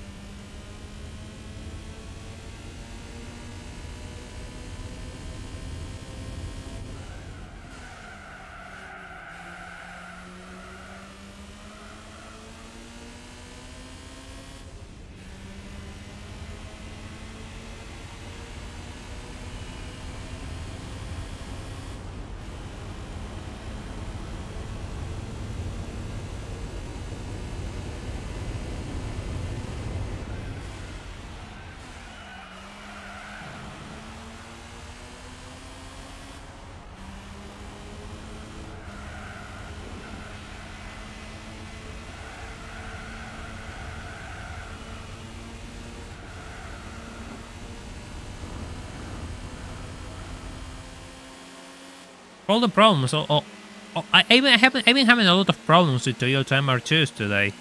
All the problems, I've been having a lot of problems with Toyota MR2s today.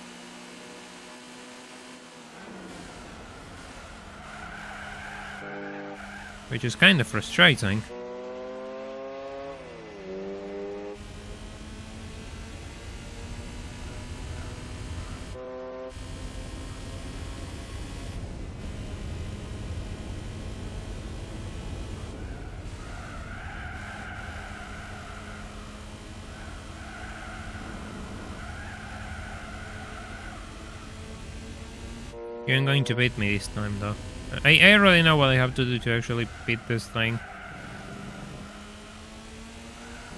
Which is kind of frustrating. You ain't going to beat me this time, though. I already know what I have to do to actually beat this thing.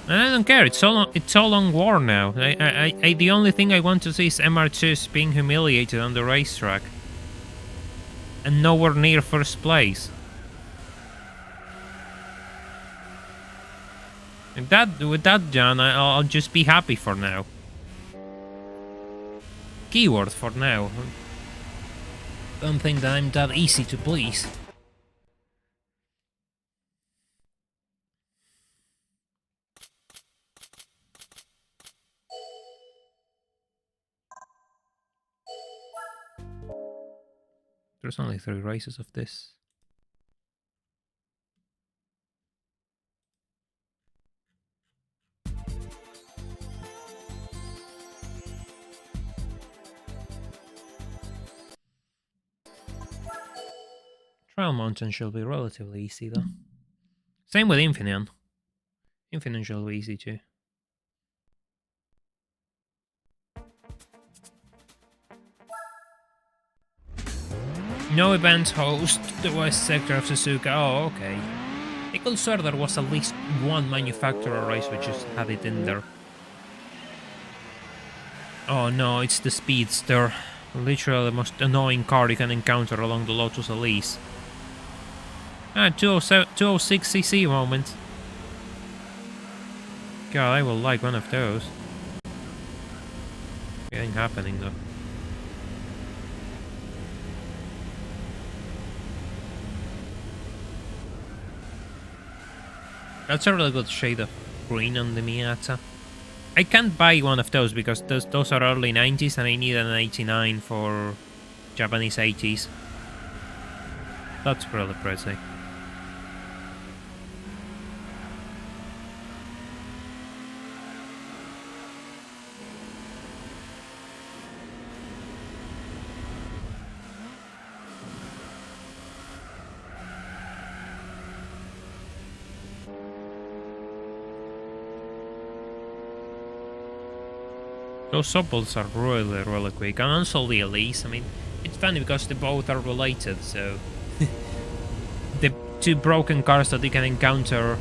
And I don't care, it's all on war now. The only thing I want to see is MR2s being humiliated on the racetrack. And nowhere near first place. With that, John, I'll just be happy for now. keyword for now. Don't think that I'm that easy to please. There's only 3 races of this. Trial Mountain should be relatively easy though. Same with Infineon. Infineon should be easy too. No events host the west sector of Suzuka. Oh, okay. I could swear there was at least one manufacturer race which just had it in there. Oh no, it's the Speedster. Literally the most annoying car you can encounter along the Lotus Elise. 206cc moment. God, I will like one of those. It ain't happening though. That's a really good shade of green on the Miata. I can't buy one of those because those are early 90s and I need an 89 for Japanese 80s. That's really pretty. Those subbuilds are really quick, and also the Elise. I mean, it's funny because they both are related, so... the 2 broken cars that you can encounter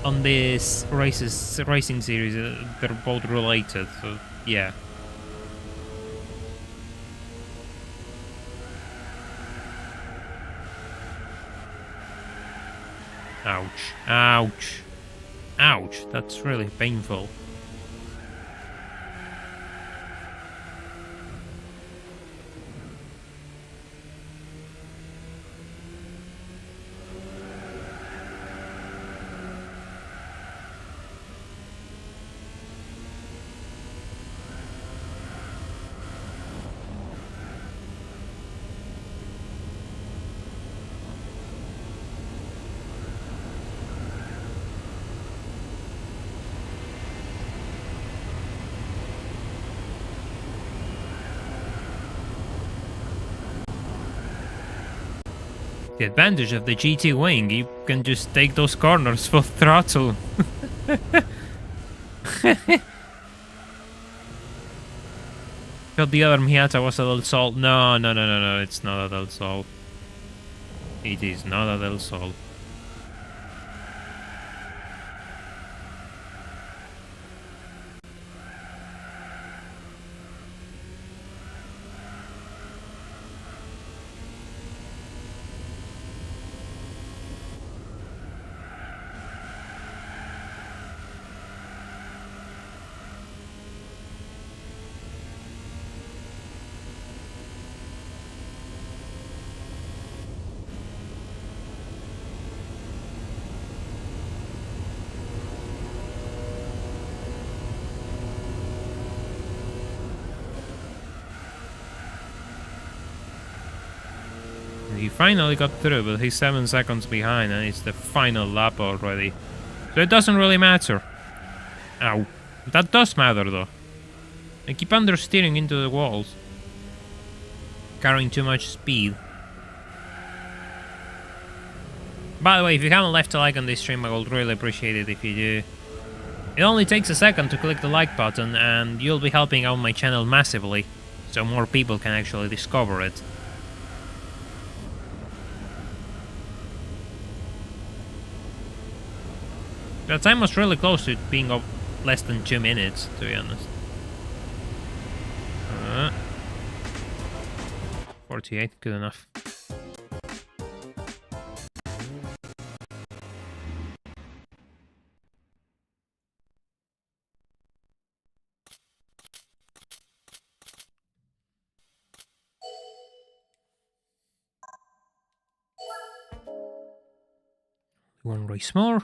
on this racing series, they're both related, so yeah. Ouch. Ouch. Ouch, that's really painful. The advantage of the GT wing, you can just take those corners full throttle. Thought the other Miata was a Del Sol. No, it's not a Del Sol. It is not a Del Sol. He finally got through, but he's 7 seconds behind and it's the final lap already. So it doesn't really matter. Ow. That does matter though. I keep understeering into the walls. Carrying too much speed. By the way, if you haven't left a like on this stream, I would really appreciate it if you do. It only takes a second to click the like button and you'll be helping out my channel massively, so more people can actually discover it. The time was really close to it being less than 2 minutes, to be honest. 48, good enough. One race more.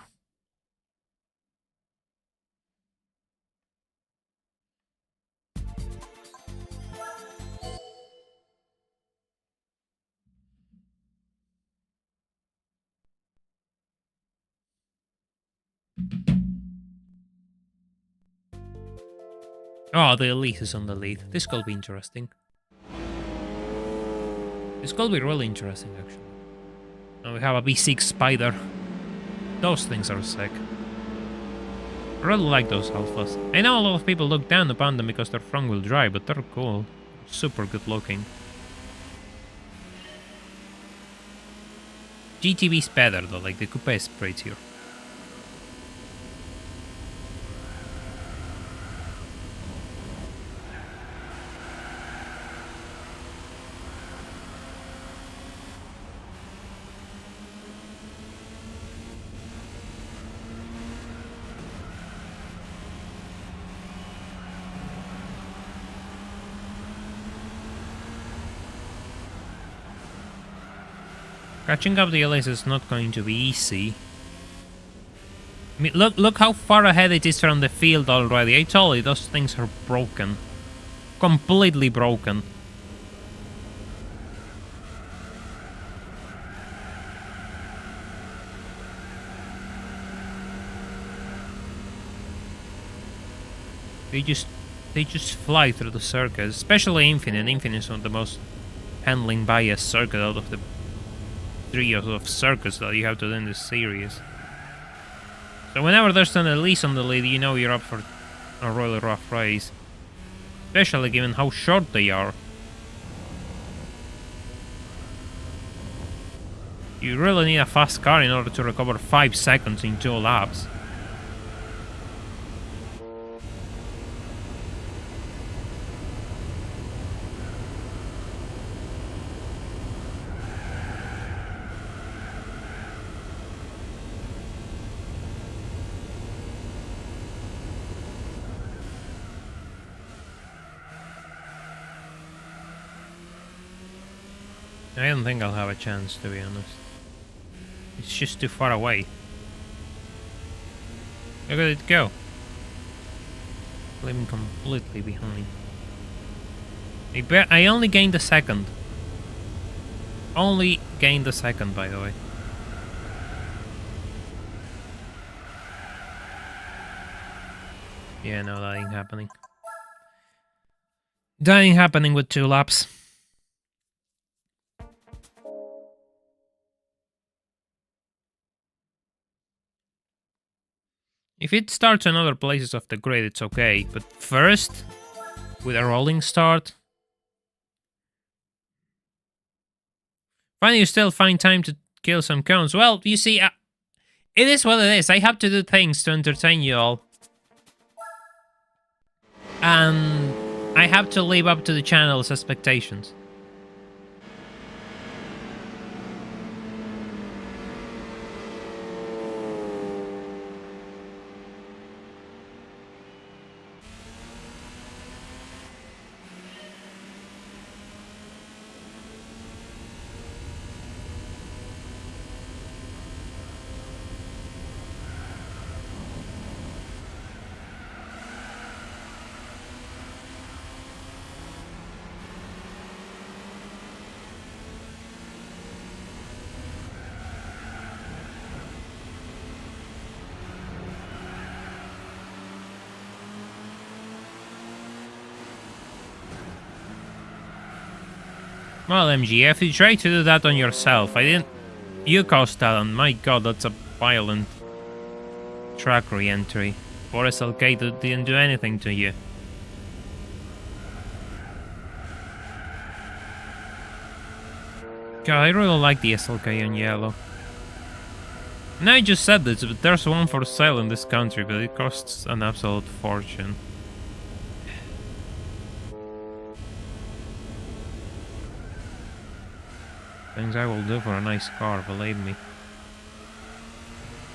Oh, the Elite is on the lead. This could be interesting. This could be really interesting, actually. And we have a B6 Spider. Those things are sick. I really like those alphas. I know a lot of people look down upon them because they're front-wheel drive, but they're cool. Super good looking. GTB is better though, like the coupe is prettier. Catching up the LS is not going to be easy. I mean, look how far ahead it is from the field already. I told you, those things are broken. Completely broken. They just fly through the circuit, especially Infinite. Infinite is one of the most handling biased circuit out of the 3 of circuits that you have to do in this series. So whenever there's an Elise on the lead, you know you're up for a really rough race. Especially given how short they are. You really need a fast car in order to recover 5 seconds in 2 laps. I don't think I'll have a chance, to be honest. It's just too far away. Look at it go. Leaving completely behind. I only gained a second. Only gained a second, by the way. Yeah, no, that ain't happening. That ain't happening with 2 laps. If it starts on other places of the grid, it's okay. But first, with a rolling start... Finally, you still find time to kill some cones. Well, you see, it is what it is. I have to do things to entertain you all. And I have to live up to the channel's expectations. Well, MGF, you try to do that on yourself. I didn't... You caused that on. My god, that's a violent track re-entry. 4SLK didn't do anything to you. God, I really like the SLK on yellow. And I just said this, but there's one for sale in this country, but it costs an absolute fortune. Things I will do for a nice car, believe me.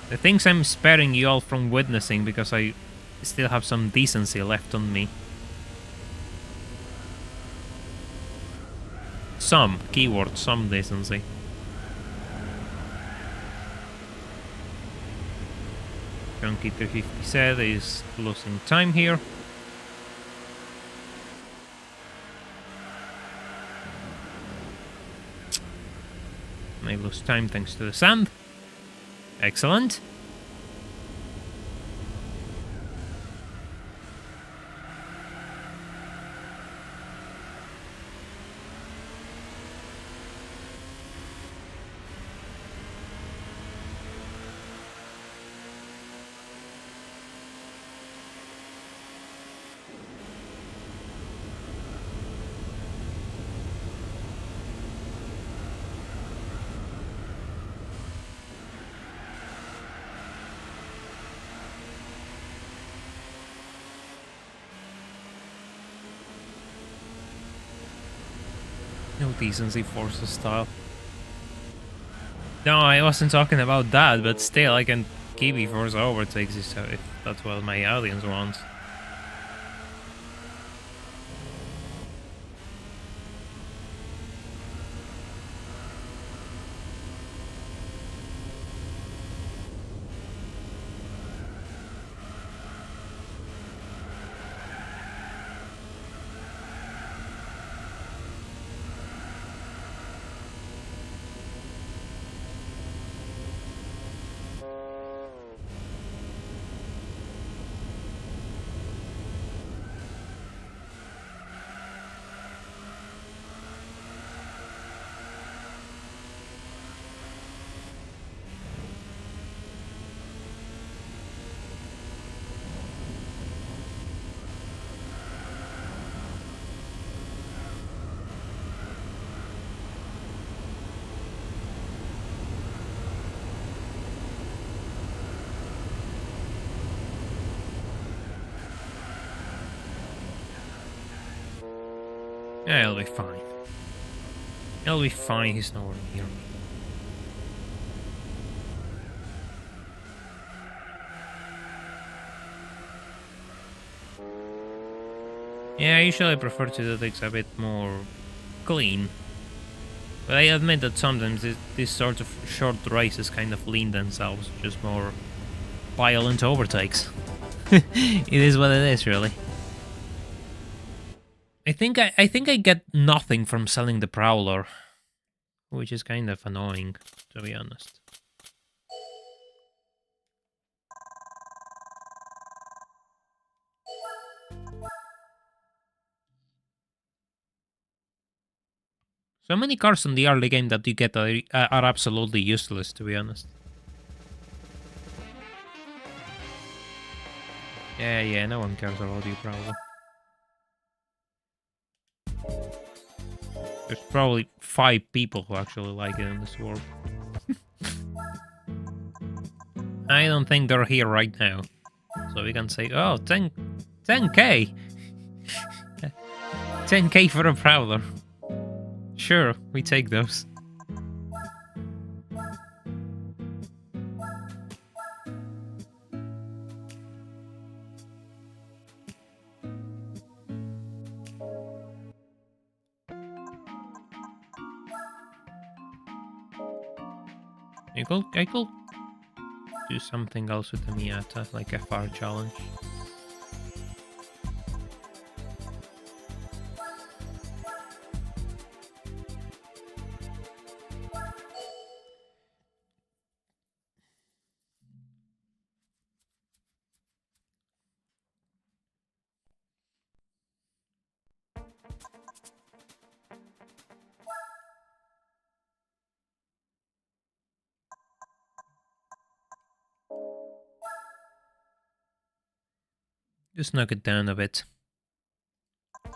The things I'm sparing you all from witnessing because I still have some decency left on me. Some, keyword, some decency. Chunky 350 said is losing time here. May lose time thanks to the sand. Excellent. No decency forces style. No, I wasn't talking about that, but still, I can keep force overtakes if that's what my audience wants. Yeah, it'll be fine. It'll be fine, he's nowhere near me. Yeah, I usually prefer to do things a bit more clean. But I admit that sometimes these sorts of short races kind of lean themselves, just more violent overtakes. It is what it is, really. I think I get nothing from selling the Prowler, which is kind of annoying, to be honest. So many cars in the early game that you get are absolutely useless, to be honest. Yeah, no one cares about you, probably. There's probably 5 people who actually like it in this world. I don't think they're here right now. So we can say, oh, 10k! 10k for a Prowler. Sure, we take those. I could do something else with the Miata, like a far challenge. Just knock it down a bit. I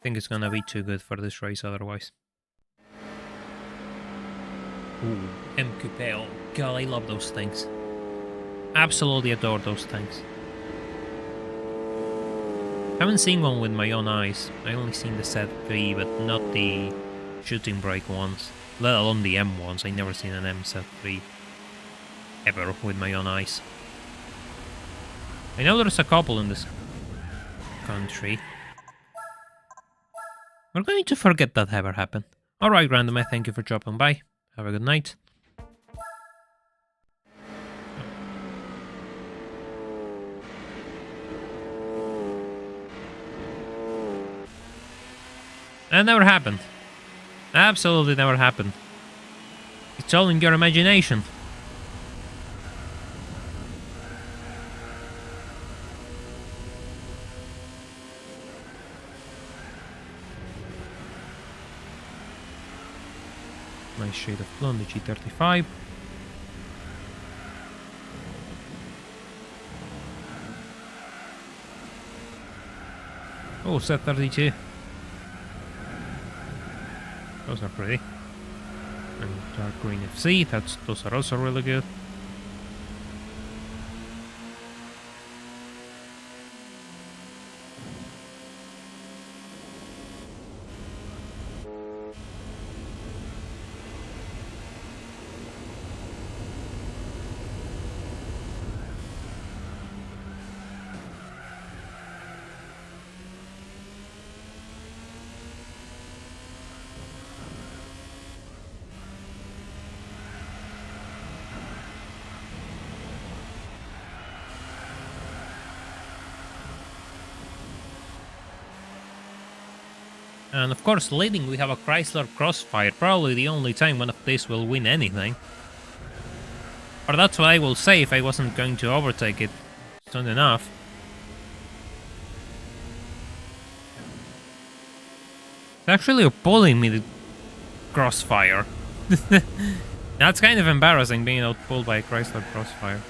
think it's gonna be too good for this race otherwise. Ooh, MQP. Oh god, I love those things. Absolutely adore those things. Haven't seen one with my own eyes. I only seen the Set 3, but not the shooting brake ones. Let alone the M ones. I never seen an M Set 3 ever with my own eyes. I know there's a couple in this country. We're going to forget that ever happened. Alright, Random, I thank you for dropping by. Have a good night. That never happened. Absolutely never happened. It's all in your imagination. Nice shade of blue on the G35. Oh, set 32. Those are pretty. And dark green FC, those are also really good. And of course, leading, we have a Chrysler Crossfire, probably the only time one of these will win anything. Or that's what I will say if I wasn't going to overtake it soon enough. It's actually pulling me the Crossfire. That's kind of embarrassing, being outpulled by a Chrysler Crossfire.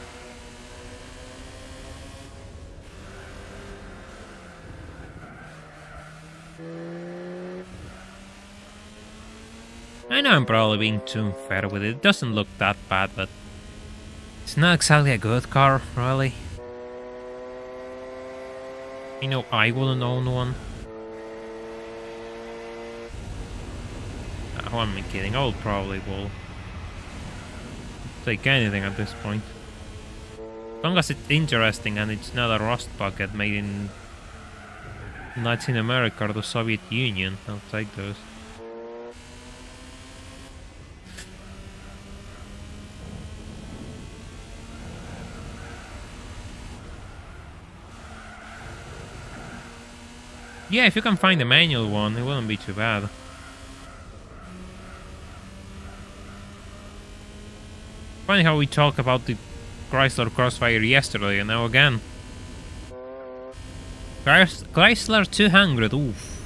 I know I'm probably being too unfair with it. It doesn't look that bad, but it's not exactly a good car, really. You know, I wouldn't own one. Oh, I'm kidding. I probably will take anything at this point. As long as it's interesting and it's not a rust bucket made in Latin America or the Soviet Union, I'll take those. Yeah, if you can find a manual one, it wouldn't be too bad. Funny how we talked about the Chrysler Crossfire yesterday, and now again. Chrysler 200, oof.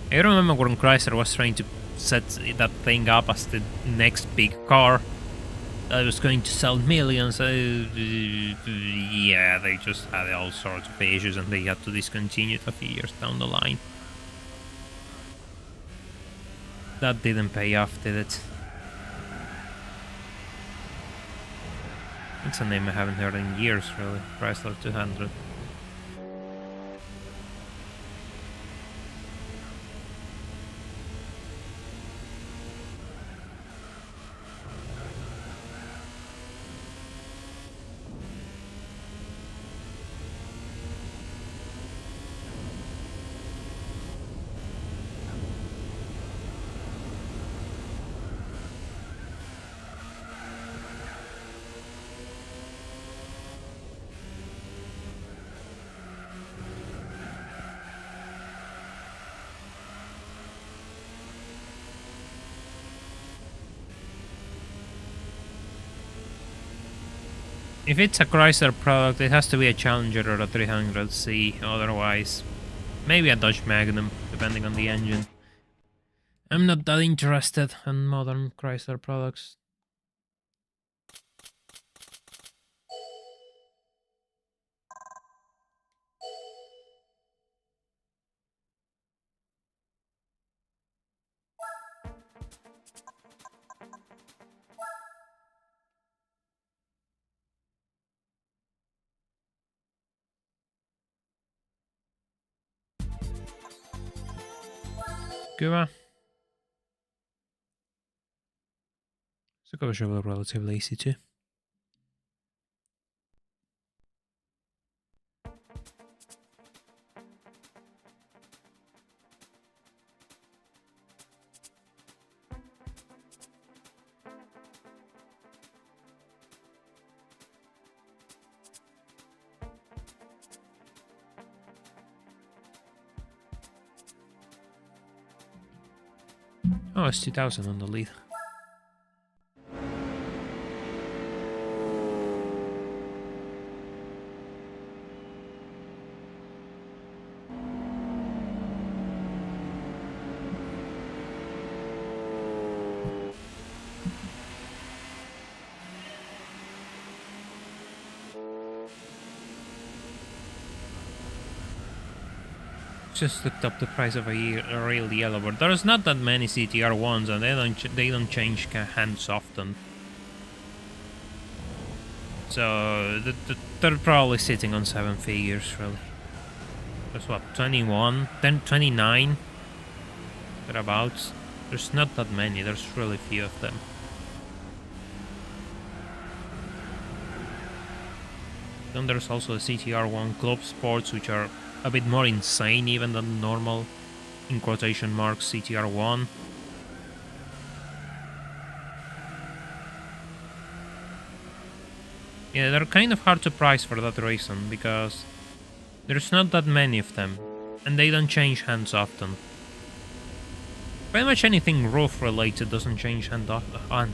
I remember when Chrysler was trying to set that thing up as the next big car that was going to sell millions. Yeah, they just had all sorts of issues and they had to discontinue it a few years down the line. That didn't pay off, did it? It's a name I haven't heard in years, really. Chrysler 200. If it's a Chrysler product, it has to be a Challenger or a 300C, otherwise maybe a Dodge Magnum, depending on the engine. I'm not that interested in modern Chrysler products. Cuba. So cover shovel relatively easy too. Oh, it's 2000 on the lead. Just looked up the price of a real Yellowbird. There's not that many CTR ones, and they don't change hands often. So they're probably sitting on 7 figures, really. There's what, 21, then 29, thereabouts. There's not that many. There's really few of them. Then there's also the CTR1 Club Sports, which are a bit more insane even than normal, in quotation marks, CTR1. Yeah, they're kind of hard to price for that reason, because there's not that many of them, and they don't change hands often. Pretty much anything roof related doesn't change hands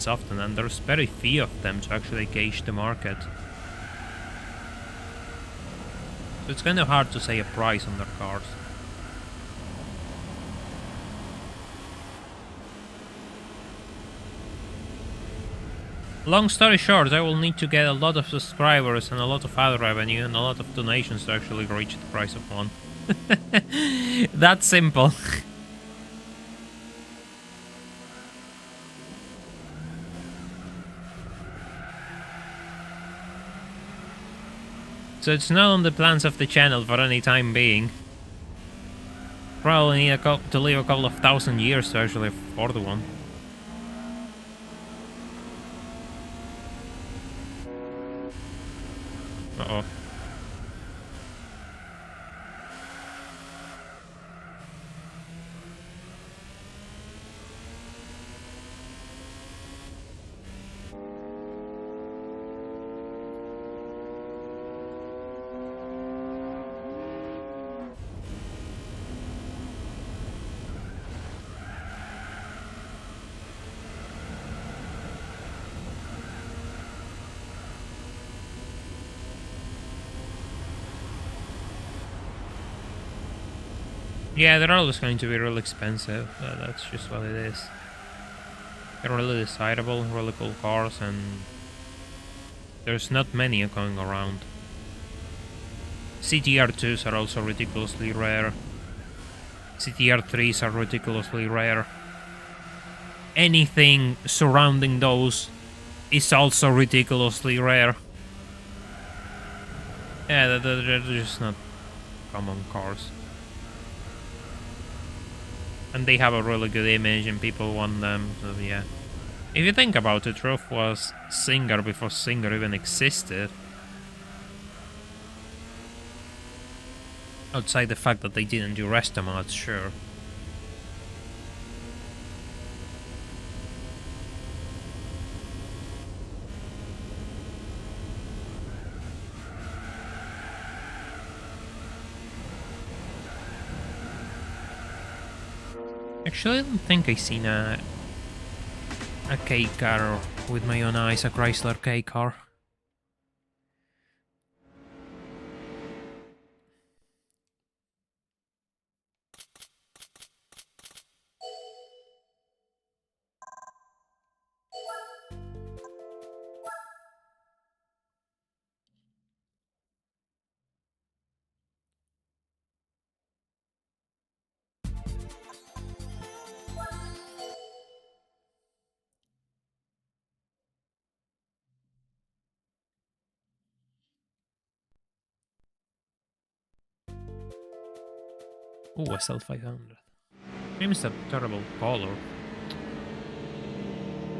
often, and there's very few of them to actually gauge the market. So it's kind of hard to say a price on their cars. Long story short, I will need to get a lot of subscribers and a lot of ad revenue and a lot of donations to actually reach the price of one. That's simple. So it's not on the plans of the channel for any time being. Probably need to live a couple of thousand years to actually afford one. Uh-oh. Yeah, they're always going to be real expensive. That's just what it is. They're really desirable, really cool cars, and there's not many going around. CTR2s are also ridiculously rare. CTR3s are ridiculously rare. Anything surrounding those is also ridiculously rare. Yeah, they're just not common cars. And they have a really good image and people want them, so yeah. If you think about it, Roof was Singer before Singer even existed. Outside the fact that they didn't do resto mods, sure. Actually, I don't think I've seen a K car with my own eyes, a Chrysler K car. Ooh, SL500. Maybe it's a terrible color.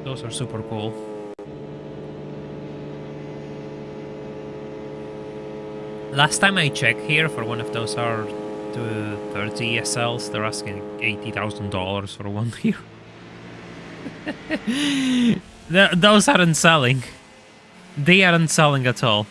Those are super cool. Last time I checked here for one of those R230 SLs, they're asking $80,000 for one here. Those aren't selling. They aren't selling at all.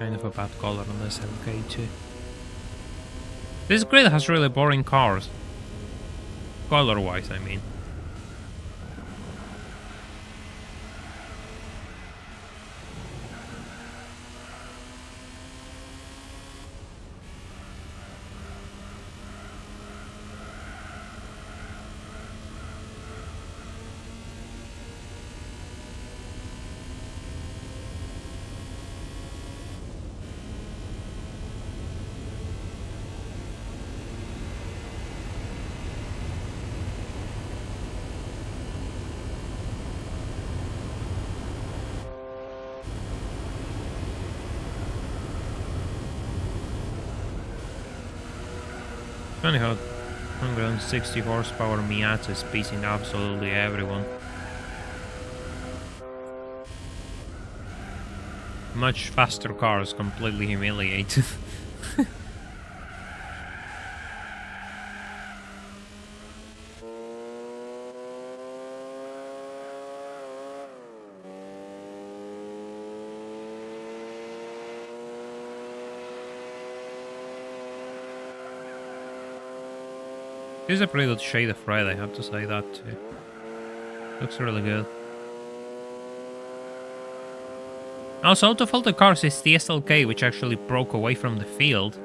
Kind of a bad color on this LK too. This grid has really boring cars. Color-wise, I mean. Funny how 160 horsepower Miata is beating absolutely everyone. Much faster cars completely humiliated. This is a pretty good shade of red, I have to say that too. Looks really good. Also, out of all the cars, it's the SLK which actually broke away from the field.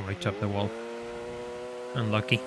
Right up the wall. Unlucky.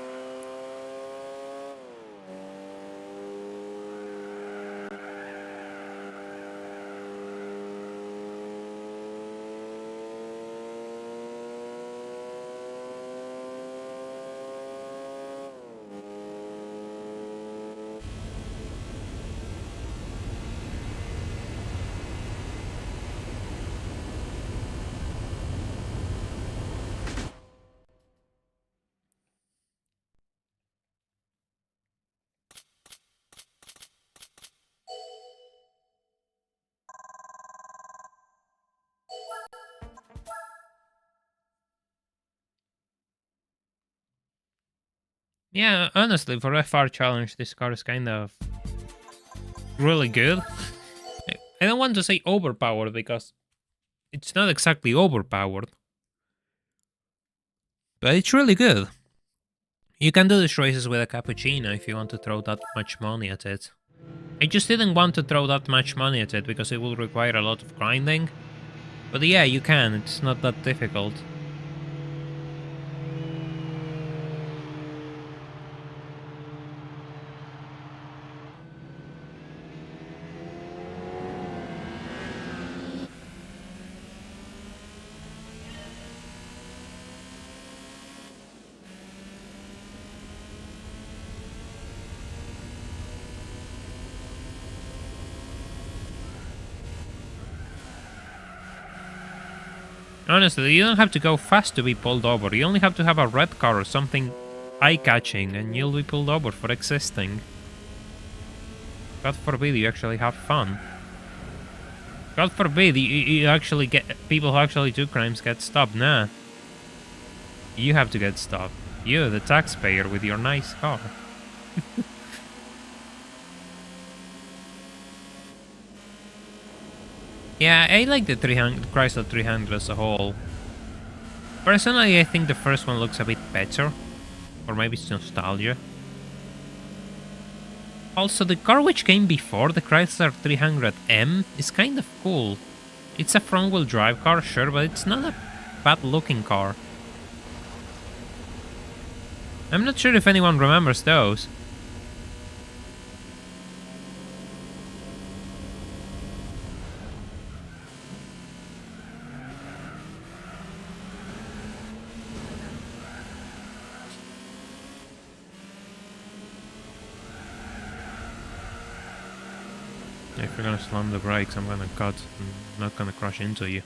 Yeah, honestly, for FR challenge, this car is kind of really good. I don't want to say overpowered because it's not exactly overpowered, but it's really good. You can do these races with a cappuccino if you want to throw that much money at it. I just didn't want to throw that much money at it because it will require a lot of grinding. But yeah, you can, it's not that difficult. Honestly, you don't have to go fast to be pulled over. You only have to have a red car or something eye-catching and you'll be pulled over for existing. God forbid you actually have fun. God forbid you actually get... people who actually do crimes get stopped. Nah. You have to get stopped. You, the taxpayer, with your nice car. Yeah, I like the Chrysler 300 as a whole. Personally, I think the first one looks a bit better. Or maybe it's nostalgia. Also, the car which came before, the Chrysler 300M, is kind of cool. It's a front-wheel drive car, sure, but it's not a bad-looking car. I'm not sure if anyone remembers those. If you're gonna slam the brakes, I'm gonna cut. I'm not gonna crash into you.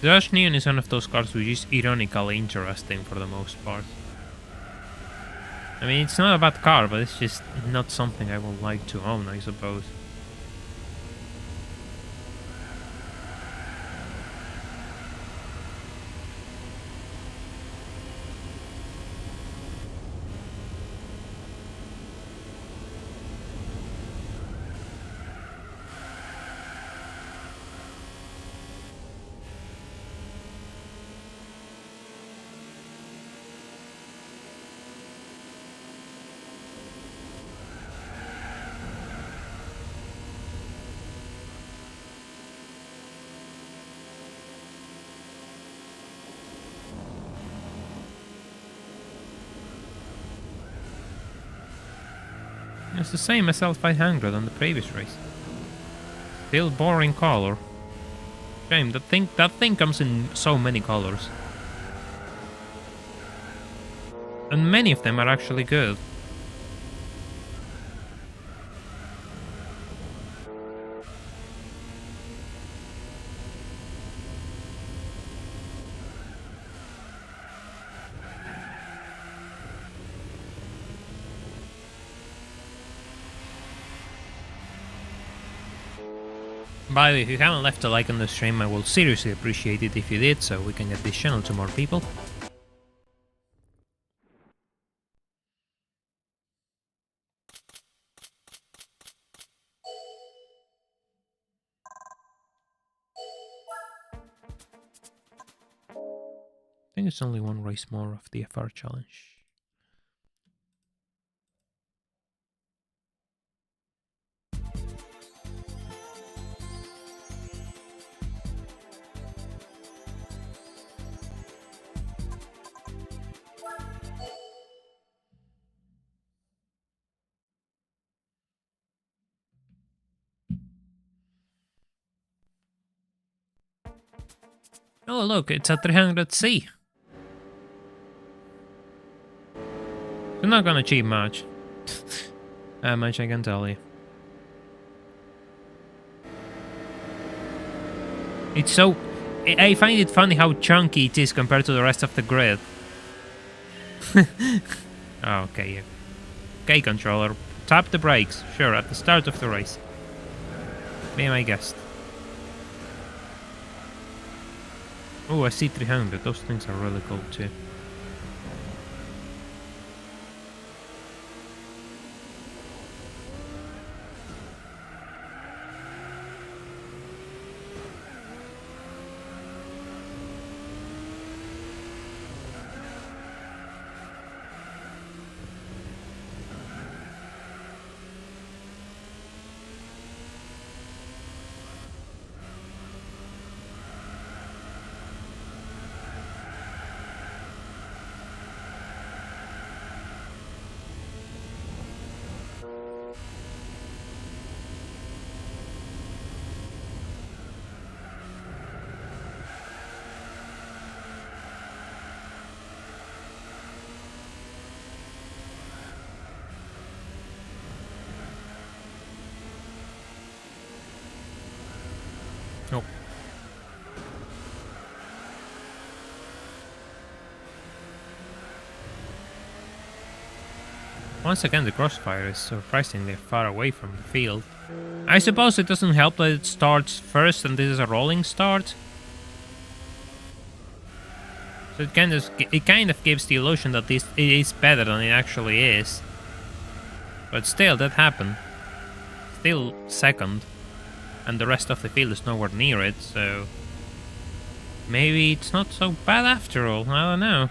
The Rush Neon is one of those cars which is ironically interesting for the most part. I mean, it's not a bad car, but it's just not something I would like to own, I suppose. It's the same as L500 on the previous race. Still boring color. Shame, that thing comes in so many colors. And many of them are actually good. By the way, if you haven't left a like on the stream, I will seriously appreciate it if you did, so we can get this channel to more people. I think it's only one race more of the FR challenge. Oh look, it's a 300C. We're not gonna achieve much. That much I can tell you. It's so... I find it funny how chunky it is compared to the rest of the grid. Oh, okay, yeah. Okay, controller. Tap the brakes. Sure, at the start of the race. Be my guest. Oh, I see 300. Those things are really cool too. Nope. Once again, the crossfire is surprisingly far away from the field. I suppose it doesn't help that it starts first and this is a rolling start. So it kind of gives the illusion that it is better than it actually is. But still, that happened. Still second. And the rest of the field is nowhere near it, so... maybe it's not so bad after all, I don't know.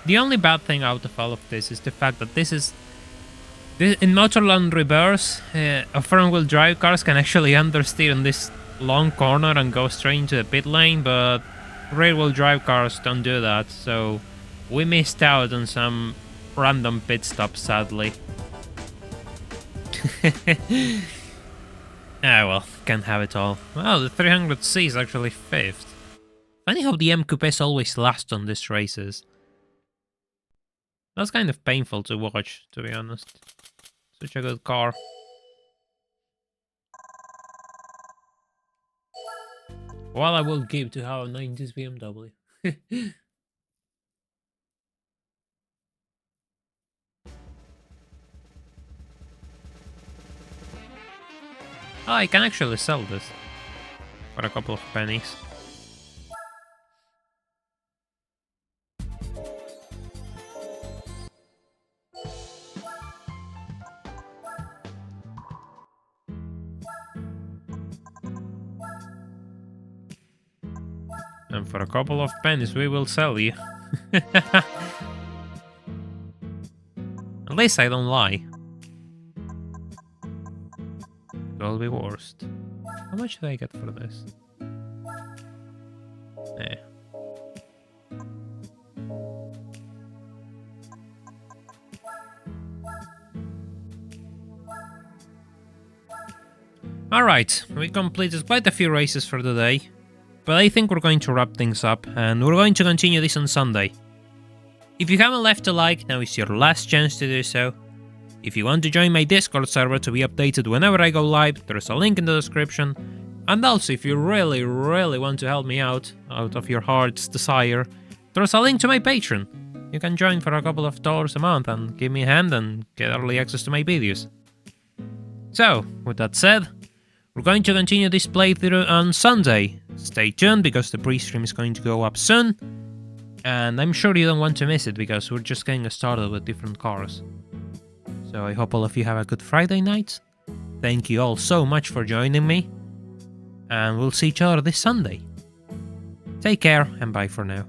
The only bad thing out of all of this is the fact that this is... in Motorland Reverse, front-wheel drive cars can actually understeer in this long corner and go straight into the pit lane, but rear-wheel drive cars don't do that, so we missed out on some random pit stops, sadly. Ah well, can't have it all. Well, the 300C is actually 5th. Funny how the M Coupes always last on these races. That's kind of painful to watch, to be honest. Such a good car. Well, I will give to have a 90s BMW. Oh, I can actually sell this for a couple of pennies. And for a couple of pennies we will sell you. At least I don't lie. Will be worst. How much do I get for this? Eh. Alright, we completed quite a few races for the day, but I think we're going to wrap things up and we're going to continue this on Sunday. If you haven't left a like, now is your last chance to do so. If you want to join my Discord server to be updated whenever I go live, there's a link in the description. And also, if you really want to help me out of your heart's desire, there's a link to my Patreon. You can join for a couple of dollars a month and give me a hand and get early access to my videos. So, with that said, we're going to continue this playthrough on Sunday. Stay tuned because the pre-stream is going to go up soon. And I'm sure you don't want to miss it because we're just getting started with different cars. So I hope all of you have a good Friday night. Thank you all so much for joining me. And we'll see each other this Sunday. Take care and bye for now.